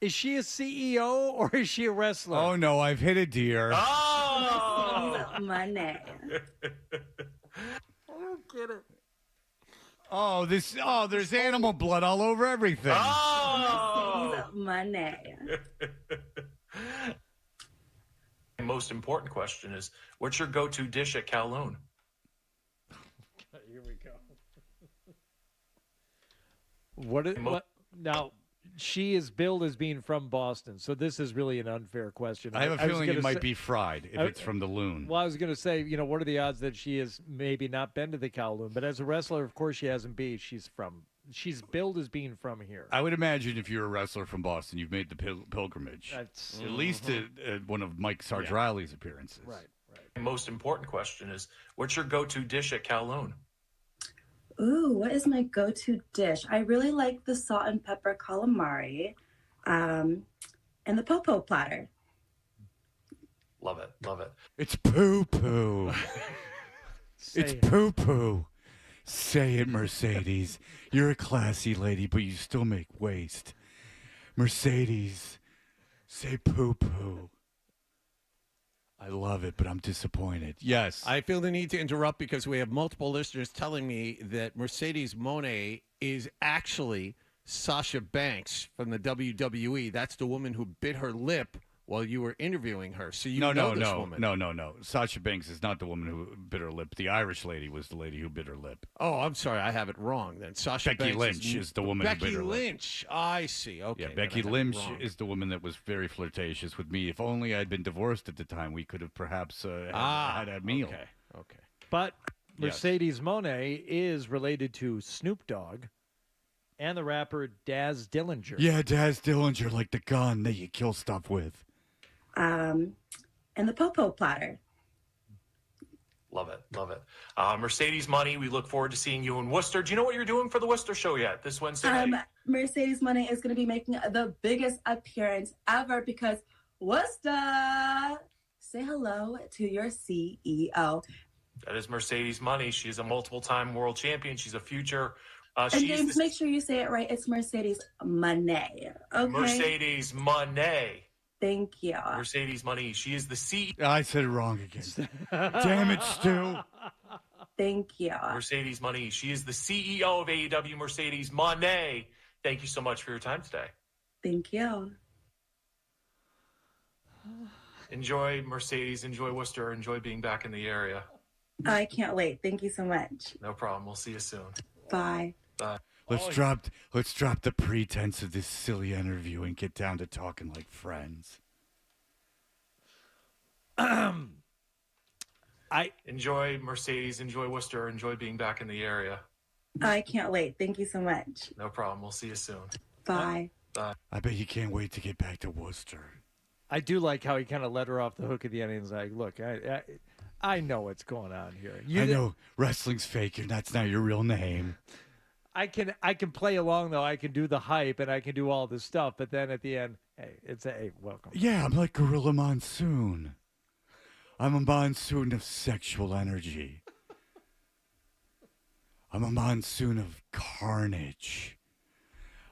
Is she a CEO or is she a wrestler? Oh, no, I've hit a deer. Oh! Money. I don't get it. Oh, there's animal blood all over everything. Oh! Money. The most important question is, what's your go-to dish at Kowloon? Here we go. What now? She is billed as being from Boston, so this is really an unfair question. I have a feeling it might be fried if it's from the Loon. Well, I was going to say, what are the odds that she has maybe not been to the Kowloon? But as a wrestler, of course, she hasn't been. She's billed as being from here. I would imagine if you're a wrestler from Boston, you've made the pilgrimage. That's at least at one of Mike Sarge-Riley's appearances. Right. The most important question is, what's your go-to dish at Kowloon? Ooh, what is my go-to dish? I really like the salt and pepper calamari and the popo platter. Love it. Love it. It's poo-poo. It's poo-poo. Say it, Mercedes. You're a classy lady, but you still make waste. Mercedes, say poo-poo. I love it, but I'm disappointed. Yes. I feel the need to interrupt because we have multiple listeners telling me that Mercedes Mone is actually Sasha Banks from the WWE. That's the woman who bit her lip while you were interviewing her. So you know this woman. No. Sasha Banks is not the woman who bit her lip. The Irish lady was the lady who bit her lip. Oh, I'm sorry. I have it wrong then. Sasha Becky Banks Lynch is the woman who bit her lip. Becky Lynch. I see. Okay. Yeah, Becky Lynch is the woman that was very flirtatious with me. If only I'd been divorced at the time, we could have perhaps had a meal. Okay. But Mercedes Mone is related to Snoop Dogg and the rapper Daz Dillinger. Yeah, Daz Dillinger, like the gun that you kill stuff with. And the popo platter. Love it. Love it. Mercedes Money, we look forward to seeing you in Worcester. Do you know what you're doing for the Worcester show yet this Wednesday night? Mercedes Money is going to be making the biggest appearance ever because Worcester. Say hello to your CEO. That is Mercedes Money. She's a multiple-time world champion. She's a future. And James, make sure you say it right. It's Mercedes Money. Okay. Mercedes Money. Thank you. Mercedes Money. She is the CEO. I said it wrong again. Damn it, Stu. Thank you. Mercedes Money. She is the CEO of AEW, Mercedes Money. Thank you so much for your time today. Thank you. Enjoy Mercedes. Enjoy Worcester. Enjoy being back in the area. I can't wait. Thank you so much. No problem. We'll see you soon. Bye. Bye. Let's drop the pretense of this silly interview and get down to talking like friends. I enjoy Mercedes, enjoy Worcester, enjoy being back in the area. I can't wait. Thank you so much. No problem. We'll see you soon. Bye. Bye. I bet you can't wait to get back to Worcester. I do like how he kind of let her off the hook at the end. He's like, look, I know what's going on here. I know wrestling's fake and that's not your real name. I can play along though. I can do the hype and I can do all this stuff. But then at the end, hey, welcome. Yeah, I'm like Gorilla Monsoon. I'm a monsoon of sexual energy. I'm a monsoon of carnage.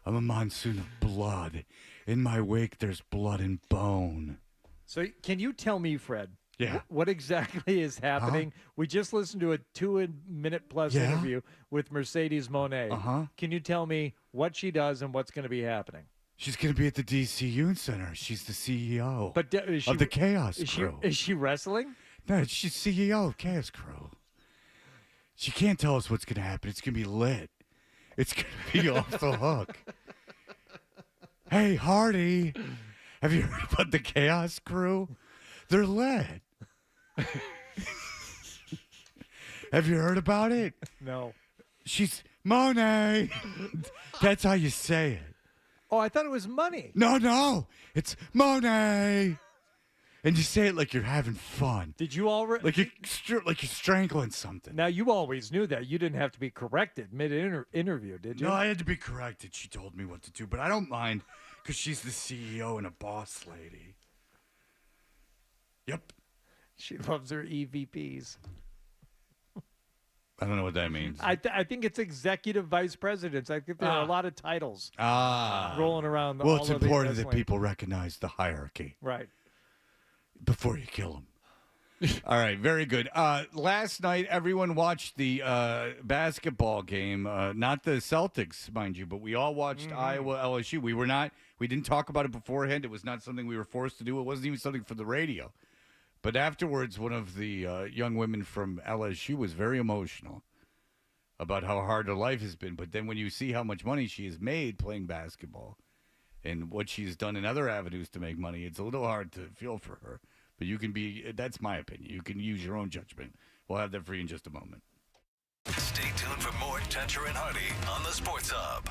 I'm a monsoon of blood. In my wake, there's blood and bone. So can you tell me, Fred? Yeah. What exactly is happening? We just listened to a 2-minute-plus interview with Mercedes Mone. Can you tell me what she does and what's going to be happening? She's going to be at the DC Youth Center. She's the CEO But is she, of the Chaos Crew. Is she wrestling? No, she's CEO of Chaos Crew. She can't tell us what's going to happen. It's going to be lit. It's going to be off the hook. Hey, Hardy, have you heard about the Chaos Crew? They're lit. Have you heard about it? No. She's Monet. That's how you say it. Oh, I thought it was money. No. It's Monet. And you say it like you're having fun. Did you already? Like you're strangling something. Now, you always knew that. You didn't have to be corrected mid-interview, did you? No, I had to be corrected. She told me what to do, but I don't mind because she's the CEO and a boss lady. Yep. She loves her EVPs. I don't know what that means. I think it's executive vice presidents. I think there are a lot of titles rolling around. Well, it's important that people recognize the hierarchy. Right. Before you kill them. All right, very good. Last night, everyone watched the basketball game. Not the Celtics, mind you, but we all watched Iowa LSU. We didn't talk about it beforehand. It was not something we were forced to do. It wasn't even something for the radio. But afterwards, one of the young women from LSU was very emotional about how hard her life has been. But then when you see how much money she has made playing basketball and what she's done in other avenues to make money, it's a little hard to feel for her. But that's my opinion. You can use your own judgment. We'll have that for you in just a moment. Stay tuned for more Toucher and Hardy on the Sports Hub.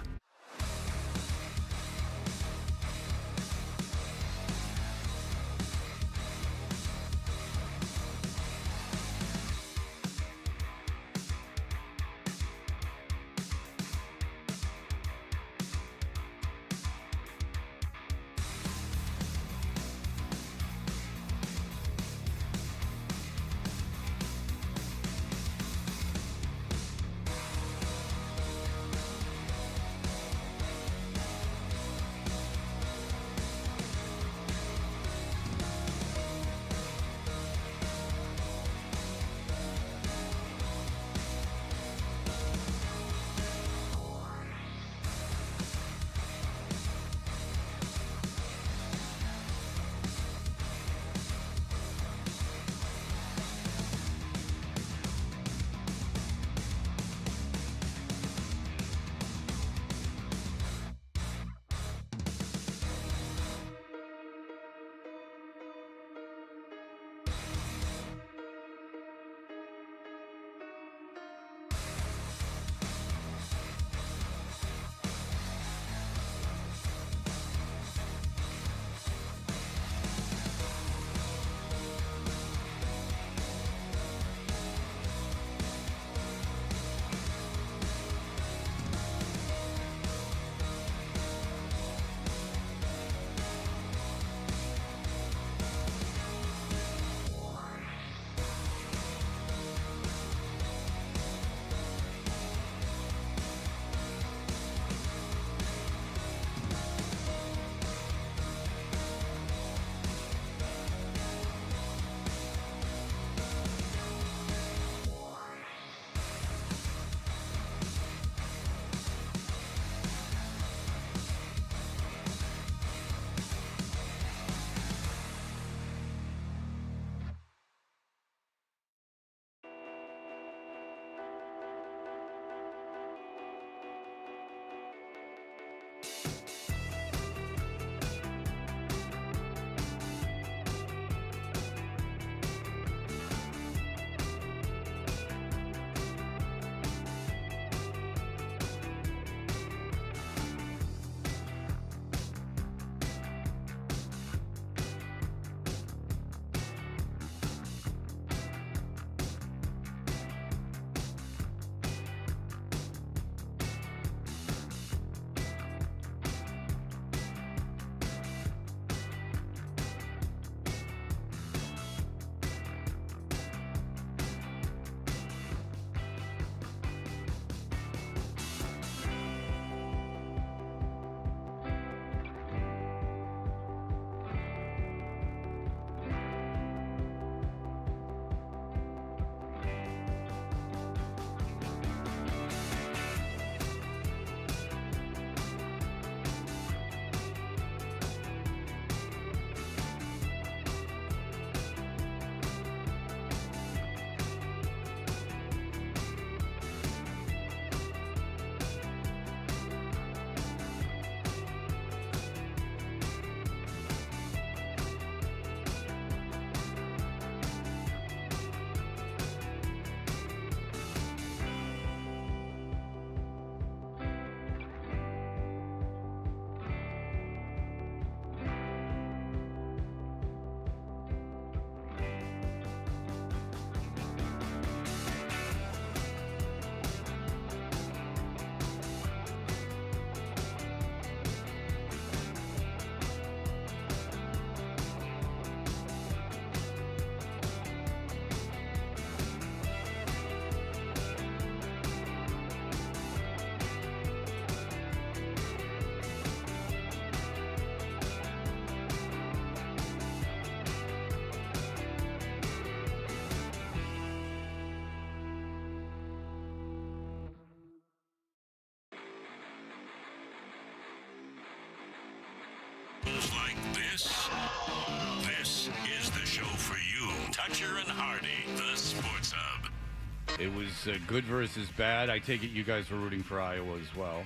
It was good versus bad. I take it you guys were rooting for Iowa as well.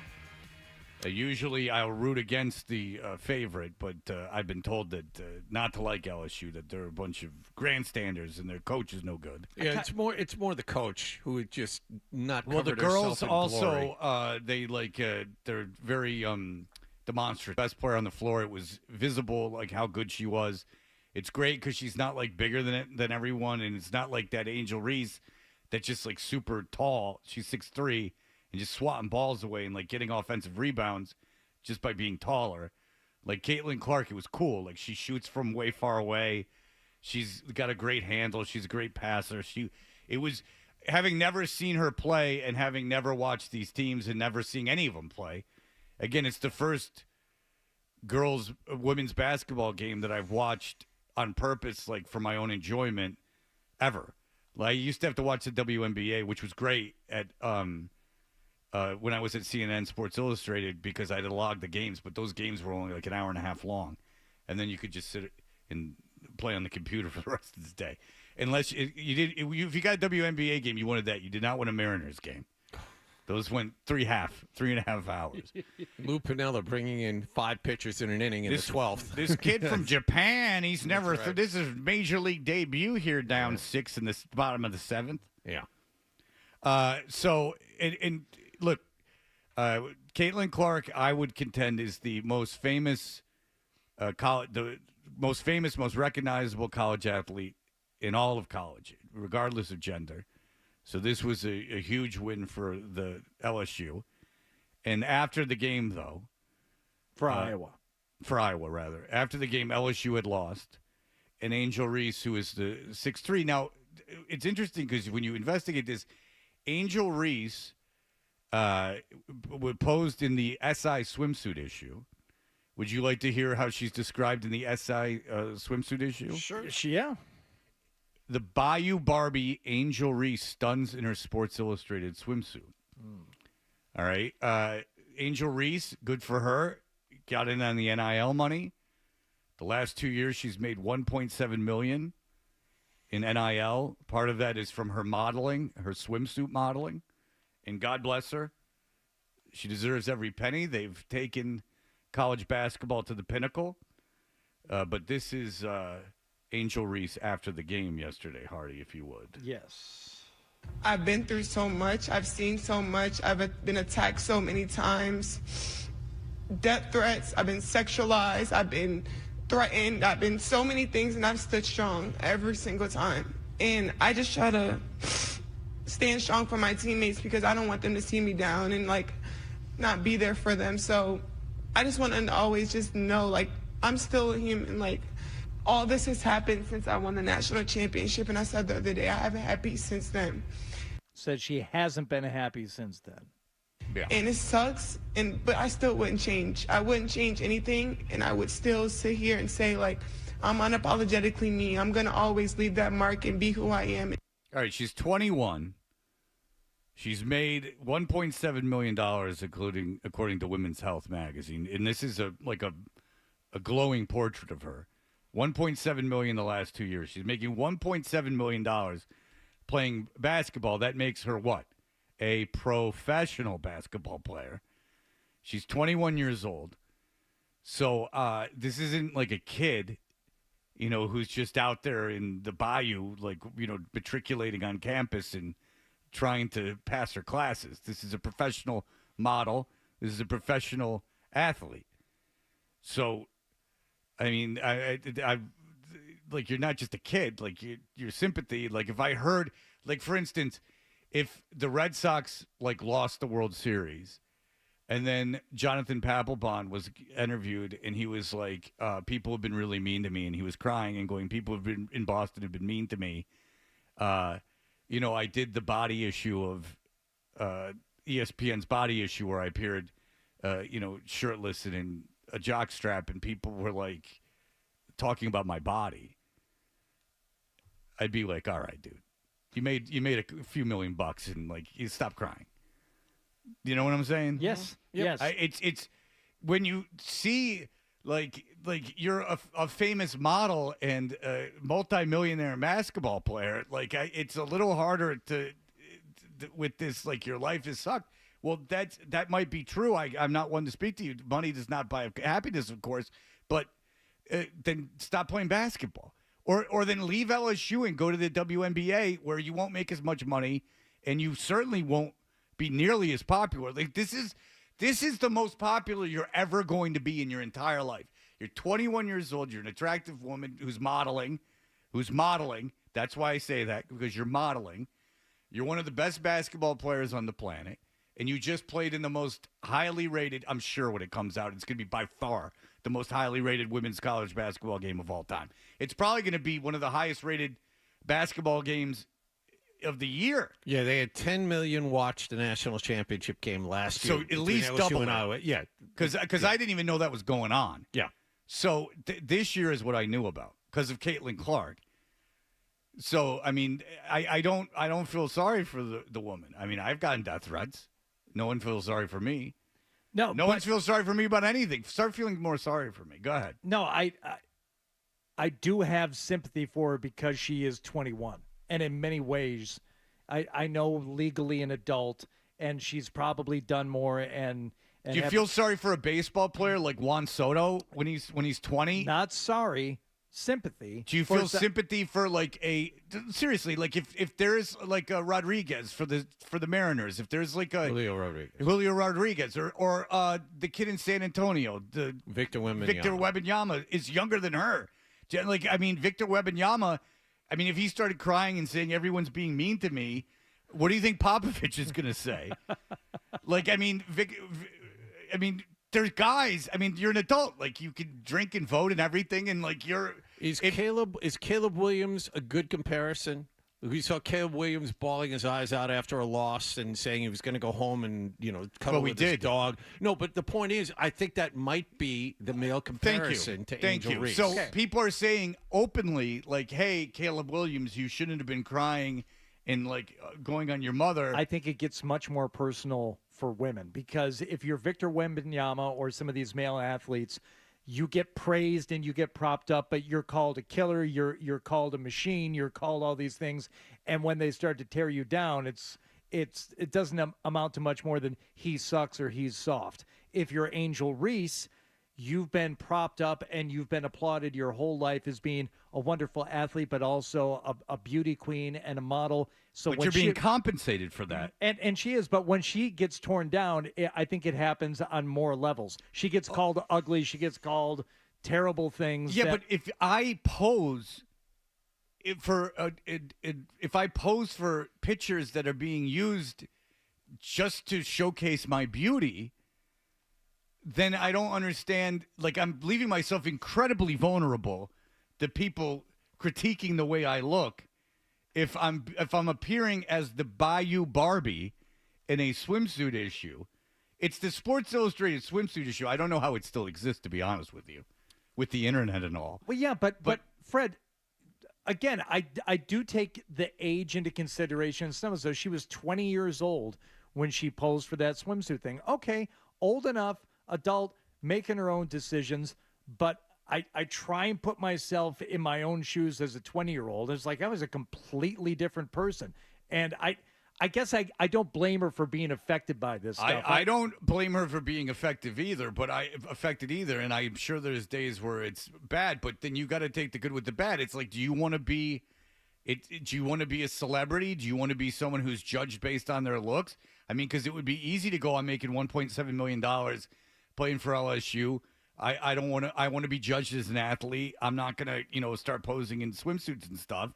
Usually I'll root against the favorite, but I've been told that not to like LSU, that they're a bunch of grandstanders and their coach is no good. Yeah, it's more the coach who would just not. Well, the covered girls herself in also glory. they're very demonstrative. Best player on the floor. It was visible like how good she was. It's great because she's not like bigger than everyone, and it's not like that Angel Reese that's just like super tall. She's 6'3". And just swatting balls away and, like, getting offensive rebounds just by being taller. Like, Caitlyn Clark, it was cool. Like, she shoots from way far away. She's got a great handle. She's a great passer. It was, having never seen her play and having never watched these teams and never seeing any of them play, again, it's the first women's basketball game that I've watched on purpose, like, for my own enjoyment ever. Like, I used to have to watch the WNBA, which was great at when I was at CNN Sports Illustrated because I had to log the games, but those games were only like an hour and a half long. And then you could just sit and play on the computer for the rest of the day. Unless if you got a WNBA game, you wanted that. You did not want a Mariners game. Those went 3.5 hours. Lou Piniella bringing in 5 pitchers in an inning in the 12th. This kid from Japan, he's never. right. This is major league debut here, down 6 in the bottom of the 7th. Yeah. So look, Caitlyn Clark, I would contend, is the most famous most recognizable college athlete in all of college, regardless of gender. So this was a huge win for the LSU. And after the game, though, For Iowa, rather. After the game, LSU had lost, and Angel Reese, who is the 6'3". Now, it's interesting because when you investigate this, Angel Reese posed in the SI swimsuit issue. Would you like to hear how she's described in the SI swimsuit issue? Sure. Yeah. The Bayou Barbie Angel Reese stuns in her Sports Illustrated swimsuit. All right. Angel Reese, good for her. Got in on the NIL money. The last 2 years, she's made $1.7 million in NIL. Part of that is from her modeling, her swimsuit modeling. And God bless her. She deserves every penny. They've taken college basketball to the pinnacle. But this is Angel Reese after the game yesterday, Hardy, if you would. Yes. I've been through so much. I've seen so much. I've been attacked so many times. Death threats. I've been sexualized. I've been threatened. I've been so many things, and I've stood strong every single time. And I just try to stand strong for my teammates because I don't want them to see me down and, like, not be there for them. So I just want them to always just know, like, I'm still a human. Like, all this has happened since I won the national championship, and I said the other day I haven't had peace since then. Said she hasn't been happy since then. Yeah. And it sucks, but I still wouldn't change. I wouldn't change anything, and I would still sit here and say, like, I'm unapologetically me. I'm going to always leave that mark and be who I am. All right, she's 21. She's made $1.7 million, according to Women's Health magazine, and this is a glowing portrait of her. $1.7 million the last 2 years. She's making $1.7 million playing basketball. That makes her what? A professional basketball player. She's 21 years old. So this isn't like a kid, who's just out there in the bayou, matriculating on campus and trying to pass her classes. This is a professional model. This is a professional athlete. So, I mean, I like, you're not just a kid. Like, your sympathy. Like, if I heard, like, for instance, if the Red Sox lost the World Series, and then Jonathan Papelbon was interviewed, and he was like, "People have been really mean to me," and he was crying and going, "People have been in Boston have been mean to me." I did the body issue of ESPN's body issue where I appeared, shirtless and in a jockstrap, and people were like talking about my body. I'd be like, "All right, dude, you made a few $1 million, and you stop crying." You know what I'm saying? Yes. Yep. Yes. It's when you see like you're a famous model and a multimillionaire basketball player. It's a little harder to with this, like, your life has sucked. Well, that might be true. I'm not one to speak to you. Money does not buy happiness, of course, but then stop playing basketball. Or then leave LSU and go to the WNBA, where you won't make as much money and you certainly won't be nearly as popular. Like, this is the most popular you're ever going to be in your entire life. You're 21 years old. You're an attractive woman who's modeling. That's why I say that, because you're modeling. You're one of the best basketball players on the planet, and you just played in the most highly rated, I'm sure when it comes out, it's going to be by far the most highly rated women's college basketball game of all time. It's probably going to be one of the highest rated basketball games of the year. Yeah, they had 10 million watched the national championship game last year. So at least double and that. Iowa. Yeah. Because I didn't even know that was going on. Yeah. So this year is what I knew about because of Caitlyn Clark. So, I mean, I don't feel sorry for the woman. I mean, I've gotten death threats. No one feels sorry for me. No one feels sorry for me about anything. Start feeling more sorry for me. Go ahead. No, I do have sympathy for her because she is 21. And in many ways, I know legally an adult, and she's probably done more. And do you feel sorry for a baseball player like Juan Soto when he's 20? Not sorry. Sympathy. Do you feel sympathy for seriously, like if there's like a Rodriguez for the Mariners, if there's like a Julio Rodriguez or the kid in San Antonio, the Victor Wembanyama is younger than her. Like, I mean, Victor Wembanyama, I mean, if he started crying and saying everyone's being mean to me, what do you think Popovich is going to say? Like, I mean, there's guys. I mean, you're an adult. Like, you can drink and vote and everything, and like Is Caleb Williams a good comparison? We saw Caleb Williams bawling his eyes out after a loss and saying he was going to go home and cuddle with his dog. No, but the point is, I think that might be the male comparison to Angel Reese. So people are saying openly, like, "Hey, Caleb Williams, you shouldn't have been crying and like going on your mother." I think it gets much more personal for women, because if you're Victor Wembanyama or some of these male athletes, you get praised and you get propped up, but you're called a killer, you're called a machine, you're called all these things, and when they start to tear you down, it doesn't amount to much more than he sucks or he's soft. If you're Angel Reese, you've been propped up and you've been applauded your whole life as being a wonderful athlete, but also a beauty queen and a model. So but you're being compensated for that. And she is, but when she gets torn down, I think it happens on more levels. She gets called ugly. She gets called terrible things. Yeah, but if I pose for pictures that are being used just to showcase my beauty, then I don't understand. Like, I'm leaving myself incredibly vulnerable to people critiquing the way I look. If I'm appearing as the Bayou Barbie in a swimsuit issue, it's the Sports Illustrated swimsuit issue. I don't know how it still exists, to be honest with you, with the internet and all. Well, yeah, but Fred, again, I do take the age into consideration. Some of those, she was 20 years old when she posed for that swimsuit thing. Okay, old enough, adult, making her own decisions, but I try and put myself in my own shoes as a 20-year-old. It's like I was a completely different person. And I guess I don't blame her for being affected by this stuff. I don't blame her for being affected either, and I'm sure there's days where it's bad, but then you got to take the good with the bad. It's like, do you want to be a celebrity? Do you want to be someone who's judged based on their looks? I mean, because it would be easy to go, I'm making $1.7 million playing for LSU. I don't want to. I want to be judged as an athlete. I'm not gonna, start posing in swimsuits and stuff.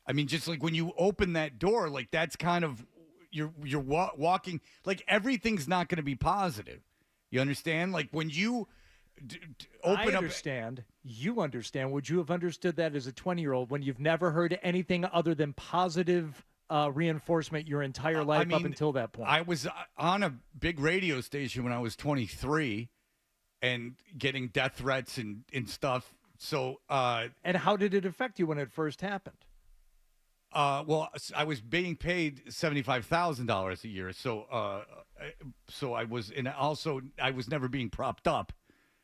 I mean, just like when you open that door, like that's kind of you're walking. Like everything's not going to be positive. You understand? Like when you open up. I understand. You understand. Would you have understood that as a 20-year-old when you've never heard anything other than positive reinforcement your entire life up until that point? I was on a big radio station when I was 23. And getting death threats and stuff. So, and how did it affect you when it first happened? Well, I was being paid $75,000 a year. So, I was, and also I was never being propped up.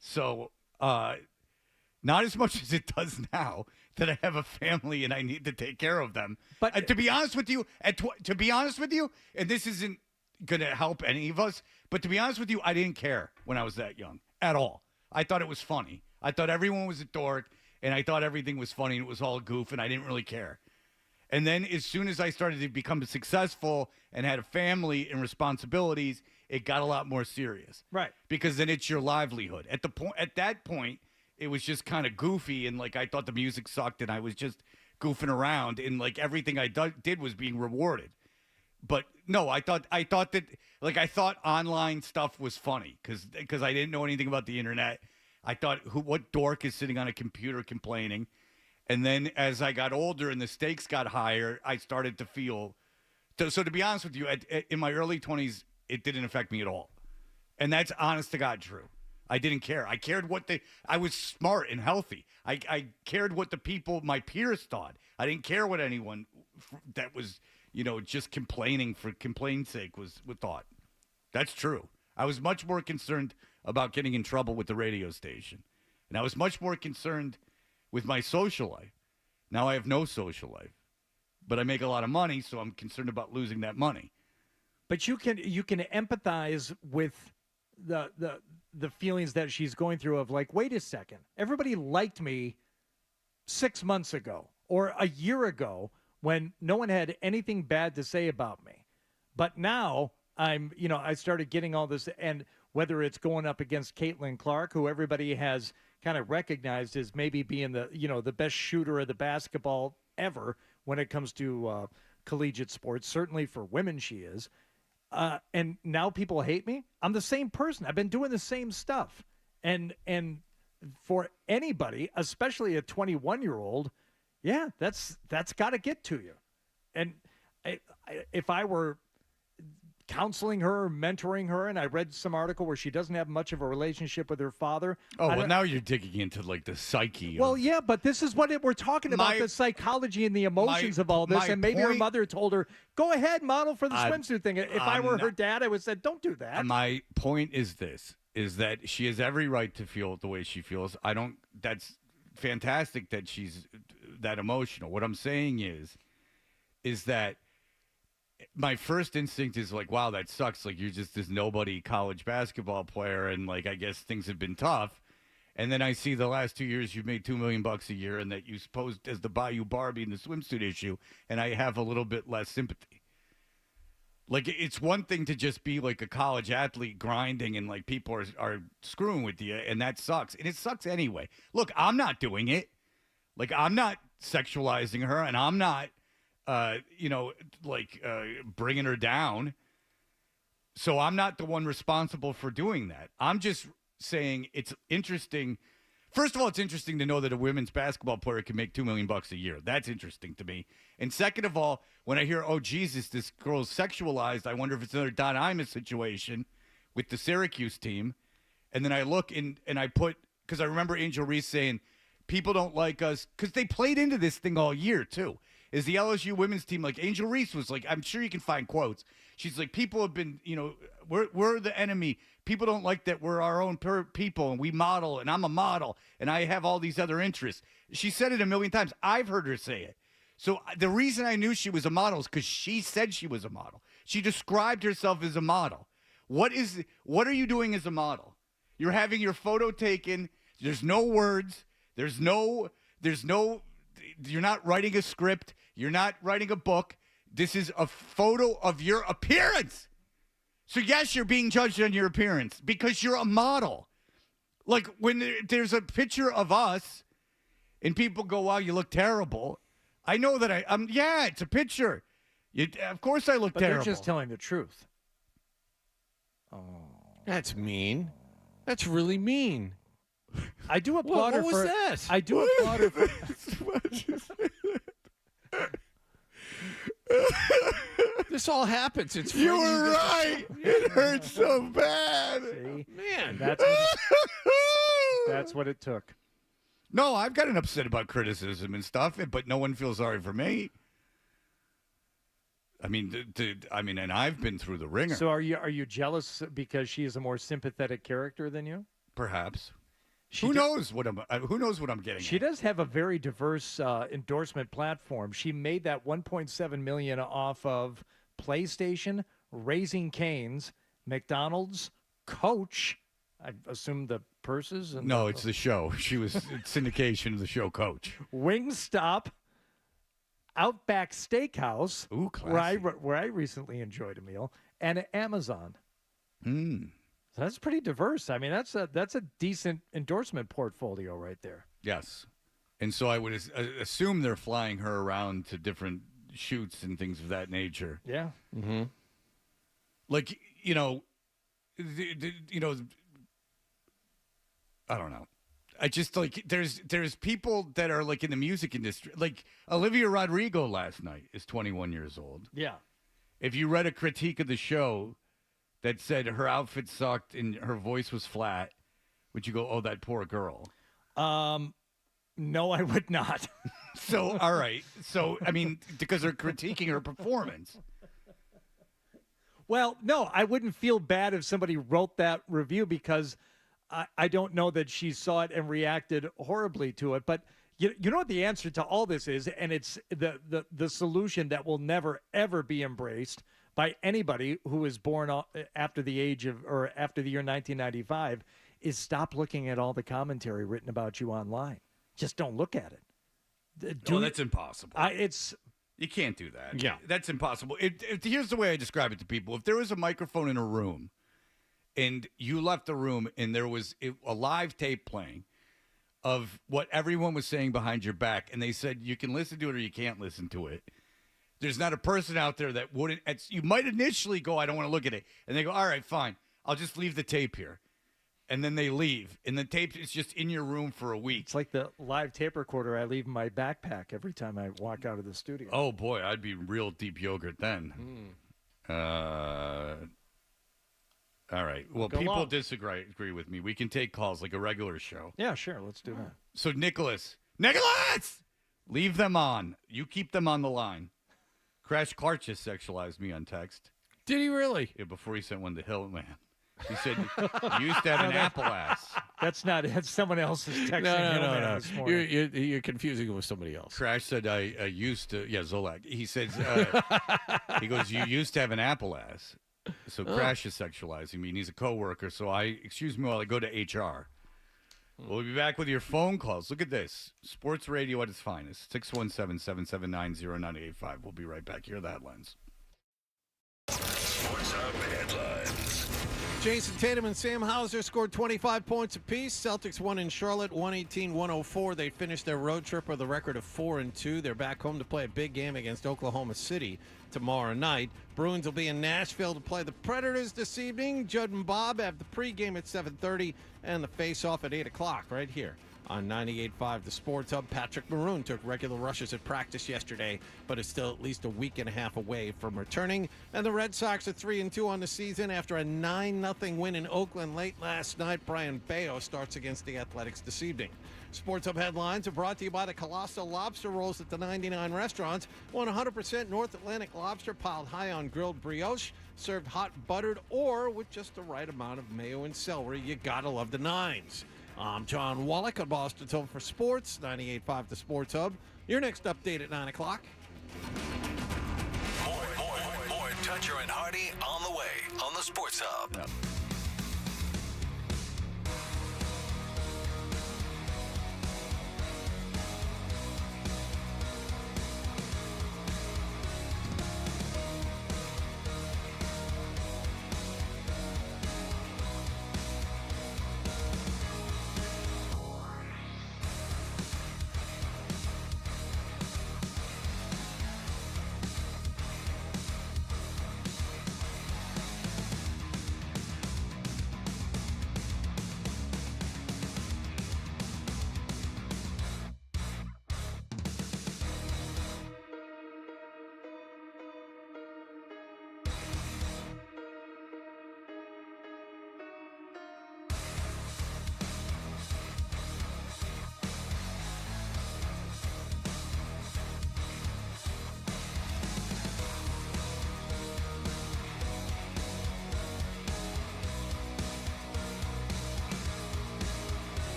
So, Not as much as it does now that I have a family and I need to take care of them. But to be honest with you, and this isn't going to help any of us, but to be honest with you, I didn't care when I was that young at all. I thought it was funny. I thought everyone was a dork, and I thought everything was funny, and it was all goof, and I didn't really care. And then as soon as I started to become successful and had a family and responsibilities, it got a lot more serious. Right. Because then it's your livelihood. At that point, it was just kind of goofy, and like I thought the music sucked, and I was just goofing around, and like everything I did was being rewarded. But no, I thought online stuff was funny because I didn't know anything about the internet. I thought, what dork is sitting on a computer complaining? And then as I got older and the stakes got higher, I started to feel. So to be honest with you, in my early 20s, it didn't affect me at all, and that's honest to God true. I didn't care. I cared I was smart and healthy. I cared what the people, my peers, thought. I didn't care what anyone that was, just complaining for complain's sake was thought. That's true. I was much more concerned about getting in trouble with the radio station. And I was much more concerned with my social life. Now I have no social life. But I make a lot of money, so I'm concerned about losing that money. But you can empathize with the feelings that she's going through of like, wait a second, everybody liked me 6 months ago or a year ago when no one had anything bad to say about me. But now I started getting all this, and whether it's going up against Caitlyn Clark, who everybody has kind of recognized as maybe being the best shooter of the basketball ever when it comes to collegiate sports, certainly for women she is. And now people hate me. I'm the same person. I've been doing the same stuff. And for anybody, especially a 21-year-old, yeah, that's got to get to you. And if I were counseling her, mentoring her, and I read some article where she doesn't have much of a relationship with her father. Oh, well, now you're digging into like the psyche. Well, yeah, but this is what we're talking about, the psychology and the emotions of all this. And maybe her mother told her, go ahead, model for the swimsuit thing. If I were her dad, I would have said, don't do that. My point is that she has every right to feel the way she feels. That's fantastic that she's that emotional. What I'm saying is that my first instinct is like, wow, that sucks. Like, you're just this nobody college basketball player, and like, I guess things have been tough. And then I see the last 2 years you've made $2 million a year, and that you posed as the Bayou Barbie in the swimsuit issue, and I have a little bit less sympathy. Like, it's one thing to just be like a college athlete grinding, and like people are screwing with you, and that sucks. And it sucks anyway. Look, I'm not doing it. Like, I'm not sexualizing her, and I'm not bringing her down. So I'm not the one responsible for doing that. I'm just saying it's interesting. First of all, it's interesting to know that a women's basketball player can make $2 million a year. That's interesting to me. And second of all, when I hear, oh, Jesus, this girl's sexualized, I wonder if it's another Don Imus situation with the Syracuse team. And then I look and I put, because I remember Angel Reese saying, people don't like us, because they played into this thing all year, too. Is the LSU women's team, like Angel Reese was like, I'm sure you can find quotes. She's like, people have been, we're the enemy. People don't like that we're our own people, and we model, and I'm a model, and I have all these other interests. She said it a million times. I've heard her say it. So the reason I knew she was a model is because she said she was a model. She described herself as a model. What are you doing as a model? You're having your photo taken. There's no words. There's no, you're not writing a script. You're not writing a book. This is a photo of your appearance. So, yes, you're being judged on your appearance because you're a model. Like, when there's a picture of us and people go, wow, you look terrible. I know that it's a picture. Of course I look terrible. But they're just telling the truth. Oh. That's mean. That's really mean. I do applaud her for... What was that? I do applaud her for... This all happens. It's you were right. It hurts so bad. See? Man. That's what it took. No, I've gotten upset about criticism and stuff, but no one feels sorry for me. I mean, and I've been through the ringer. So are you jealous because she is a more sympathetic character than you? Perhaps. Who knows what I'm getting? She does have a very diverse endorsement platform. She made that $1.7 million off of PlayStation, Raising Cane's, McDonald's, Coach. I assume the purses. And No, it's the show. She was syndication of the show Coach. Wingstop, Outback Steakhouse, Ooh, classy. where I recently enjoyed a meal, and Amazon. Mm. So that's pretty diverse. I mean, that's a decent endorsement portfolio right there. Yes. And so I would assume they're flying her around to different shoots and things of that nature. Yeah. Mm-hmm. Like, I don't know. I just like there's people that are like in the music industry. Like Olivia Rodrigo last night is 21 years old. Yeah. If you read a critique of the show that said her outfit sucked and her voice was flat, would you go, "Oh, that poor girl"? No, I would not. So, all right. So, I mean, because they're critiquing her performance. Well, no, I wouldn't feel bad if somebody wrote that review because I don't know that she saw it and reacted horribly to it. But you know what the answer to all this is, and it's the solution that will never, ever be embraced by anybody who is born after the age of or after the year 1995 is stop looking at all the commentary written about you online. Just don't look at it. That's impossible. You can't do that. Yeah. That's impossible. Here's the way I describe it to people. If there was a microphone in a room and you left the room and there was a live tape playing of what everyone was saying behind your back and they said you can listen to it or you can't listen to it, there's not a person out there that wouldn't. You might initially go, I don't want to look at it. And they go, all right, fine. I'll just leave the tape here. And then they leave. And the tape is just in your room for a week. It's like the live tape recorder I leave in my backpack every time I walk out of the studio. Oh, boy, I'd be real deep yogurt then. All right. Well, people disagree with me. We can take calls like a regular show. Yeah, sure. Let's do that. So, Nicholas! Leave them on. You keep them on the line. Crash Clark just sexualized me on text. Did he really? Yeah, before he sent one to Hillman. He said, you used to have an apple ass. That's someone else's texting. No. This morning. You're confusing it with somebody else. Crash said, I used to, Zolak. He says, he goes, you used to have an apple ass. So Crash is sexualizing me, and he's a coworker. So excuse me while I go to HR. We'll be back with your phone calls. Look at this. Sports radio at its finest. 617-779-0985. We'll be right back. Hear that, Lens. Sports Hub headlines. Jason Tatum and Sam Hauser scored 25 points apiece. Celtics won in Charlotte, 118-104. They finished their road trip with a record of 4-2. They're back home to play a big game against Oklahoma City tomorrow night. Bruins will be in Nashville to play the Predators this evening. Judd and Bob have the pregame at 7:30 and the face-off at 8 o'clock right here on 98.5 The Sports Hub. Patrick Maroon took regular rushes at practice yesterday, but is still at least a week and a half away from returning. And the Red Sox are 3-2 on the season after a 9-0 win in Oakland late last night. Brian Bayo starts against the Athletics this evening. Sports Hub headlines are brought to you by the Colossal Lobster Rolls at the 99 restaurants. 100% North Atlantic lobster piled high on grilled brioche, served hot buttered or with just the right amount of mayo and celery. You gotta love the nines. I'm John Wallach on Boston's Home for Sports, 98.5 The Sports Hub. Your next update at 9 o'clock. More Toucher and Hardy on the way on the Sports Hub. Yep.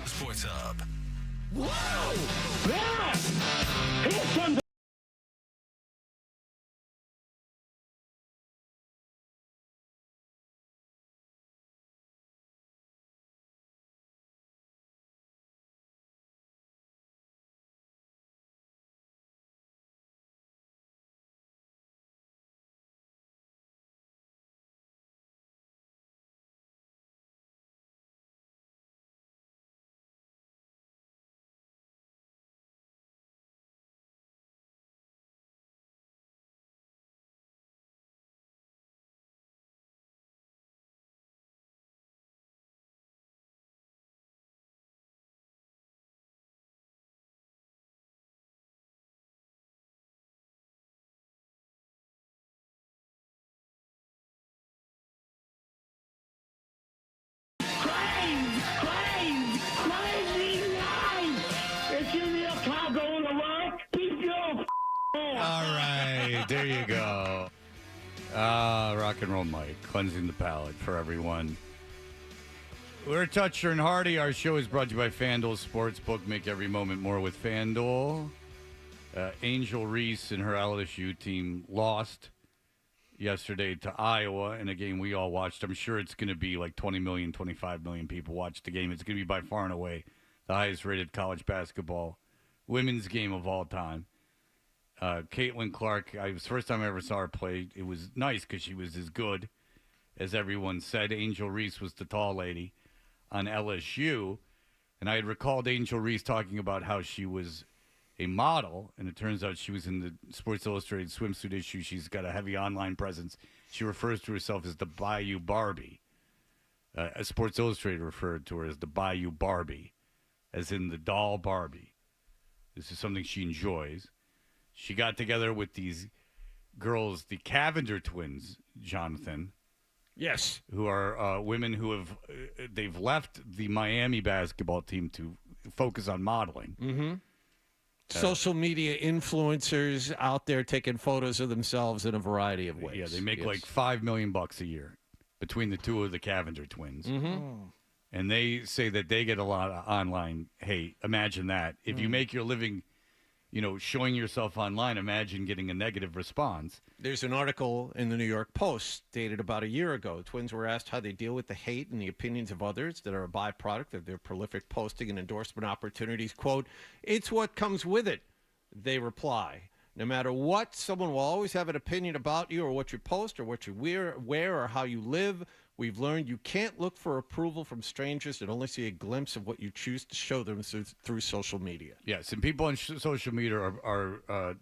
Sports Hub. Whoa! Yeah! Here's some. Crazy night! If you're in your car going to work, keep your All right, there you go. Rock and roll Mike, cleansing the palate for everyone. We're Toucher and Hardy. Our show is brought to you by FanDuel Sportsbook. Make every moment more with FanDuel. Angel Reese and her LSU team lost yesterday to Iowa in a game we all watched. I'm sure it's going to be like 20 million, 25 million people watched the game. It's going to be by far and away the highest rated college basketball women's game of all time. Caitlyn Clark, it was the first time I ever saw her play. It was nice because she was as good as everyone said. Angel Reese was the tall lady on LSU. And I had recalled Angel Reese talking about how she was a model, and it turns out she was in the Sports Illustrated swimsuit issue. She's got a heavy online presence. She refers to herself as the Bayou Barbie. Sports Illustrated referred to her as the Bayou Barbie, as in the doll Barbie. This is something she enjoys. She got together with these girls, the Cavender twins, Jonathan. Yes. Who are women who have they've left the Miami basketball team to focus on modeling. Mm-hmm. Social media influencers out there taking photos of themselves in a variety of ways. Yeah, they make like $5 million a year between the two of the Cavender twins. Mm-hmm. And they say that they get a lot of online hate. Imagine that. If you make your living, showing yourself online, imagine getting a negative response. There's an article in the New York Post dated about a year ago. Twins were asked how they deal with the hate and the opinions of others that are a byproduct of their prolific posting and endorsement opportunities. Quote, "It's what comes with it," they reply. "No matter what, someone will always have an opinion about you or what you post or what you wear or how you live. We've learned you can't look for approval from strangers and only see a glimpse of what you choose to show them through social media." Yes, and people on social media are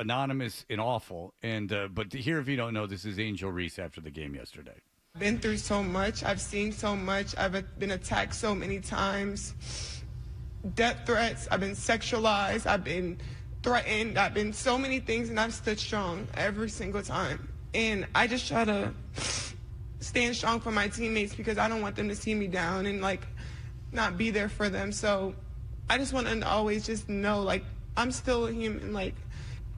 anonymous and awful. And but here, if you don't know, this is Angel Reese after the game yesterday. I've been through so much. I've seen so much. I've been attacked so many times. Death threats. I've been sexualized. I've been threatened. I've been so many things, and I've stood strong every single time. And I just try to stand strong for my teammates because I don't want them to see me down and not be there for them. So I just want them to always just know I'm still a human.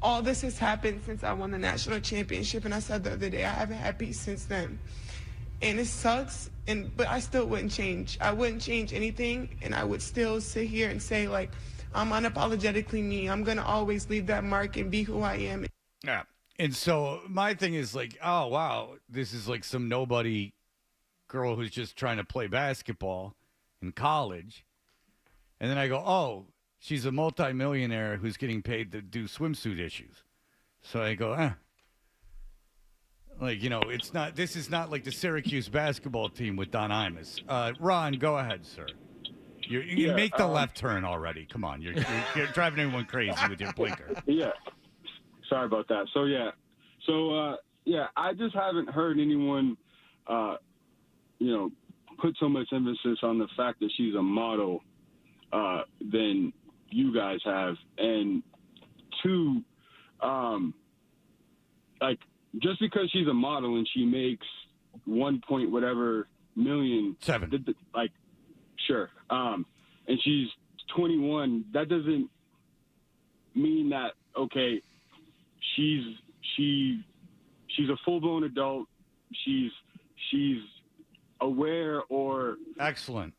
All this has happened since I won the national championship, and I said the other day I haven't had peace since then. And it sucks, but I still wouldn't change. I wouldn't change anything, and I would still sit here and say I'm unapologetically me. I'm gonna always leave that mark and be who I am. Yeah. And so my thing is oh, wow, this is some nobody girl who's just trying to play basketball in college. And then I go, oh, she's a multimillionaire who's getting paid to do swimsuit issues. So I go, this is not like the Syracuse basketball team with Don Imus. Ron, go ahead, sir. You make the left turn already. Come on. You're driving everyone crazy with your blinker. Yeah. Sorry about that. I just haven't heard anyone, put so much emphasis on the fact that she's a model than you guys have. And two, just because she's a model and she makes 1 point whatever million, sure. And she's 21. That doesn't mean that, okay, she's a full-blown adult. She's aware or excellent.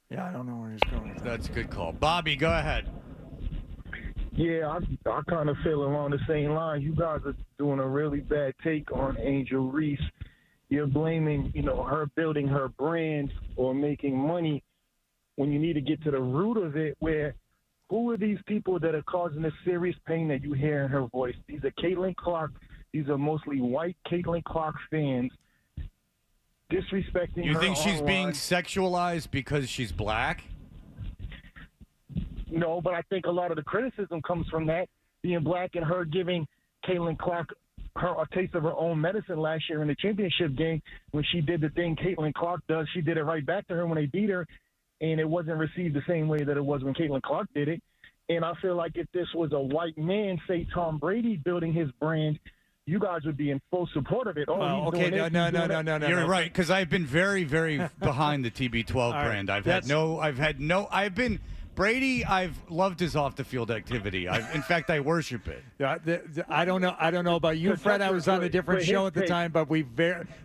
Yeah, I don't know where he's going with that. That's a good call. Bobby, go ahead. Yeah, I kind of feel along the same line. You guys are doing a really bad take on Angel Reese. You're blaming, her building her brand or making money when you need to get to the root of it, where who are these people that are causing the serious pain that you hear in her voice? These are Caitlyn Clark. These are mostly white Caitlyn Clark fans disrespecting her. You think she's online. being sexualized because she's black? No, but I think a lot of the criticism comes from that, being black and her giving Caitlyn Clark a taste of her own medicine last year in the championship game when she did the thing Caitlyn Clark does. She did it right back to her when they beat her, and it wasn't received the same way that it was when Caitlyn Clark did it. And I feel like if this was a white man, say Tom Brady, building his brand, you guys would be in full support of it. Oh, well, okay, no. You're right, because I've been very, very behind the TB12 brand. I've been Brady. I've loved his off the field activity. In fact, I worship it. Yeah, I don't know about you, Fred. I was on a different show at the time, but we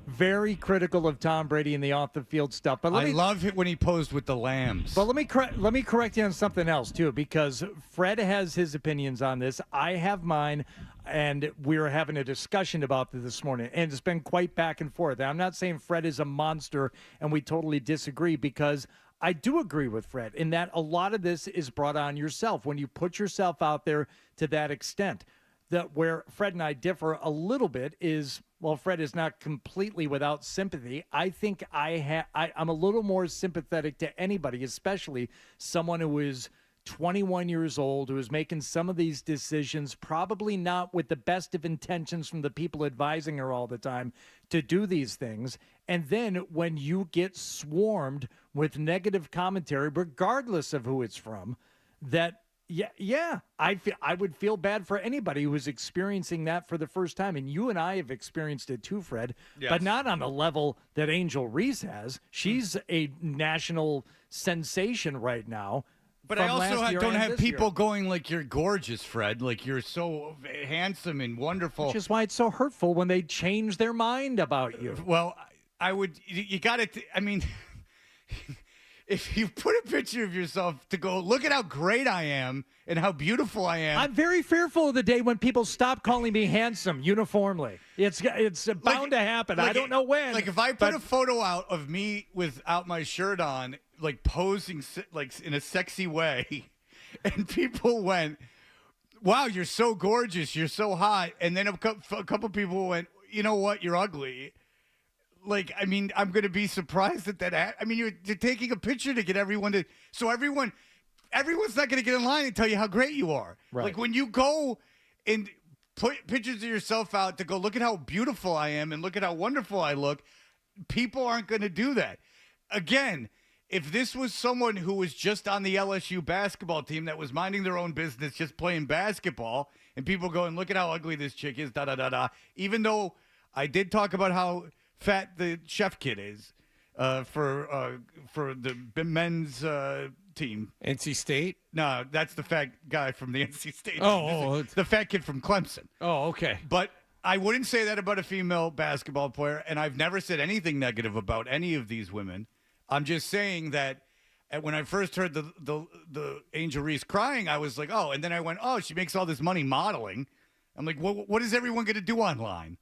very critical of Tom Brady and the off the field stuff. But I love it when he posed with the lambs. But let me correct you on something else too, because Fred has his opinions on this. I have mine. And we were having a discussion about this morning, and it's been quite back and forth. I'm not saying Fred is a monster and we totally disagree, because I do agree with Fred in that a lot of this is brought on yourself when you put yourself out there to that extent. That where Fred and I differ a little bit is, well, Fred is not completely without sympathy. I think I'm a little more sympathetic to anybody, especially someone who is 21 years old, who is making some of these decisions, probably not with the best of intentions from the people advising her all the time to do these things. And then when you get swarmed with negative commentary, regardless of who it's from, that I would feel bad for anybody who is experiencing that for the first time. And you and I have experienced it too, Fred, but not on the level that Angel Reese has. She's a national sensation right now. But I also don't have people going like, you're gorgeous, Fred. Like, you're so handsome and wonderful. Which is why it's so hurtful when they change their mind about you. Well, you got to, I mean, if you put a picture of yourself to go, look at how great I am and how beautiful I am. I'm very fearful of the day when people stop calling me handsome uniformly. It's bound to happen. I don't know when. Like, if I put a photo out of me without my shirt on, like posing like in a sexy way, and people went, wow, you're so gorgeous, you're so hot, and then a couple people went, you know what, you're ugly. Like, I mean, I'm going to be surprised at that. I mean, you're taking a picture to get everyone to, so everyone's not going to get in line and tell you how great you are. Right. Like, when you go and put pictures of yourself out to go, look at how beautiful I am and look at how wonderful I look, people aren't going to do that. Again, if this was someone who was just on the LSU basketball team that was minding their own business, just playing basketball, and people going, look at how ugly this chick is, da-da-da-da, even though I did talk about how fat the chef kid is for the men's team. NC State? No, that's the fat guy from the NC State. The fat kid from Clemson. Oh, okay. But I wouldn't say that about a female basketball player, and I've never said anything negative about any of these women. I'm just saying that when I first heard the Angel Reese crying, I was like, oh, and then I went, oh, she makes all this money modeling. I'm like, what is everyone going to do online?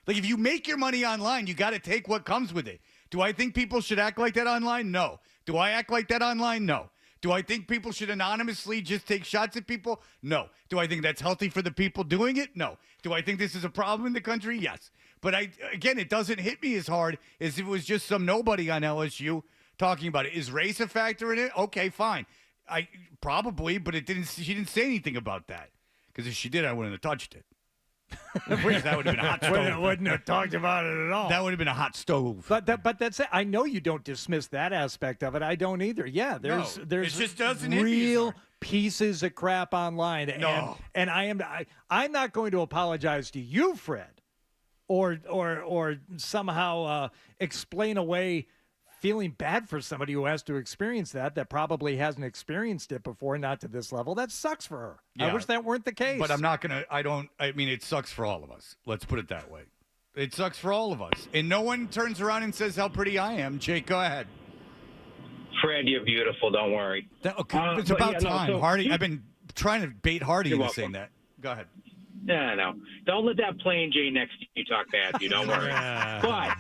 Like, if you make your money online, you got to take what comes with it. Do I think people should act like that online? No. Do I act like that online? No. Do I think people should anonymously just take shots at people? No. Do I think that's healthy for the people doing it? No. Do I think this is a problem in the country? Yes. But again, it doesn't hit me as hard as if it was just some nobody on LSU talking about it. Is race a factor in it? Okay, fine. Probably, but she didn't say anything about that. Because if she did, I wouldn't have touched it. That would have been a hot stove. Wouldn't have talked about it at all. That would have been a hot stove. But that's it. I know you don't dismiss that aspect of it. I don't either. Yeah, there's it just doesn't real pieces of crap online. No. And I'm not going to apologize to you, Fred, or somehow explain away feeling bad for somebody who has to experience that probably hasn't experienced it before, not to this level. That sucks for her. Yeah, I wish that weren't the case. But I'm not going to, I mean, it sucks for all of us. Let's put it that way. It sucks for all of us. And no one turns around and says how pretty I am. Jake, go ahead. Fred, you're beautiful. Don't worry. It's about time. Hardy, I've been trying to bait Hardy into saying that. Go ahead. Yeah, no. Don't let that plain Jane next to you talk bad to you. Don't worry. But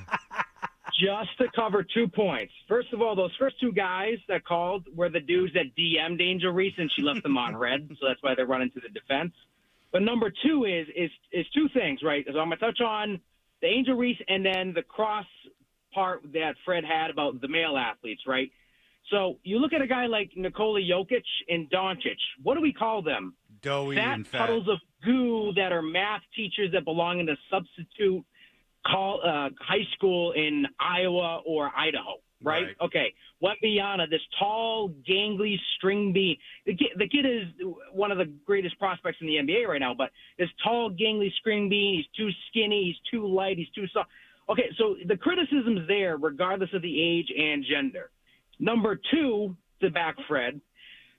just to cover 2 points. First of all, those first two guys that called were the dudes that DM'd Angel Reese, and she left them on red, so that's why they're running to the defense. But number two is two things, right? So I'm going to touch on the Angel Reese and then the cross part that Fred had about the male athletes, right? So you look at a guy like Nikola Jokic and Doncic. What do we call them? Doughy and fat. Puddles of goo that are math teachers that belong in a substitute high school in Iowa or Idaho, right? Okay. Wembanyama, this tall, gangly string bean. The kid is one of the greatest prospects in the NBA right now, but this tall, gangly string bean, he's too skinny, he's too light, he's too soft. Okay, so the criticism's there regardless of the age and gender. Number two, to back Fred,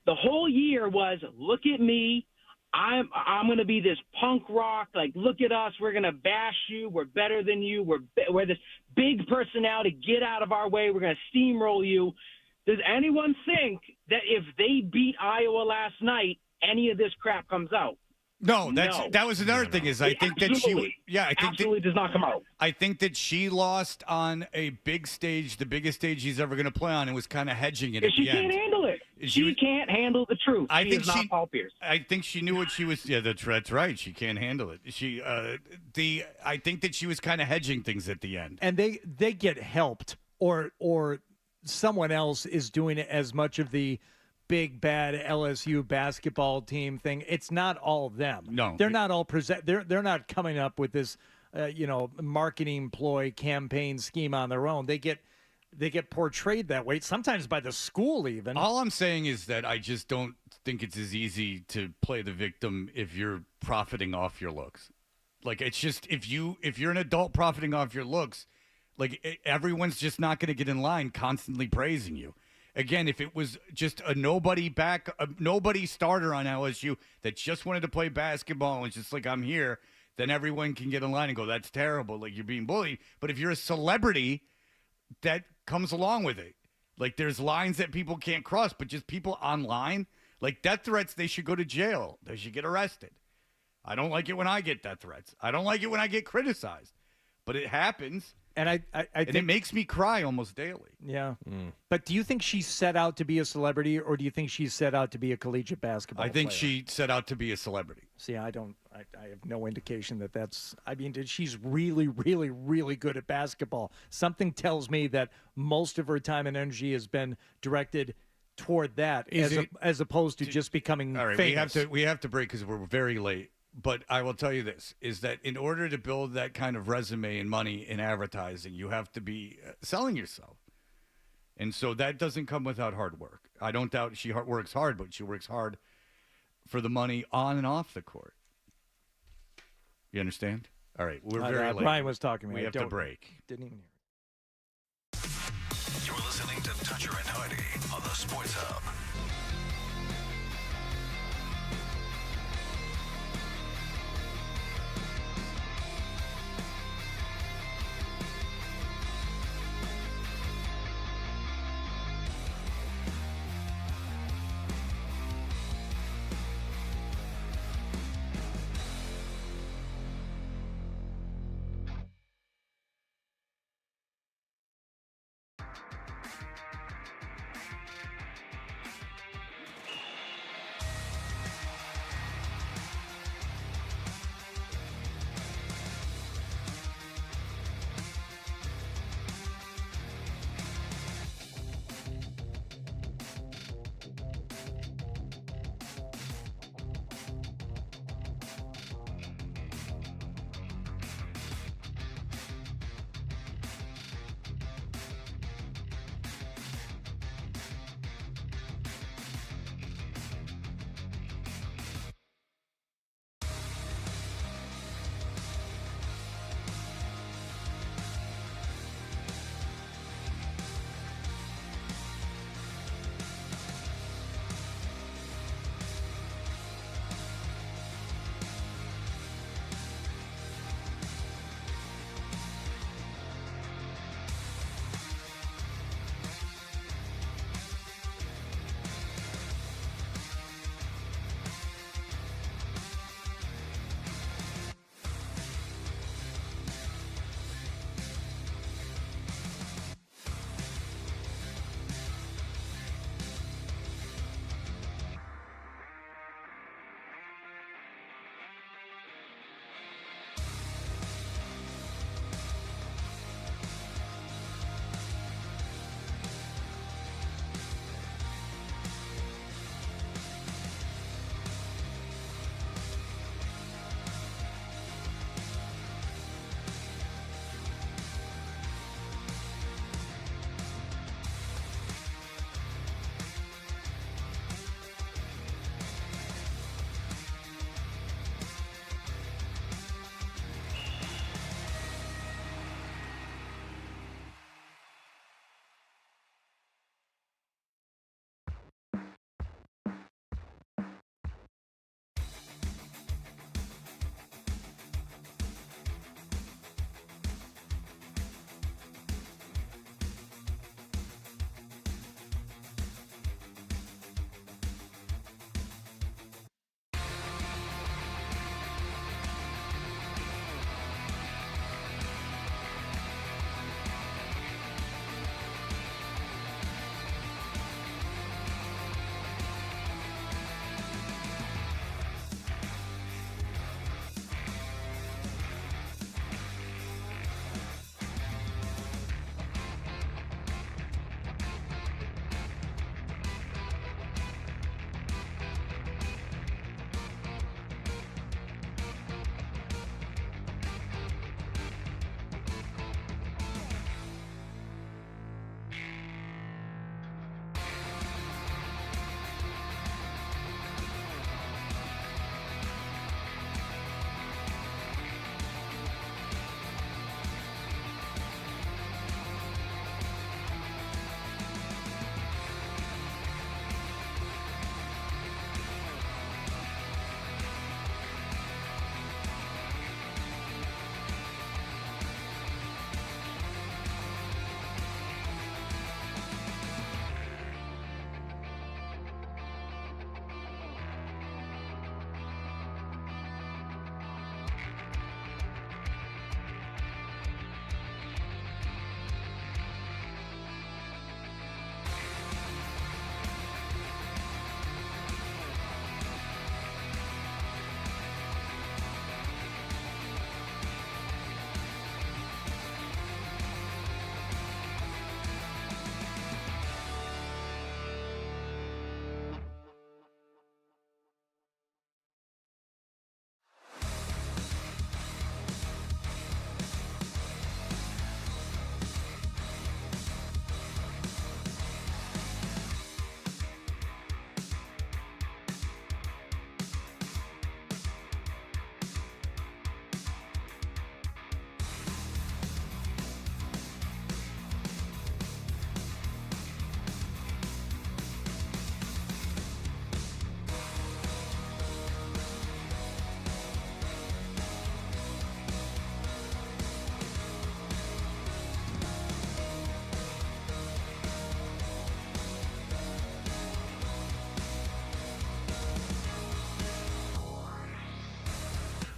the whole year was, look at me, I'm going to be this punk rock, like, look at us, we're going to bash you, we're better than you, we're this big personality, get out of our way, we're going to steamroll you. Does anyone think that if they beat Iowa last night, any of this crap comes out? No, No. that was another thing. Is I think that she, I think absolutely does not come out. I think that she lost on a big stage, the biggest stage she's ever going to play on, and was kind of hedging it at She the can't end. handle it. She can't handle the truth. I She think is not Paul Pierce. I think she knew what she was. Yeah, that's right. She can't handle it. I think that she was kind of hedging things at the end. And they get helped, or someone else is doing it as much of the big bad LSU basketball team thing. It's not all them. No, they're not all They're not coming up with this, marketing ploy campaign scheme on their own. They get portrayed that way, sometimes by the school even. All I'm saying is that I just don't think it's as easy to play the victim if you're profiting off your looks. Like, it's just, if you're an adult profiting off your looks, like, everyone's just not going to get in line constantly praising you. Again, if it was just a nobody starter on LSU that just wanted to play basketball and was just like, I'm here, then everyone can get in line and go, that's terrible, like, you're being bullied. But if you're a celebrity, that comes along with it. Like, there's lines that people can't cross, but just people online, like death threats, they should go to jail. They should get arrested. I don't like it when I get death threats. I don't like it when I get criticized. But it happens. And I think it makes me cry almost daily. Yeah. But do you think she set out to be a celebrity, or do you think she set out to be a collegiate basketball I think player? she set out to be a celebrity. See, I have no indication that that's. I mean, she's really, really, really good at basketball. Something tells me that most of her time and energy has been directed toward that, as opposed to just becoming all right, famous. we have to break because we're very late. But I will tell you this, is that in order to build that kind of resume and money in advertising, you have to be selling yourself. And so that doesn't come without hard work. I don't doubt she works hard, but she works hard for the money on and off the court. You understand? All right, we're very late. Brian was talking to me. We have to break. Didn't even hear it. You're listening to Toucher and Hardy on the Sports Hub.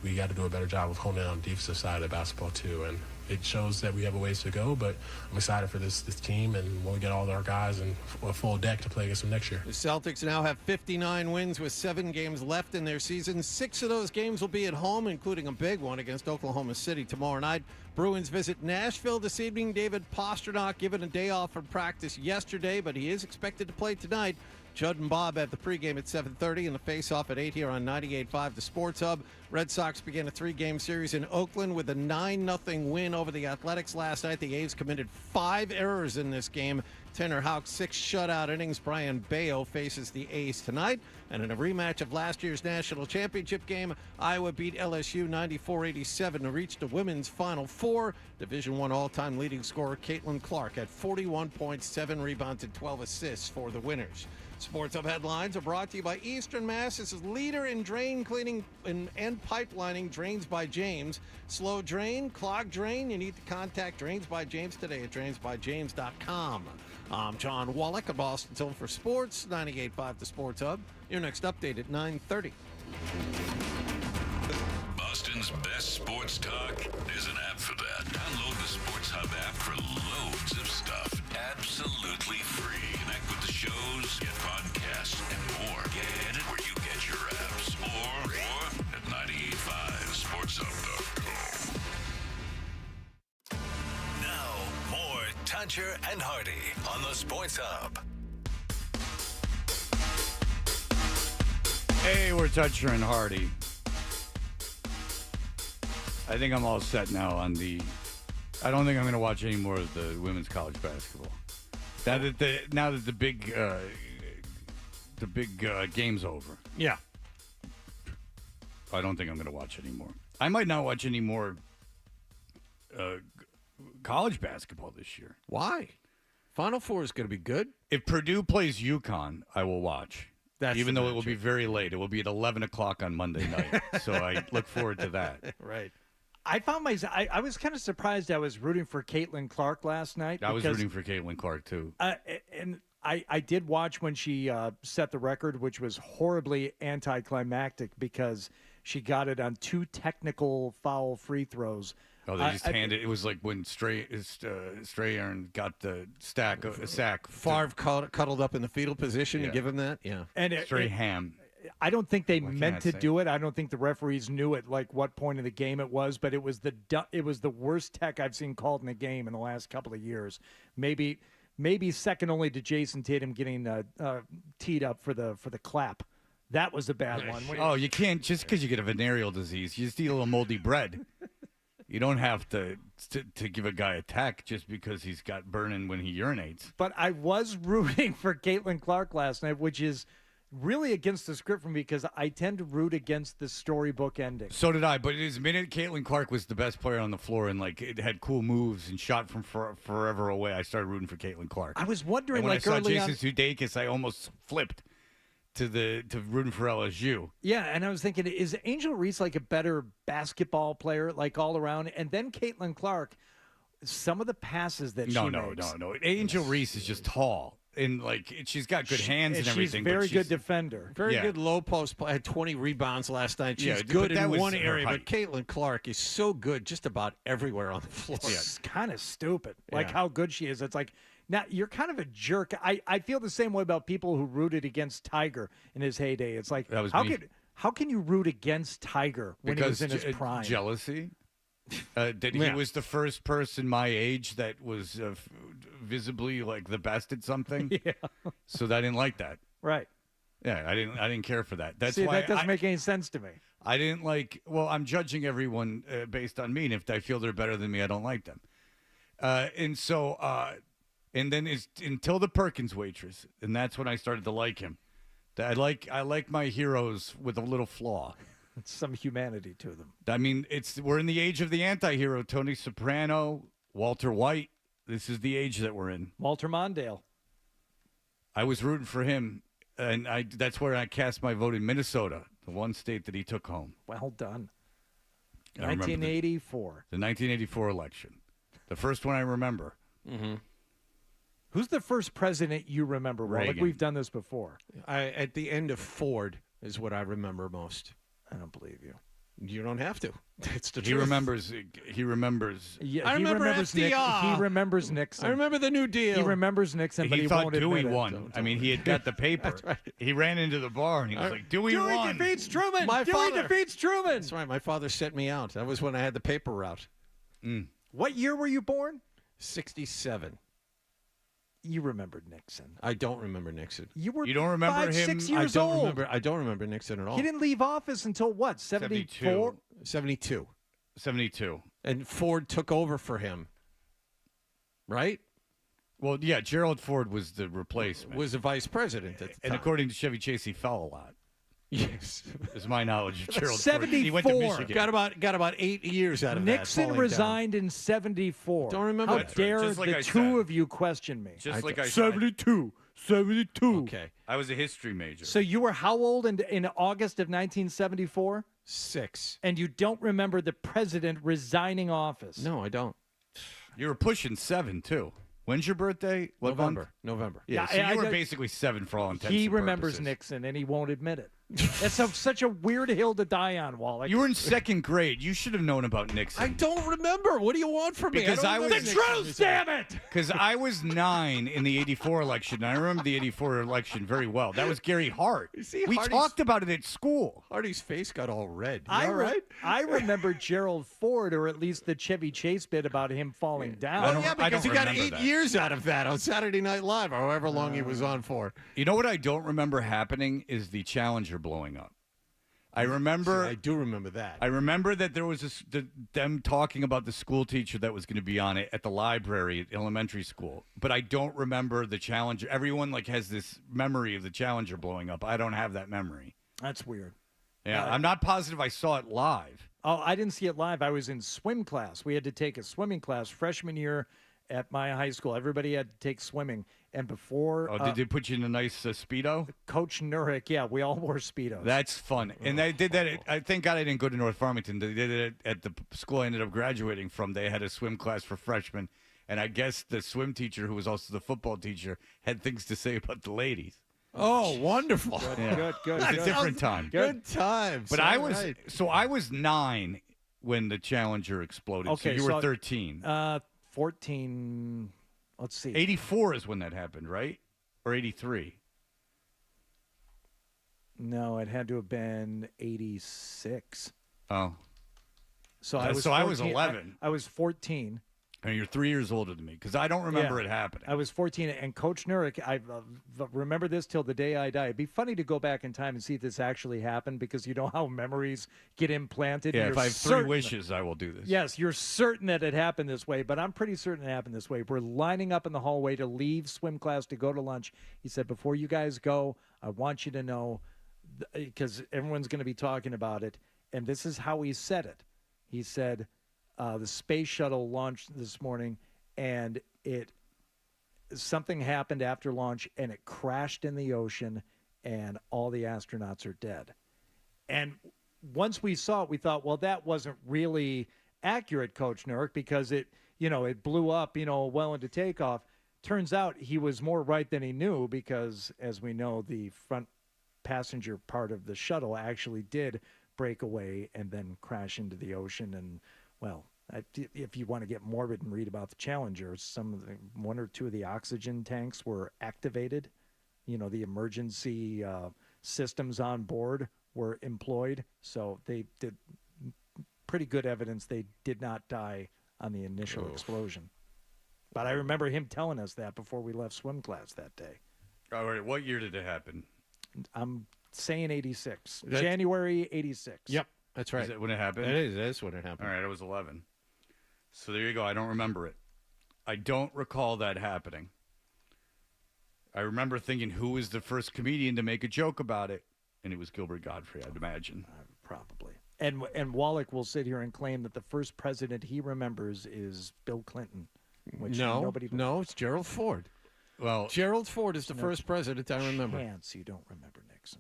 we got to do a better job of honing in on the defensive side of basketball too. And it shows that we have a ways to go, but I'm excited for this team, and when we get all our guys and a full deck to play against them next year. The Celtics now have 59 wins with 7 games left in their season. 6 of those games will be at home, including a big one against Oklahoma City tomorrow night. Bruins visit Nashville this evening. David Pastrnak given a day off from practice yesterday, but he is expected to play tonight. Judd and Bob have the pregame at 7:30 and the face-off at 8 here on 98.5 The Sports Hub. Red Sox began a 3-game series in Oakland with a 9-0 win over the Athletics last night. The A's committed 5 errors in this game. Tanner Houck's 6 shutout innings. Brian Bayo faces the A's tonight. And in a rematch of last year's national championship game, Iowa beat LSU 94-87 to reach the women's Final Four. Division I all-time leading scorer Caitlyn Clark had 41 points, 7 rebounds, and 12 assists for the winners. Sports Hub headlines are brought to you by Eastern Mass's leader in drain cleaning and pipelining, Drains by James. Slow drain, clogged drain, you need to contact Drains by James today at drainsbyjames.com. I'm John Wallach of Boston's Home for Sports, 98.5 The Sports Hub. Your next update at 9:30. Boston's best sports talk. There's an app for that. Download the Sports Hub app for loads of stuff. Absolutely free. Connect with the shows, get podcasts, and more. Get it where you get your apps. Or at 985sportshub.com. Now, more Tuncher and Hardy on the Sports Hub. Hey, we're Toucher and Hardy. I think I'm all set now on the. I don't think I'm going to watch any more of the women's college basketball. Now that the big game's over. Yeah. I don't think I'm going to watch anymore. I might not watch any more college basketball this year. Why? Final Four is going to be good. If Purdue plays UConn, I will watch. Even though it will be very late. It will be at 11 o'clock on Monday night. So I look forward to that. Right. I found myself. I was kind of surprised. I was rooting for Caitlyn Clark last night. I was rooting for Caitlyn Clark too. And I did watch when she set the record, which was horribly anticlimactic because she got it on 2 technical foul free throws. Oh, they just handed it. Was like when Strahan got the sack. Favre cuddled up in the fetal position to give him that. Yeah. And Strahan. I don't think they meant to do it. I don't think the referees knew at like what point of the game it was, but it was the worst tech I've seen called in a game in the last couple of years. Maybe second only to Jason Tatum getting teed up for the clap. That was a bad one. Oh, you can't just because you get a venereal disease. You just eat a little moldy bread. You don't have to give a guy a tech just because he's got burning when he urinates. But I was rooting for Caitlyn Clark last night, which is really against the script for me because I tend to root against the storybook ending. So did I, but it is a minute Caitlyn Clark was the best player on the floor and like it had cool moves and shot from forever away. I started rooting for Caitlyn Clark. I was wondering, and when like I saw early Jason on, Sudeikis, I almost flipped to rooting for LSU. Yeah, and I was thinking, is Angel Reese like a better basketball player, like all around? And then Caitlyn Clark, some of the passes that she makes. No. Angel Reese is just tall. And, like, she's got good hands and everything. She's very good defender. Very good low post play. Had 20 rebounds last night. She's good in one area, but Caitlyn Clark is so good just about everywhere on the floor. It's kind of stupid, like how good she is. It's like, now, you're kind of a jerk. I feel the same way about people who rooted against Tiger in his heyday. It's like, how can you root against Tiger when he was in his prime? Jealousy. That he was the first person my age that was visibly like the best at something. Yeah. So I didn't like that. Right. Yeah, I didn't care for that. That's See, why that doesn't make any sense to me. I didn't like. Well, I'm judging everyone based on me, and if I feel they're better than me, I don't like them. And so, and then it's until the Perkins waitress, and that's when I started to like him. I like my heroes with a little flaw. Some humanity to them. I mean, we're in the age of the anti-hero. Tony Soprano, Walter White. This is the age that we're in. Walter Mondale. I was rooting for him, and that's where I cast my vote in Minnesota, the one state that he took home. Well done. I 1984. The 1984 election. The first one I remember. Mm-hmm. Who's the first president you remember? Reagan. Like we've done this before. At the end of Ford is what I remember most. I don't believe you. You don't have to. It's the He truth. remembers. He remembers. Yeah, I remember FDR. He remembers Nixon. I remember the New Deal. He remembers Nixon, but he thought won't Dewey admit it. won. I mean, he had got the paper. That's right. He ran into the bar and he was like, Dewey won. defeats Truman. My Dewey father. defeats Truman. That's right. My father sent me out. That was when I had the paper route. What year were you born? 67. You remembered Nixon. I don't remember Nixon. You were You don't remember 5, him? 6 years I old. don't remember Nixon at all. He didn't leave office until what? 74? 72. 72. And Ford took over for him. Right? Well, yeah, Gerald Ford was the replacement. Was the vice president at the And time. according to Chevy Chase, he fell a lot. Yes. Is my knowledge of Gerald 74. Ford. He went to Michigan. Got about 8 years out of Nixon that. falling resigned in 74. Don't remember How that. dare Just like the I two said. of you question me? Just like I said. 72. 72. Okay. I was a history major. So you were how old in August of 1974? 6. And you don't remember the president resigning office? No, I don't. You were pushing 7, too. When's your birthday? What November. month? November. Yeah, so you were basically 7 for all intents He and remembers purposes. Nixon, and he won't admit it. That's such a weird hill to die on, Wallach. You were in second grade. You should have known about Nixon. I don't remember. What do you want from me? Because I was the truth, damn it! Because I was 9 in the 84 election. And I remember the 84 election very well. That was Gary Hart. see, We Hardy's- talked about it at school. Hardy's face got all red. You I all right? I remember Gerald Ford, or at least the Chevy Chase bit about him falling down. Oh, yeah, I because don't he got remember 8 that. years out of that on Saturday Night Live, or however long he was on for. You know what I don't remember happening is the Challenger blowing up. I remember. I do remember that. I remember that there was them talking about the school teacher that was going to be on it at the library at elementary school. But I don't remember the Challenger. Everyone has this memory of the Challenger blowing up. I don't have that memory. That's weird. Yeah, I'm not positive I saw it live. Oh, I didn't see it live. I was in swim class. We had to take a swimming class freshman year at my high school. Everybody had to take swimming. And before Oh, did they put you in a nice Speedo? Coach Nurek, yeah, we all wore Speedos. That's fun. And they did that. I thank God I didn't go to North Farmington. They did it at the school I ended up graduating from. They had a swim class for freshmen. And I guess the swim teacher, who was also the football teacher, had things to say about the ladies. Oh, wonderful. Good. It's a different time. Good times. But All right. I was 9 when the Challenger exploded. Okay, so you were so, 13. 14. Let's see. 84 is when that happened, right? Or 83? No, it had to have been 86. Oh. So I was so I was 14. 11. I was 14. And you're 3 years older than me because I don't remember it happening. I was 14, and Coach Nurek, I remember this till the day I die. It'd be funny to go back in time and see if this actually happened, because you know how memories get implanted. Yeah, You're if I have 3 certain- wishes, I will do this. Yes, you're certain that it happened this way, but I'm pretty certain it happened this way. We're lining up in the hallway to leave swim class to go to lunch. He said, before you guys go, I want you to know, because everyone's going to be talking about it, and this is how he said it. He said, the space shuttle launched this morning, and something happened after launch, and it crashed in the ocean, and all the astronauts are dead. And once we saw it, we thought, well, that wasn't really accurate, Coach Nurk, because it blew up, well into takeoff. Turns out he was more right than he knew, because, as we know, the front passenger part of the shuttle actually did break away and then crash into the ocean. And, well, if you want to get morbid and read about the Challenger, one or two of the oxygen tanks were activated. The emergency systems on board were employed. So they did pretty good evidence they did not die on the initial explosion. But I remember him telling us that before we left swim class that day. All right, what year did it happen? I'm saying 86. January 86. Yep, that's right. Is that when it happened? It is. That is when it happened. All right, I was 11. So there you go. I don't remember it. I don't recall that happening. I remember thinking, who was the first comedian to make a joke about it? And it was Gilbert Gottfried, I'd imagine. Probably. And Wallach will sit here and claim that the first president he remembers is Bill Clinton. Which No, nobody it's Gerald Ford. Well, Gerald Ford is the first president I remember. Chance you don't remember Nixon.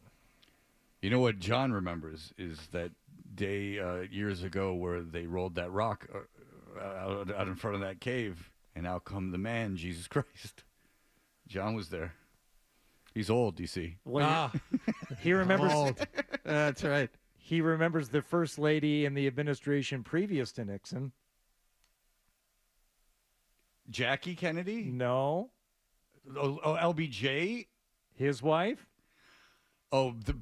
You know what John remembers is that day years ago where they rolled that rock out in front of that cave, and out come the man, Jesus Christ. John was there. He's old, you see. Well, he remembers. That's right. He remembers the first lady in the administration previous to Nixon. Jackie Kennedy? No. Oh, LBJ? His wife? Oh, the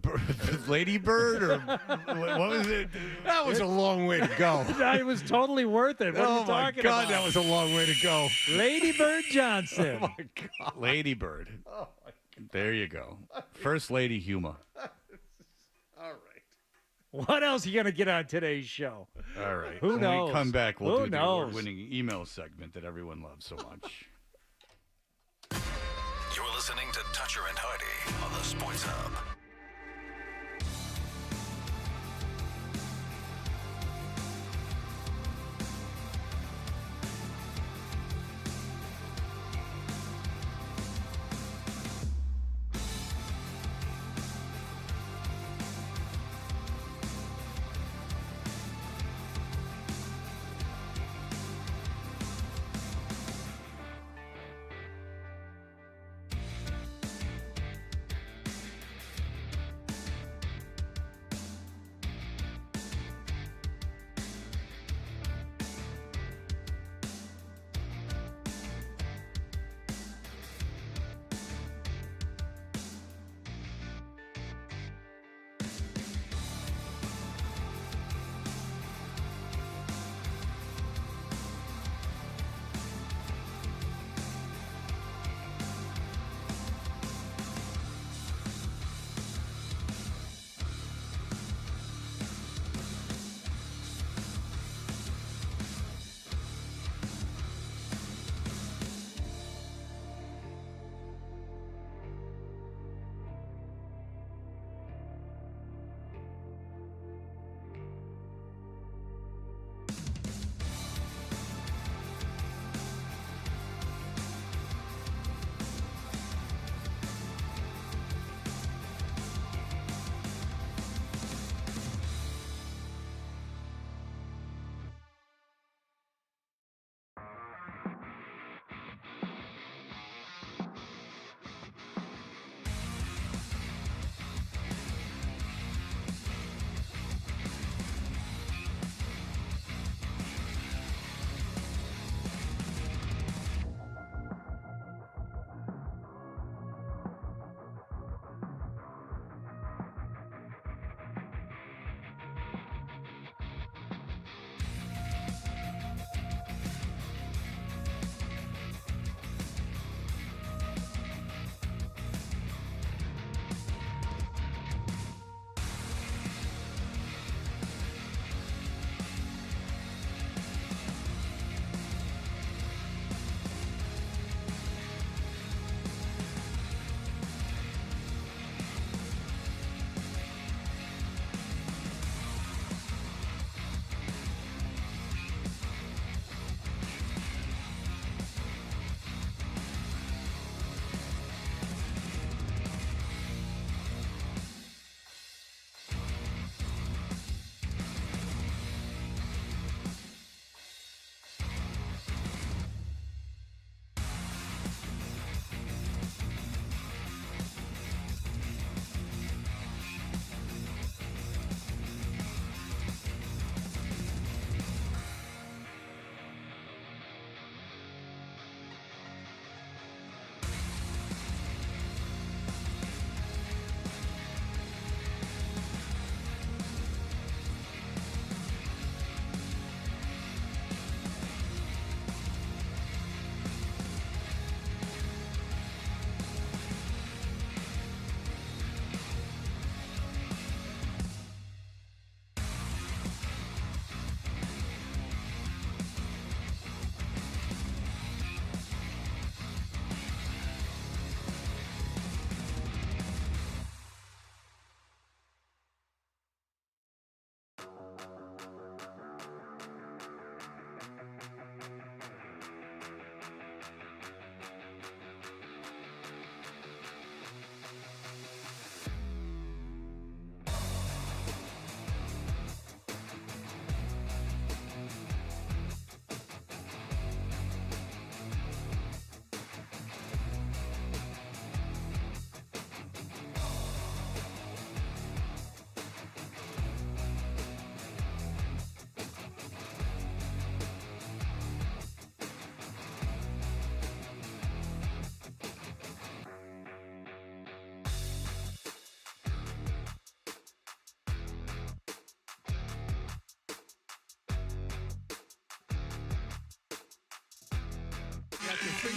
Lady Bird? Or what was it? That was a long way to go. It was totally worth it. What are you talking God, about? that was a long way to go. Lady Bird Johnson. Oh, my God. Lady Bird. Oh, my God. There you go. First Lady Huma. All right. What else are you going to get on today's show? All right. Who when knows? we come back, we'll Who do the knows? award-winning email segment that everyone loves so much. You're listening to Toucher and Hardy on the Sports Hub.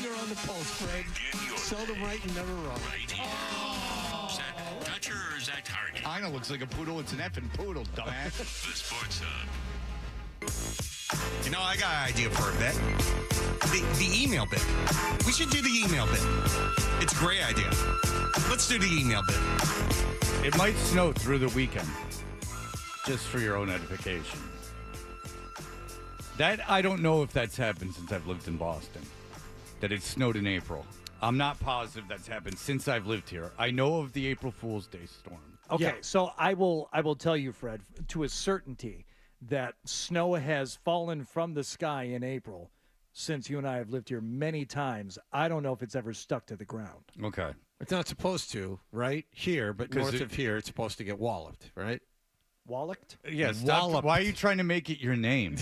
finger on the pulse, Fred. Seldom right and never wrong. Right here. Is that Dutcher or is that Target? I know, looks like a poodle. It's an effing poodle, dumbass. The Sports Hub. You know, I got an idea for a bit. The email bit. We should do the email bit. It's a great idea. Let's do the email bit. It might snow through the weekend, just for your own edification. That, I don't know if that's happened since I've lived in Boston, that it snowed in April. I'm not positive that's happened since I've lived here. I know of the April Fool's Day storm. Okay, so I will tell you, Fred, to a certainty that snow has fallen from the sky in April since you and I have lived here many times. I don't know if it's ever stuck to the ground. Okay. It's not supposed to, right? Here, but north of here, it's supposed to get walloped, right? Walloped? Yeah, stop. Why are you trying to make it your name?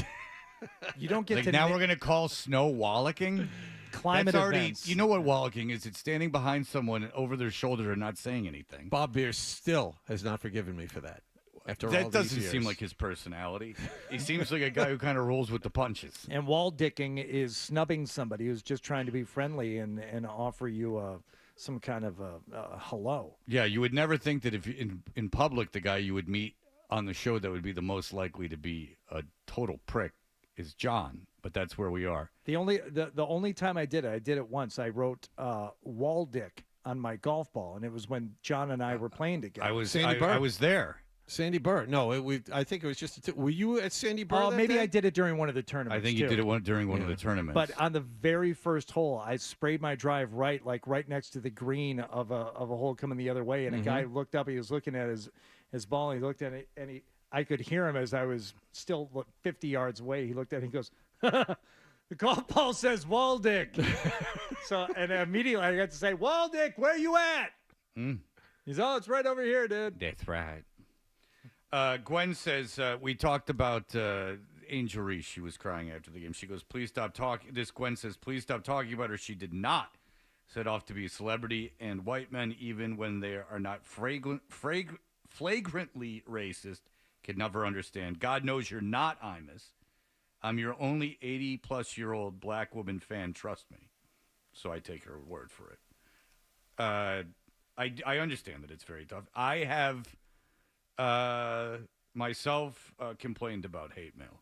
You don't get like to now we're going to call snow wallocking? Climate That's already, events. you know what wallocking is? It's standing behind someone over their shoulder and not saying anything. Bob Beer still has not forgiven me for that. After all That these doesn't years. seem like his personality. He seems like a guy who kind of rolls with the punches. And wall-dicking is snubbing somebody who's just trying to be friendly and offer you some kind of hello. Yeah, you would never think that if in public the guy you would meet on the show that would be the most likely to be a total prick is John, but that's where we are. The only time I did it once. I wrote wall dick on my golf ball, and it was when John and I were playing together. I was there. Sandy Burr. No, I think it was just were you at Sandy Burr? Oh, that maybe day? I did it during one of the tournaments. I think you did it during one of the tournaments. But on the very first hole, I sprayed my drive right next to the green of a hole coming the other way, and a guy looked up. He was looking at his ball. And he looked at it, and I could hear him as I was still 50 yards away. He looked at it and he goes, "The golf ball says Waldick." And immediately I got to say, "Waldick, where you at?" He's, "Oh, it's right over here, dude." That's right. Gwen says, we talked about Angel Reese. She was crying after the game. She goes, "Please stop talking." Gwen says, "Please stop talking about her. She did not set off to be a celebrity, and white men, even when they are not flagrantly racist, can never understand. God knows you're not Imus. I'm your only 80-plus-year-old black woman fan. Trust me." So I take her word for it. I understand that it's very tough. I have myself complained about hate mail.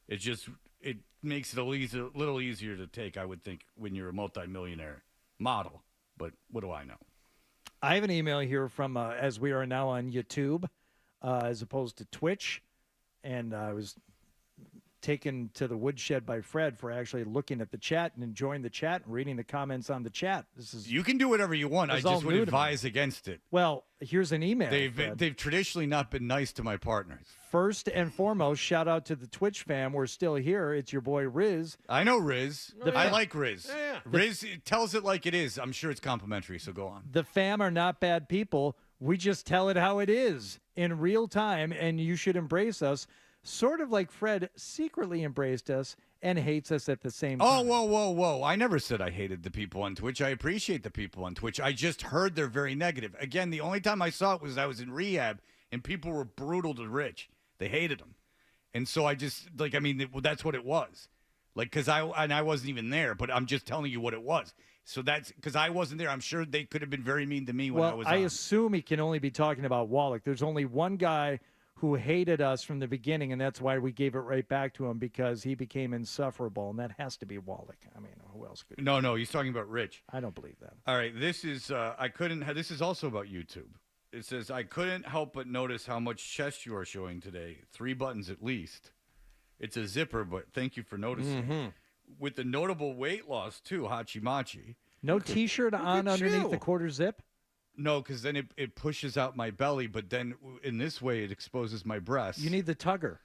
It makes it a little easier to take, I would think, when you're a multimillionaire model. But what do I know? I have an email here from, as we are now on YouTube, as opposed to Twitch, and I was taken to the woodshed by Fred for actually looking at the chat and enjoying the chat and reading the comments on the chat. You can do whatever you want. I just would advise against it. Well, here's an email. They've traditionally not been nice to my partners. First and foremost, shout out to the Twitch fam. We're still here. It's your boy Riz. I know Riz. I like Riz. Yeah. Riz tells it like it is. I'm sure it's complimentary, so go on. The fam are not bad people. We just tell it how it is in real time, and you should embrace us. Sort of like Fred secretly embraced us and hates us at the same time. Oh, whoa. I never said I hated the people on Twitch. I appreciate the people on Twitch. I just heard they're very negative. Again, the only time I saw it was I was in rehab, and people were brutal to Rich. They hated him. And so I just, that's what it was. Because I wasn't even there, but I'm just telling you what it was. So that's, because I wasn't there, I'm sure they could have been very mean to me when I was on. I assume he can only be talking about Wallach. There's only one guy who hated us from the beginning, and that's why we gave it right back to him, because he became insufferable, and that has to be Wallach. I mean, who else could? No, he's talking about Rich. I don't believe that. All right, this is this is also about YouTube. It says, "I couldn't help but notice how much chest you are showing today. 3 buttons at least. It's a zipper, but thank you for noticing." Mm-hmm. With the notable weight loss too, Hachi Machi. No T-shirt on underneath the quarter zip? No, because then it pushes out my belly, but then in this way it exposes my breasts. You need the tugger.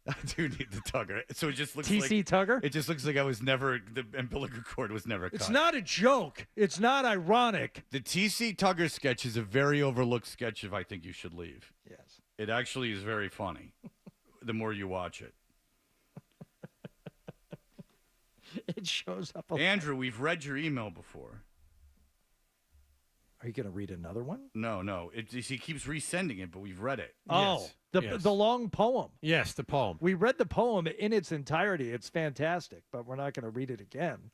I do need the tugger. So it just looks TC like tugger? It just looks like the umbilical cord was never cut. It's not a joke. It's not ironic. The TC Tugger sketch is a very overlooked sketch of I Think You Should Leave. Yes. It actually is very funny the more you watch it. It shows up. Andrew, we've read your email before. Are you going to read another one? No. He keeps resending it, but we've read it. Oh, Yes. the long poem. Yes, the poem. We read the poem in its entirety. It's fantastic, but we're not going to read it again.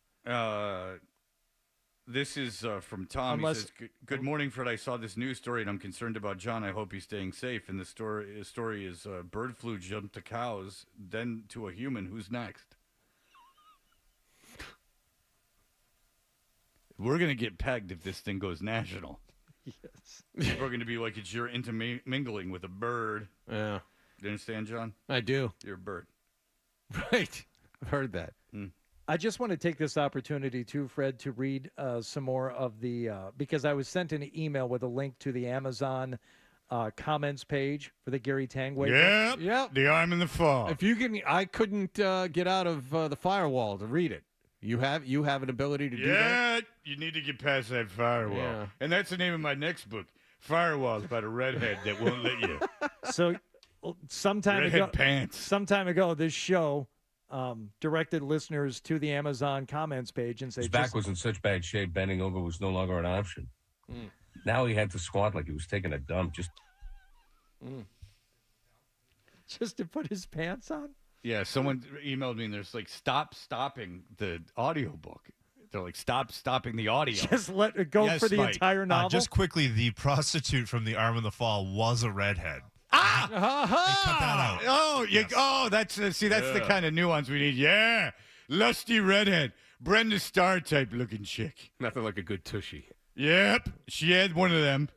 This is from Tom. He says, good morning, Fred. I saw this news story, and I'm concerned about John. I hope he's staying safe. And the story is bird flu jumped to cows, then to a human. Who's next? We're going to get pegged if this thing goes national. Yes. We're going to be like, it's your intermingling with a bird. Yeah. You understand, John? I do. You're a bird. Right. I've heard that. I just want to take this opportunity, too, Fred, to read some more of the because I was sent an email with a link to the Amazon comments page for the Gary Tanguay. Yep. The Arm in the Fall. If you can, I couldn't get out of the firewall to read it. You have an ability to do that? You need to get past that firewall. Yeah. And that's the name of my next book, Firewalls, about a redhead that won't let you. So sometime ago, this show directed listeners to the Amazon comments page and say, his back was in such bad shape, bending over was no longer an option. Now he had to squat like he was taking a dump. Just to put his pants on? Yeah, someone emailed me and there's like, stopping the audiobook. They're like, stopping the audio. Just let it go for the entire novel? Just quickly, the prostitute from The Arm in the Fall was a redhead. Ah! They cut that out. Oh, that's that's the kind of nuance we need. Yeah, lusty redhead, Brenda Starr type looking chick. Nothing like a good tushy. Yep, she had one of them.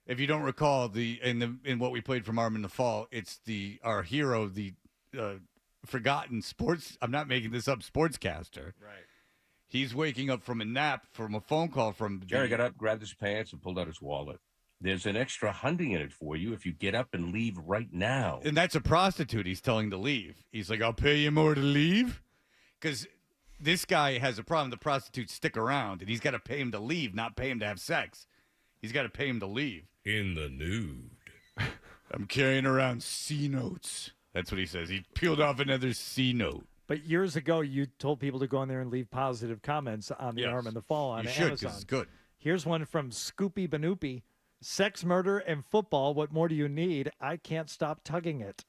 If you don't recall, in what we played from Arm in the Fall, it's our hero, the forgotten sports. I'm not making this up. Sportscaster. Right. He's waking up from a nap from a phone call from Jerry got up, grabbed his pants, and pulled out his wallet. There's an extra $100 in it for you if you get up and leave right now. And that's a prostitute he's telling to leave. He's like, I'll pay you more to leave? Because this guy has a problem. The prostitutes stick around, and he's got to pay him to leave, not pay him to have sex. He's got to pay him to leave. In the nude. I'm carrying around C notes. That's what he says. He peeled off another C note. But years ago, you told people to go in there and leave positive comments on the Arm in the Fall on Amazon. You should, because it's good. Here's one from Scoopy Banoopy. Sex, murder, and football. What more do you need? I can't stop tugging it.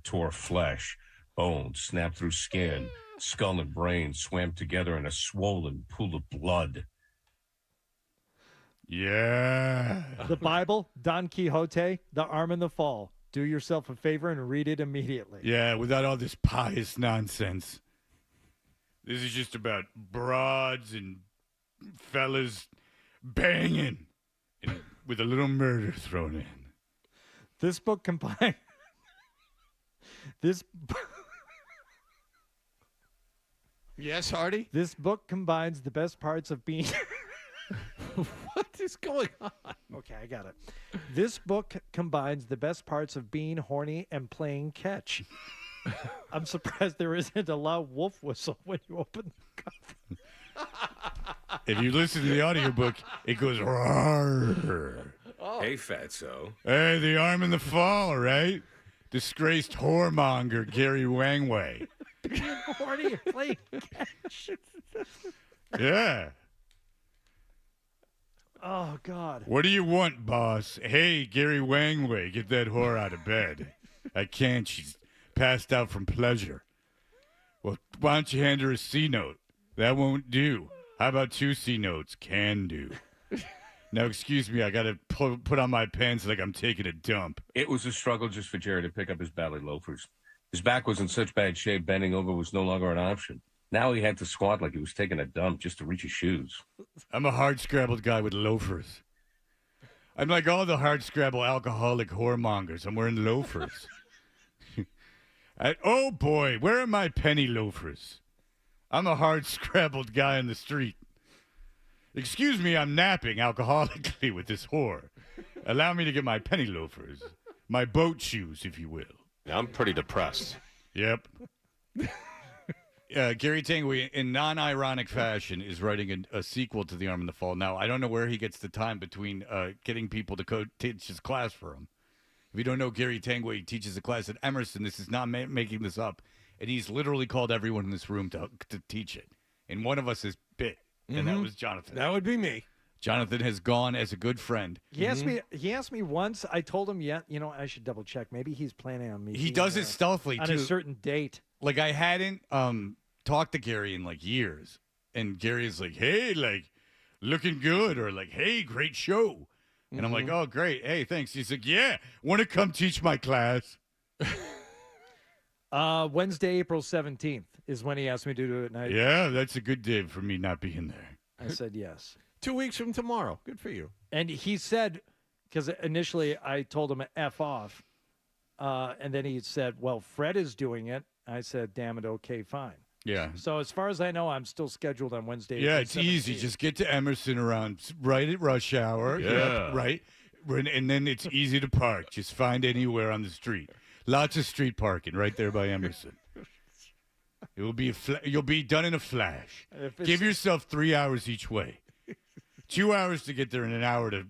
Tore flesh, bones snapped through skin, skull and brain swam together in a swollen pool of blood. Yeah. The Bible, Don Quixote, The Arm in the Fall. Do yourself a favor and read it immediately. Yeah, without all this pious nonsense. This is just about broads and fellas banging with a little murder thrown in. This book combines... Yes, Hardy? This book combines the best parts of being... What is going on? Okay, I got it. This book combines the best parts of being horny and playing catch. I'm surprised there isn't a loud wolf whistle when you open the cover. If you listen to the audiobook, it goes roar. Oh. Hey, fatso. Hey, The Arm in the Fall, right? Disgraced whoremonger Gary Wangway. Being horny and playing catch. Yeah. Oh, God. What do you want, boss? Hey, Gary Wangway, get that whore out of bed. I can't. She's passed out from pleasure. Well, why don't you hand her a C note? That won't do. How about 2 C notes? Can do. Now, excuse me, I got to put on my pants like I'm taking a dump. It was a struggle just for Jerry to pick up his ballet loafers. His back was in such bad shape, bending over was no longer an option. Now he had to squat like he was taking a dump just to reach his shoes. I'm a hard-scrabbled guy with loafers. I'm like all the hard-scrabble alcoholic whoremongers. I'm wearing loafers. Oh, boy, where are my penny loafers? I'm a hard-scrabbled guy on the street. Excuse me, I'm napping alcoholically with this whore. Allow me to get my penny loafers. My boat shoes, if you will. I'm pretty depressed. Yep. Gary Tanguay, in non-ironic fashion, is writing a sequel to The Arm in the Fall. Now, I don't know where he gets the time between getting people to teach his class for him. If you don't know, Gary Tanguay teaches a class at Emerson. This is not making this up. And he's literally called everyone in this room to teach it. And one of us is Bit, and that was Jonathan. That would be me. Jonathan has gone as a good friend. He asked me once. I told him, I should double check. Maybe he's planning on me. He does it stealthily, on too. a certain date. Like, I hadn't talked to Gary in like years. And Gary's like, hey, like, looking good, or like, hey, great show. And I'm like, oh, great. Hey, thanks. He's like, yeah, want to come teach my class? Wednesday, April 17th is when he asked me to do it at night. Yeah, that's a good day for me not being there. I said yes. 2 weeks from tomorrow. Good for you. And he said, because initially I told him F off, and then he said, well, Fred is doing it. I said, damn it, okay, fine. Yeah. So as far as I know, I'm still scheduled on Wednesday. Yeah, April it's easy. 17th. Just get to Emerson around right at rush hour. Yeah. Right. And then it's easy to park. Just find anywhere on the street. Lots of street parking right there by Emerson. It will be you'll be done in a flash. Give yourself 3 hours each way. 2 hours to get there and an hour to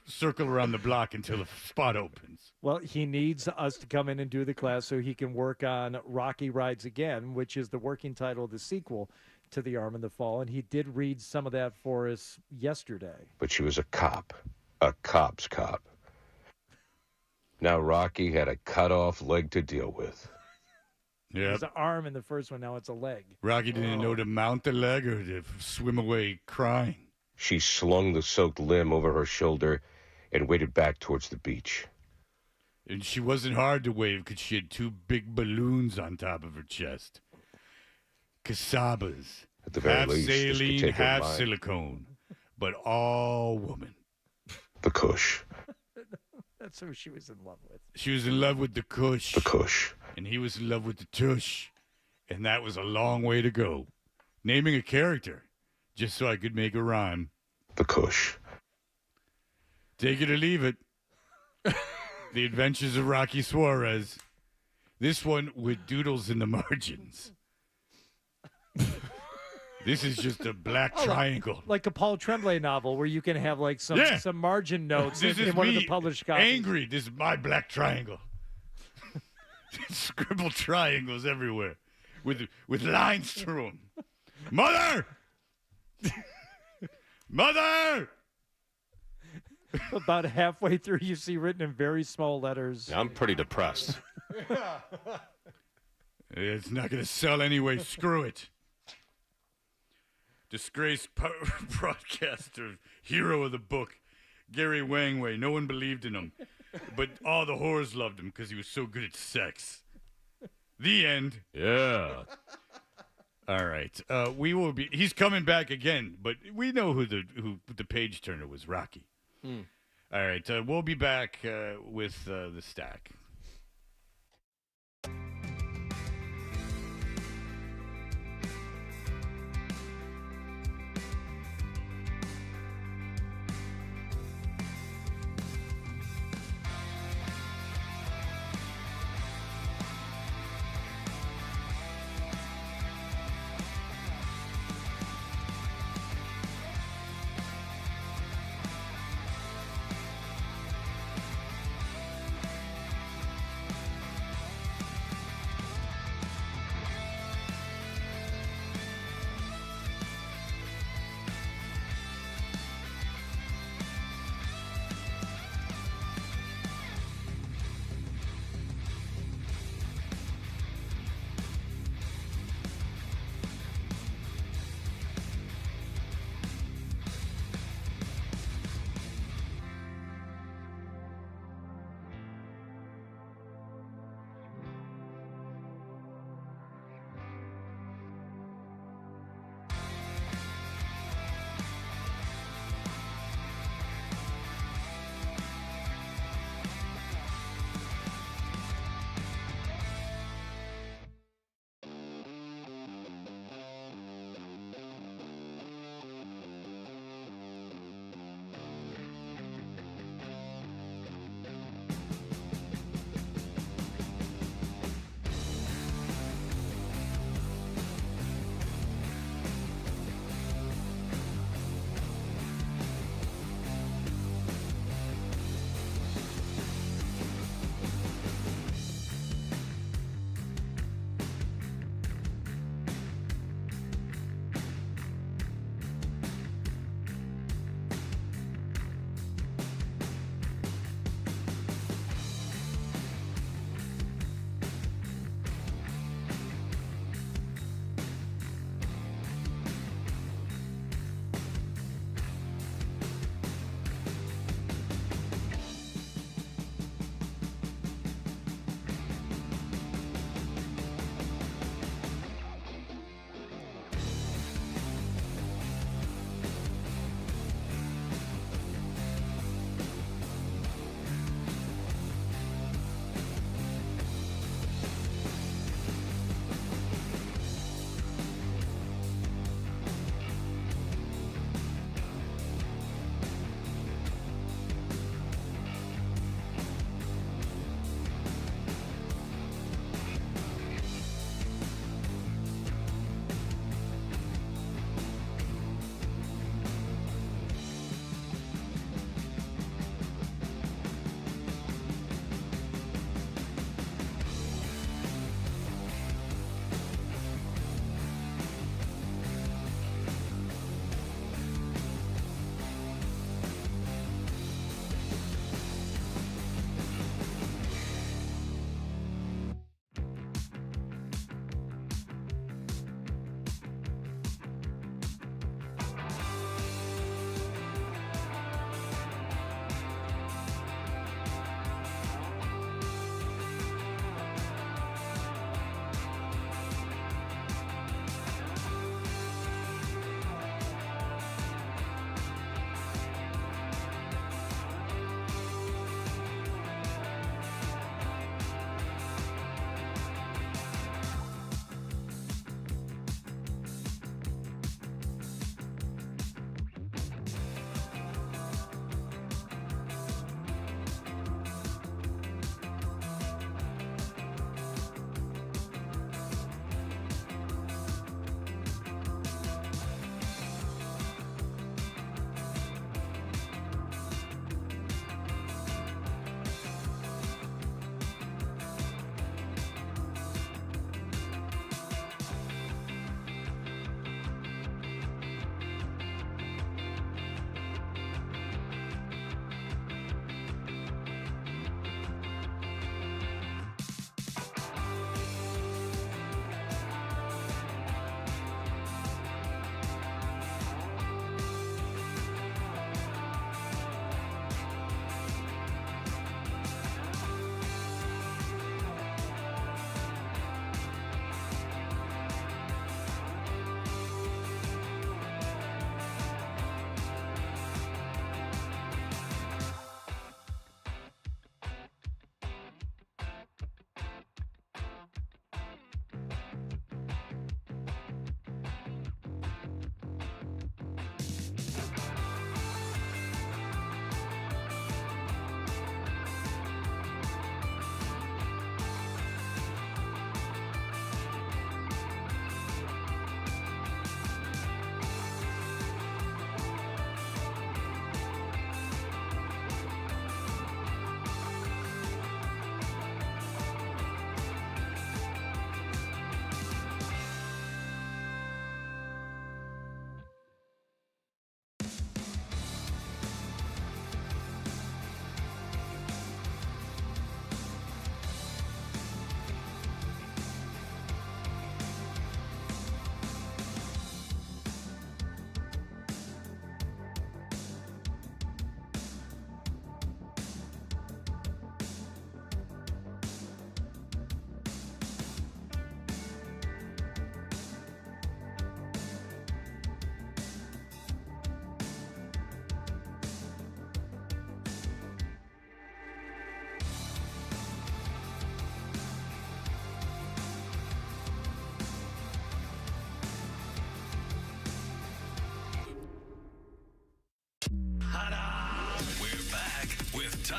circle around the block until the spot opens. Well, he needs us to come in and do the class so he can work on Rocky Rides Again, which is the working title of the sequel to The Arm in the Fall. And he did read some of that for us yesterday. But she was a cop. A cop's cop. Now Rocky had a cut-off leg to deal with. It was an arm in the first one, now it's a leg. Rocky didn't know to mount the leg or to swim away crying. She slung the soaked limb over her shoulder and waded back towards the beach. And she wasn't hard to wave because she had two big balloons on top of her chest. Casabas. At the very half least, this could saline, take her half mind. silicone, but all woman. The Kush. That's who she was in love with. She was in love with the Kush. The Kush. And he was in love with the Tush. And that was a long way to go. Naming a character just so I could make a rhyme. The Kush. Take it or leave it. The Adventures of Rocky Suarez. This one with doodles in the margins. This is just a black triangle. Like a Paul Tremblay novel where you can have like some margin notes This in is one of me the published copies. angry. This is my black triangle. Scribble triangles everywhere with lines through them. Mother! Mother! About halfway through, you see written in very small letters. I'm pretty depressed. It's not going to sell anyway. Screw it. Disgraced broadcaster, hero of the book, Gary Wangway. No one believed in him, but all the whores loved him because he was so good at sex. The end. Yeah. All right. We will be. He's coming back again, but we know who the page turner was. Rocky. All right. We'll be back with the stack.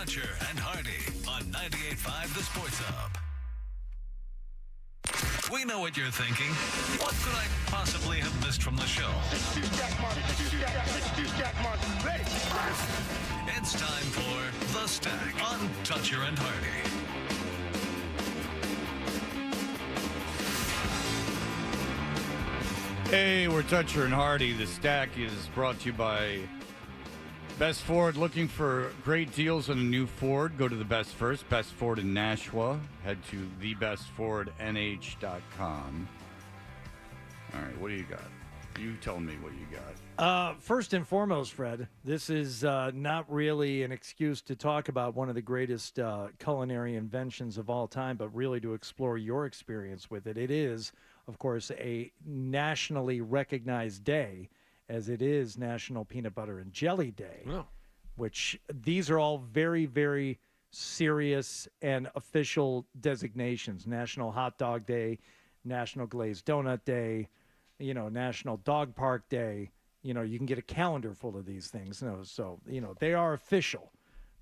Toucher and Hardy on 98.5 The Sports Hub. We know what you're thinking. What could I possibly have missed from the show? It's time for The Stack on Toucher and Hardy. Hey, we're Toucher and Hardy. The Stack is brought to you by Best Ford. Looking for great deals on a new Ford? Go to the Best First, Best Ford in Nashua. Head to thebestfordnh.com. All right, what do you got? You tell me what you got. First and foremost, Fred, this is not really an excuse to talk about one of the greatest culinary inventions of all time, but really to explore your experience with it. It is, of course, a nationally recognized day, as it is National Peanut Butter and Jelly Day, which these are all very, very serious and official designations. National Hot Dog Day, National Glazed Donut Day, National Dog Park Day. You can get a calendar full of these things. So, they are official.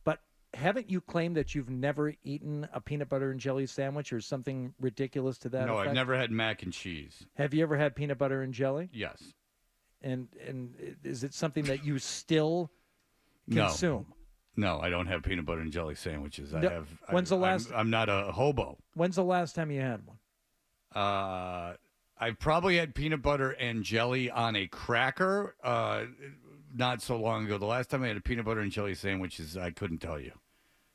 But haven't you claimed that you've never eaten a peanut butter and jelly sandwich or something ridiculous to that No, effect? I've never had mac and cheese. Have you ever had peanut butter and jelly? Yes. And is it something that you still consume? No, I don't have peanut butter and jelly sandwiches. When's the last? I'm not a hobo. When's the last time you had one? I've probably had peanut butter and jelly on a cracker not so long ago. The last time I had a peanut butter and jelly sandwich I couldn't tell you.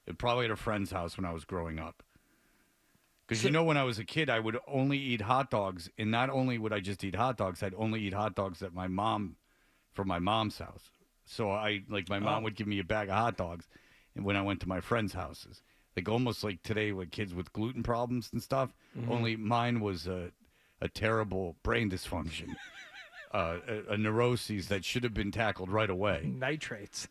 It probably at a friend's house when I was growing up. Because, when I was a kid, I would only eat hot dogs. And not only would I just eat hot dogs, I'd only eat hot dogs from my mom's house. So my mom would give me a bag of hot dogs and when I went to my friends' houses. Like almost like today with kids with gluten problems and stuff. Mm-hmm. Only mine was a terrible brain dysfunction. A neuroses that should have been tackled right away. Nitrates.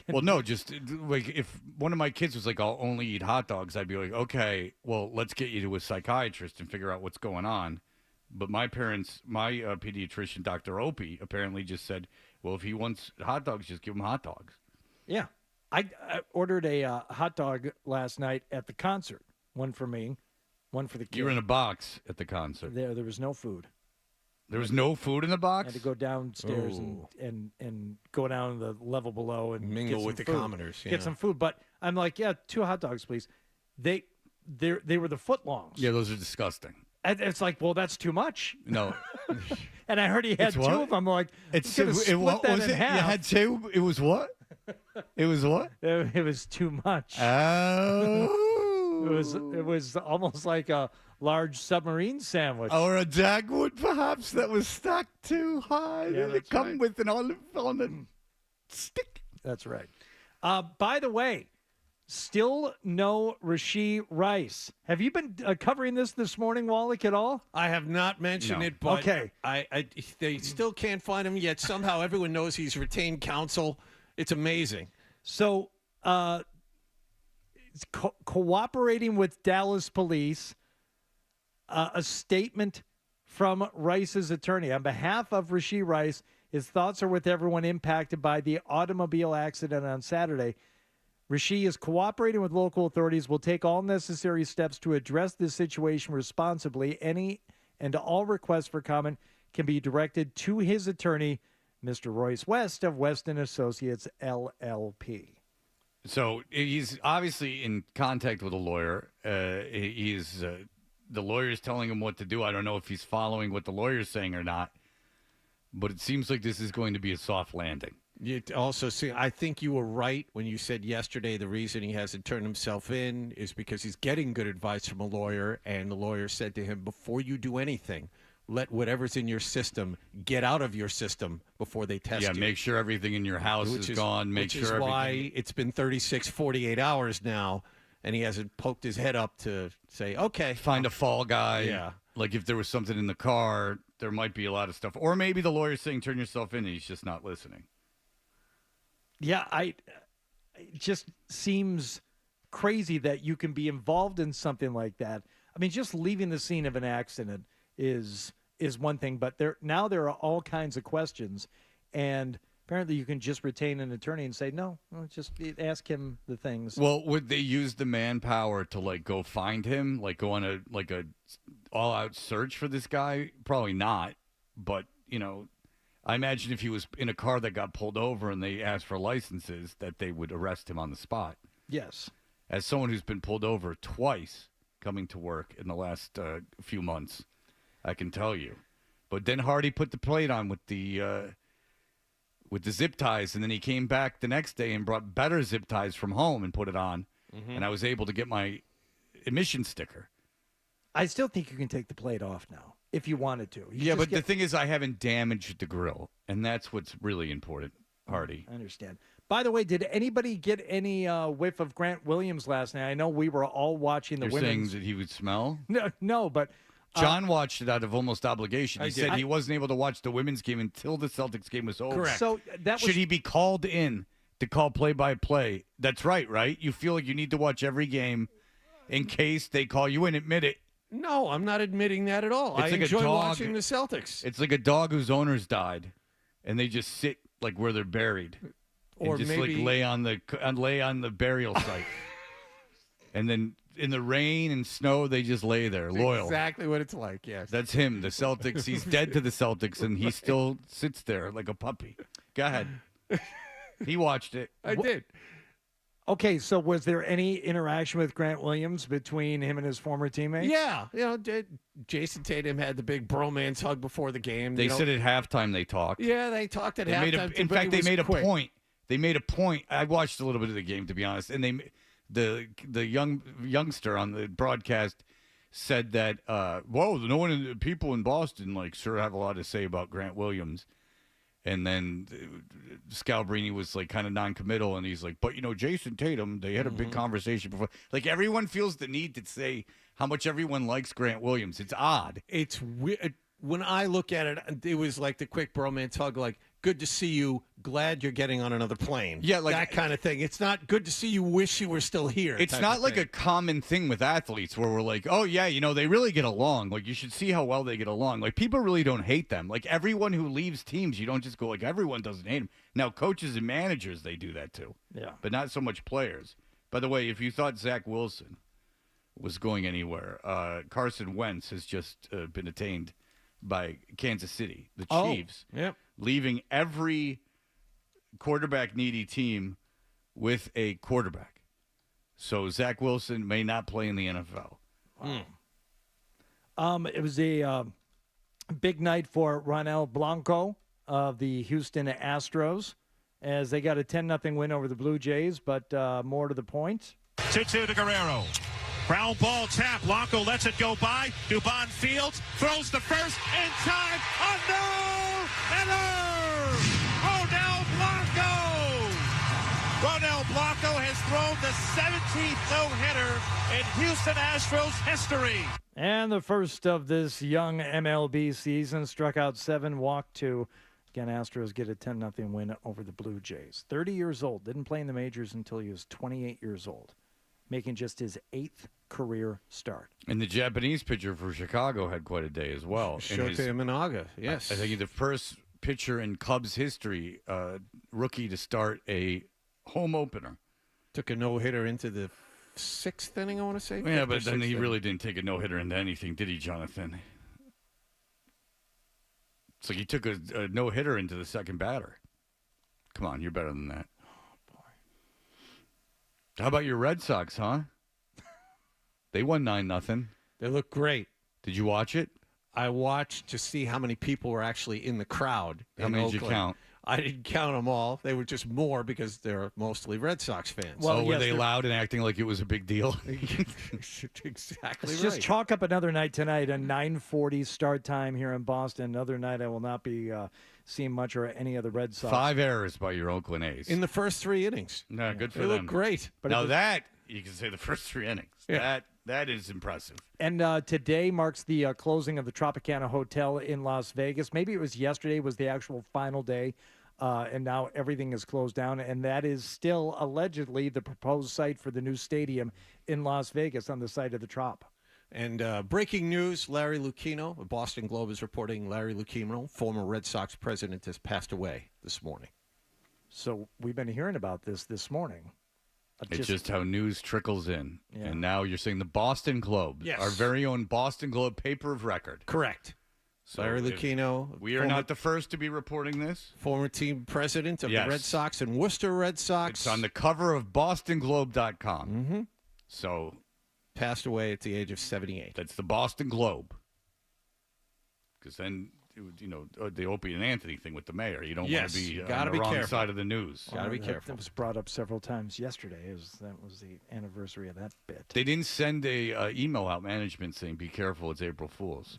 Well, no, just like if one of my kids was like, I'll only eat hot dogs, I'd be like, okay, well, let's get you to a psychiatrist and figure out what's going on. But my pediatrician, Dr. Opie, apparently just said, well, if he wants hot dogs, just give him hot dogs. Yeah. I ordered a hot dog last night at the concert. One for me, one for the kid. You were in a box at the concert. There was no food. There was no food in the box? I had to go downstairs and go down the level below and mingle with the commoners. Get some food. But I'm like, 2 hot dogs, please. They were the footlongs. Yeah, those are disgusting. And it's like, well, that's too much. No. And I heard he had 2 of them. I'm like, split that in half. You had 2? It was what? It was what? It was too much. Oh. It was almost like a large submarine sandwich. Or a Dagwood, perhaps, that was stacked too high. Yeah, They come with an olive on a stick. That's right. By the way, still no Rasheed Rice. Have you been covering this morning, Wallach, at all? I have not mentioned it, but okay. They still can't find him yet. Somehow everyone knows he's retained counsel. It's amazing. So cooperating with Dallas police, a statement from Rice's attorney. On behalf of Rasheed Rice, his thoughts are with everyone impacted by the automobile accident on Saturday. Rasheed is cooperating with local authorities, will take all necessary steps to address this situation responsibly. Any and all requests for comment can be directed to his attorney, Mr. Royce West of West & Associates, LLP. So he's obviously in contact with a lawyer. The lawyer's telling him what to do. I don't know if he's following what the lawyer's saying or not, but it seems like this is going to be a soft landing. You also see, I think you were right when you said yesterday the reason he hasn't turned himself in is because he's getting good advice from a lawyer, and the lawyer said to him, before you do anything, let whatever's in your system get out of your system before they test you. Yeah, make sure everything in your house is gone. Make sure everything. Why it's been 36, 48 hours now, and he hasn't poked his head up to say, okay. Find a fall guy. Yeah. Like if there was something in the car, there might be a lot of stuff. Or maybe the lawyer's saying turn yourself in and he's just not listening. Yeah, it just seems crazy that you can be involved in something like that. I mean, just leaving the scene of an accident is one thing, but there are all kinds of questions. And Apparently, you can just retain an attorney and say, no, well, just ask him the things. Well, would they use the manpower to like go find him, like go on a all-out search for this guy? Probably not. But I imagine if he was in a car that got pulled over and they asked for licenses, that they would arrest him on the spot. Yes. As someone who's been pulled over twice coming to work in the last few months, I can tell you. But then Hardy put the plate on with the zip ties, and then he came back the next day and brought better zip ties from home and put it on, and I was able to get my emission sticker. I still think you can take the plate off now if you wanted to. The thing is, I haven't damaged the grill, and that's what's really important, Hardy. I understand. By the way, did anybody get any whiff of Grant Williams last night? I know we were all watching the You're women's. saying that he would smell? No, but John watched it out of almost obligation. He said he wasn't able to watch the women's game until the Celtics game was over. Correct. So should he be called in to call play-by-play? That's right? You feel like you need to watch every game in case they call you in. Admit it. No, I'm not admitting that at all. I enjoy watching the Celtics. It's like a dog whose owners died, and they just sit like where they're buried, or just maybe like lay on the burial site, and then in the rain and snow they just lay there, loyal. Exactly what it's like. Yes, that's him. The Celtics. He's dead to the Celtics, and he still sits there like a puppy. Go ahead. He watched it. I did. Okay, so was there any interaction with Grant Williams between him and his former teammates? Yeah, Jason Tatum had the big bromance hug before the game. They said at halftime they talked. Yeah, they talked at halftime. In fact, they made a point. They made a point. I watched a little bit of the game, to be honest, and the youngster on the broadcast said that, people in Boston sure have a lot to say about Grant Williams. And then Scalabrini was kind of non-committal, and he's like, but Jason Tatum, they had a big conversation before. Everyone feels the need to say how much everyone likes Grant Williams. It's odd. It's weird. When I look at it, it was like the quick bromance hug, good to see you, glad you're getting on another plane. Yeah, that kind of thing. It's not good to see you, wish you were still here. It's not like a common thing with athletes where we're like, oh, yeah, they really get along. You should see how well they get along. People really don't hate them. Everyone who leaves teams, you don't just go, everyone doesn't hate them. Now, coaches and managers, they do that too. Yeah. But not so much players. By the way, if you thought Zach Wilson was going anywhere, Carson Wentz has just been attainted by Kansas City, the Chiefs, leaving every quarterback-needy team with a quarterback. So Zach Wilson may not play in the NFL. It was a big night for Ronel Blanco of the Houston Astros as they got a 10-0 win over the Blue Jays, but more to the point. 2-2 to Guerrero. Ground ball tap. Blanco lets it go by. Dubon Fields throws the first in time. Ronel Blanco has thrown the 17th no-hitter in Houston Astros history. And the first of this young MLB season, struck out 7, walked 2. Again, Astros get a 10-0 win over the Blue Jays. 30 years old. Didn't play in the majors until he was 28 years old, making just his 8th career start. And the Japanese pitcher for Chicago had quite a day as well. Shota Imanaga, yes. I think he's the first pitcher in Cubs history, rookie, to start a home opener. Took a no-hitter into the 6th inning, I want to say. Yeah, but then he really didn't take a no-hitter into anything, did he, Jonathan? It's like he took a no-hitter into the second batter. Come on, you're better than that. Oh, boy. How about your Red Sox, huh? They won 9-0. They look great. Did you watch it? I watched to see how many people were actually in the crowd. How many did you count? I didn't count them all. They were just more because they're mostly Red Sox fans. Well, were they loud and acting like it was a big deal? Exactly. Let's just chalk up another night tonight, a 9:40 start time here in Boston. Another night I will not be seeing much or any of the Red Sox. 5 errors by your Oakland A's. In the first 3 innings. No, good for them. They look great. But now that, you can say the first 3 innings. Yeah. That is impressive. And today marks the closing of the Tropicana Hotel in Las Vegas. Maybe it was yesterday was the actual final day, and now everything is closed down. And that is still allegedly the proposed site for the new stadium in Las Vegas on the site of the Trop. And breaking news, Larry Lucchino, the Boston Globe is reporting Larry Lucchino, former Red Sox president, has passed away this morning. So we've been hearing about this morning. It's just how news trickles in. Yeah. And now you're saying the Boston Globe, Yes. our very own Boston Globe paper of record. Correct. So Larry Lucchino. we are not the first to be reporting this. Former team president of Yes. the Red Sox and Worcester Red Sox. It's on the cover of BostonGlobe.com. Mm-hmm. So passed away at the age of 78. That's the Boston Globe. Because then, the Opie and Anthony thing with the mayor. You don't want to be on the wrong side of the news. Got to be careful. That was brought up several times yesterday. That was the anniversary of that bit. They didn't send a email out management saying, be careful, it's April Fool's.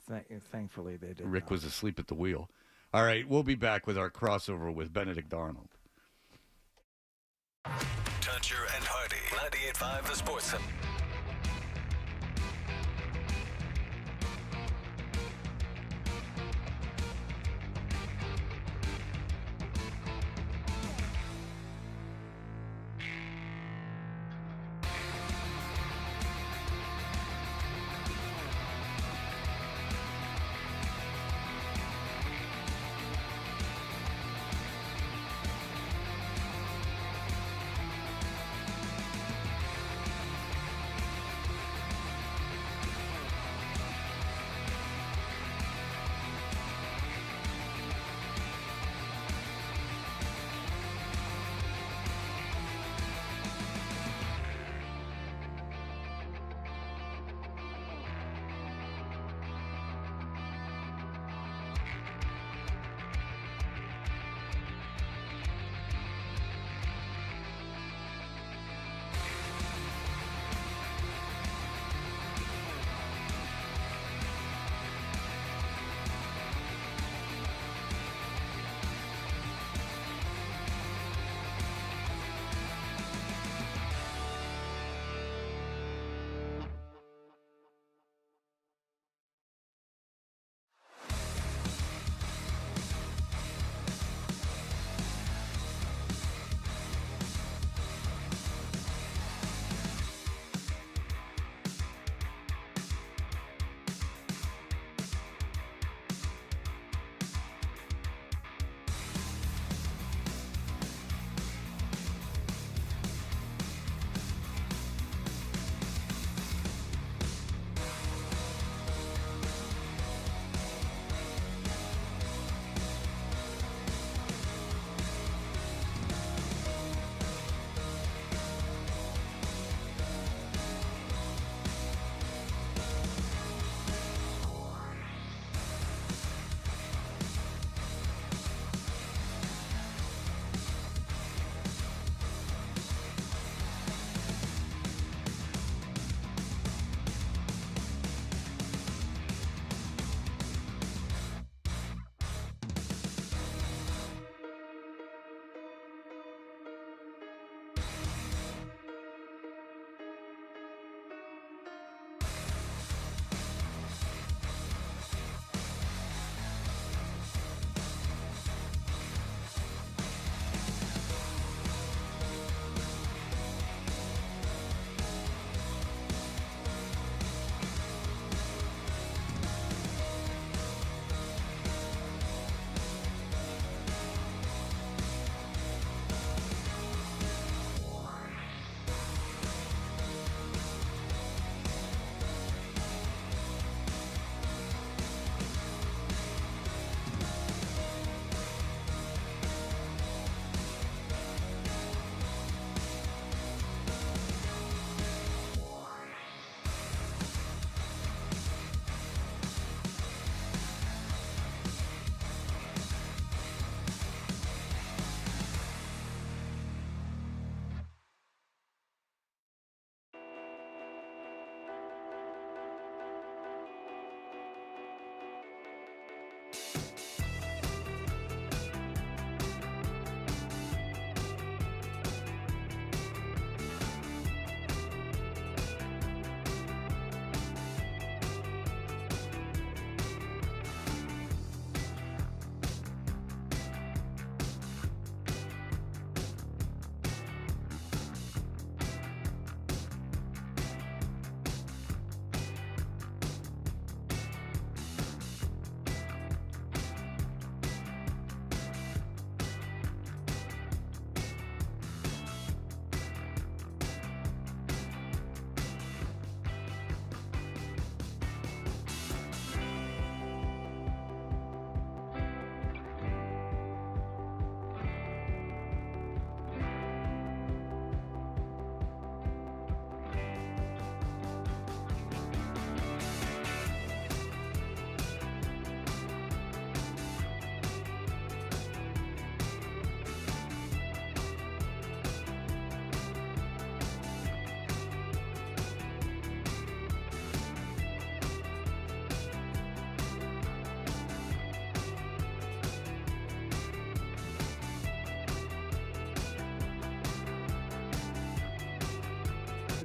Thankfully, they did. Rick was asleep at the wheel. All right, we'll be back with our crossover with Benedict Arnold. Toucher and Hardy. 98.5 The Sports Center.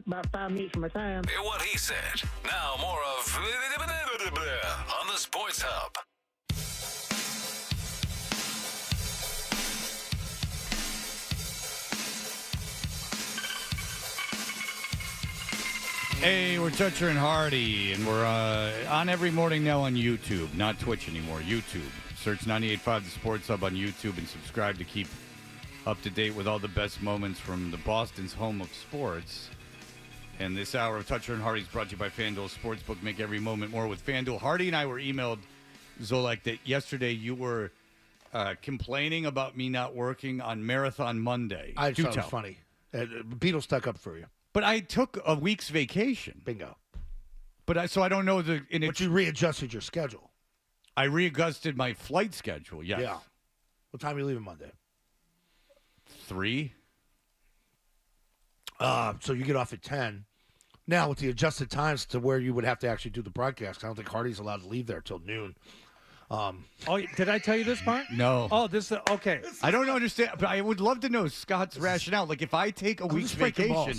about 5 minutes of my time. Hear what he said. Now more of on the Sports Hub. Hey, we're Toucher and Hardy, and we're on every morning now on YouTube, not Twitch anymore, YouTube. Search 98.5 The Sports Hub on YouTube and subscribe to keep up to date with all the best moments from the Boston's home of sports. And this hour of Toucher and Hardy is brought to you by FanDuel Sportsbook. Make every moment more with FanDuel. Hardy and I were emailed, Zolek, that yesterday you were complaining about me not working on Marathon Monday. I thought it was funny. Beetle stuck up for you. But I took a week's vacation. Bingo. But I don't know the. But you readjusted your schedule. I readjusted my flight schedule. Yes. Yeah. What time are you leaving Monday? 3. So you get off at 10. Now with the adjusted times to where you would have to actually do the broadcast, I don't think Hardy's allowed to leave there till noon. Oh, did I tell you this part? No. Oh, this is okay. I don't understand, but I would love to know Scott's rationale. Like, if I take a week's vacation,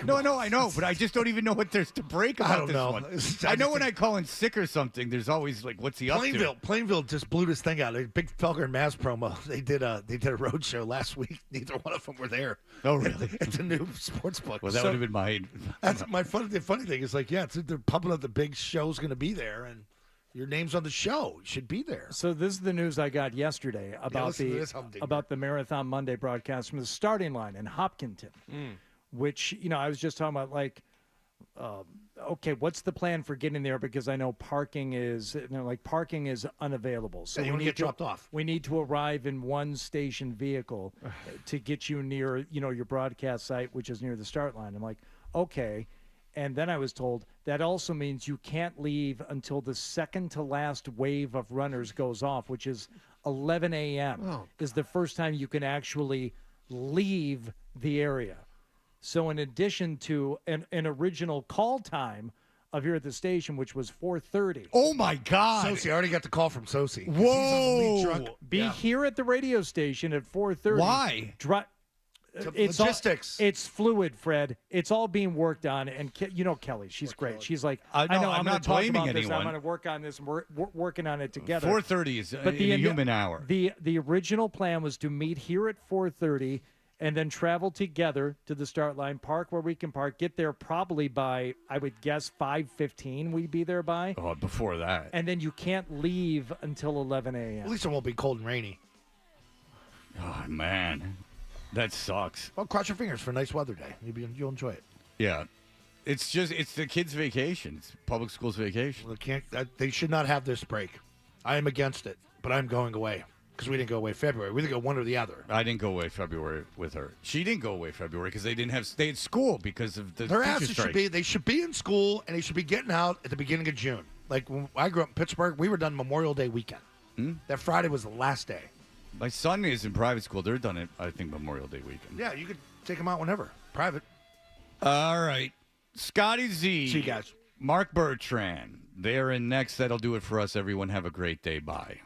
no, I know, but I just don't even know what there's to break about I don't this know. one. I know when I call in sick or something, there's always like, what's he up to? Plainville just blew this thing out. A big Felger and Maz promo. They did a road show last week. Neither one of them were there. Oh, really? It's a new sports book. Well, that would have been my. That's my The funny thing is, like, yeah, they're pumping up the big show's going to be there, and your name's on the show. You should be there. So this is the news I got yesterday about the Marathon Monday broadcast from the starting line in Hopkinton, which, I was just talking about, like, okay, what's the plan for getting there? Because I know parking is unavailable. So you want to get dropped off. We need to arrive in one station vehicle to get you near, your broadcast site, which is near the start line. I'm like, okay. And then I was told that also means you can't leave until the second to last wave of runners goes off, which is 11 a.m. is the first time you can actually leave the area. So in addition to an original call time of here at the station, which was 4:30. Oh, my God. Sosi, I already got the call from Sosi. Whoa. Be here at the radio station at 4:30. Why? It's logistics. It's fluid, Fred. It's all being worked on, and Kelly, she's great. Kelly. She's like, I know, I'm not going to talk blaming about this. anyone. I'm going to work on this, and we're working on it together. 4:30 is a human hour. The original plan was to meet here at 4:30 and then travel together to the start line, park where we can park, get there probably by, I would guess, 5:15 we'd be there by. Oh, before that. And then you can't leave until 11 a.m. At least it won't be cold and rainy. Oh, man. That sucks. Well, cross your fingers for a nice weather day. You'll enjoy it. Yeah. It's the kids' vacation. It's public school's vacation. Well, they should not have this break. I am against it, but I'm going away because we didn't go away February. We didn't go one or the other. I didn't go away February with her. She didn't go away February because they didn't have stay at school because of the Their teacher asses strike. they should be in school, and they should be getting out at the beginning of June. Like when I grew up in Pittsburgh, we were done Memorial Day weekend. That Friday was the last day. My son is in private school. They're done it, I think, Memorial Day weekend. Yeah, you could take them out whenever. Private. All right. Scotty Z. See you guys. Mark Bertrand. They're in next. That'll do it for us. Everyone have a great day. Bye.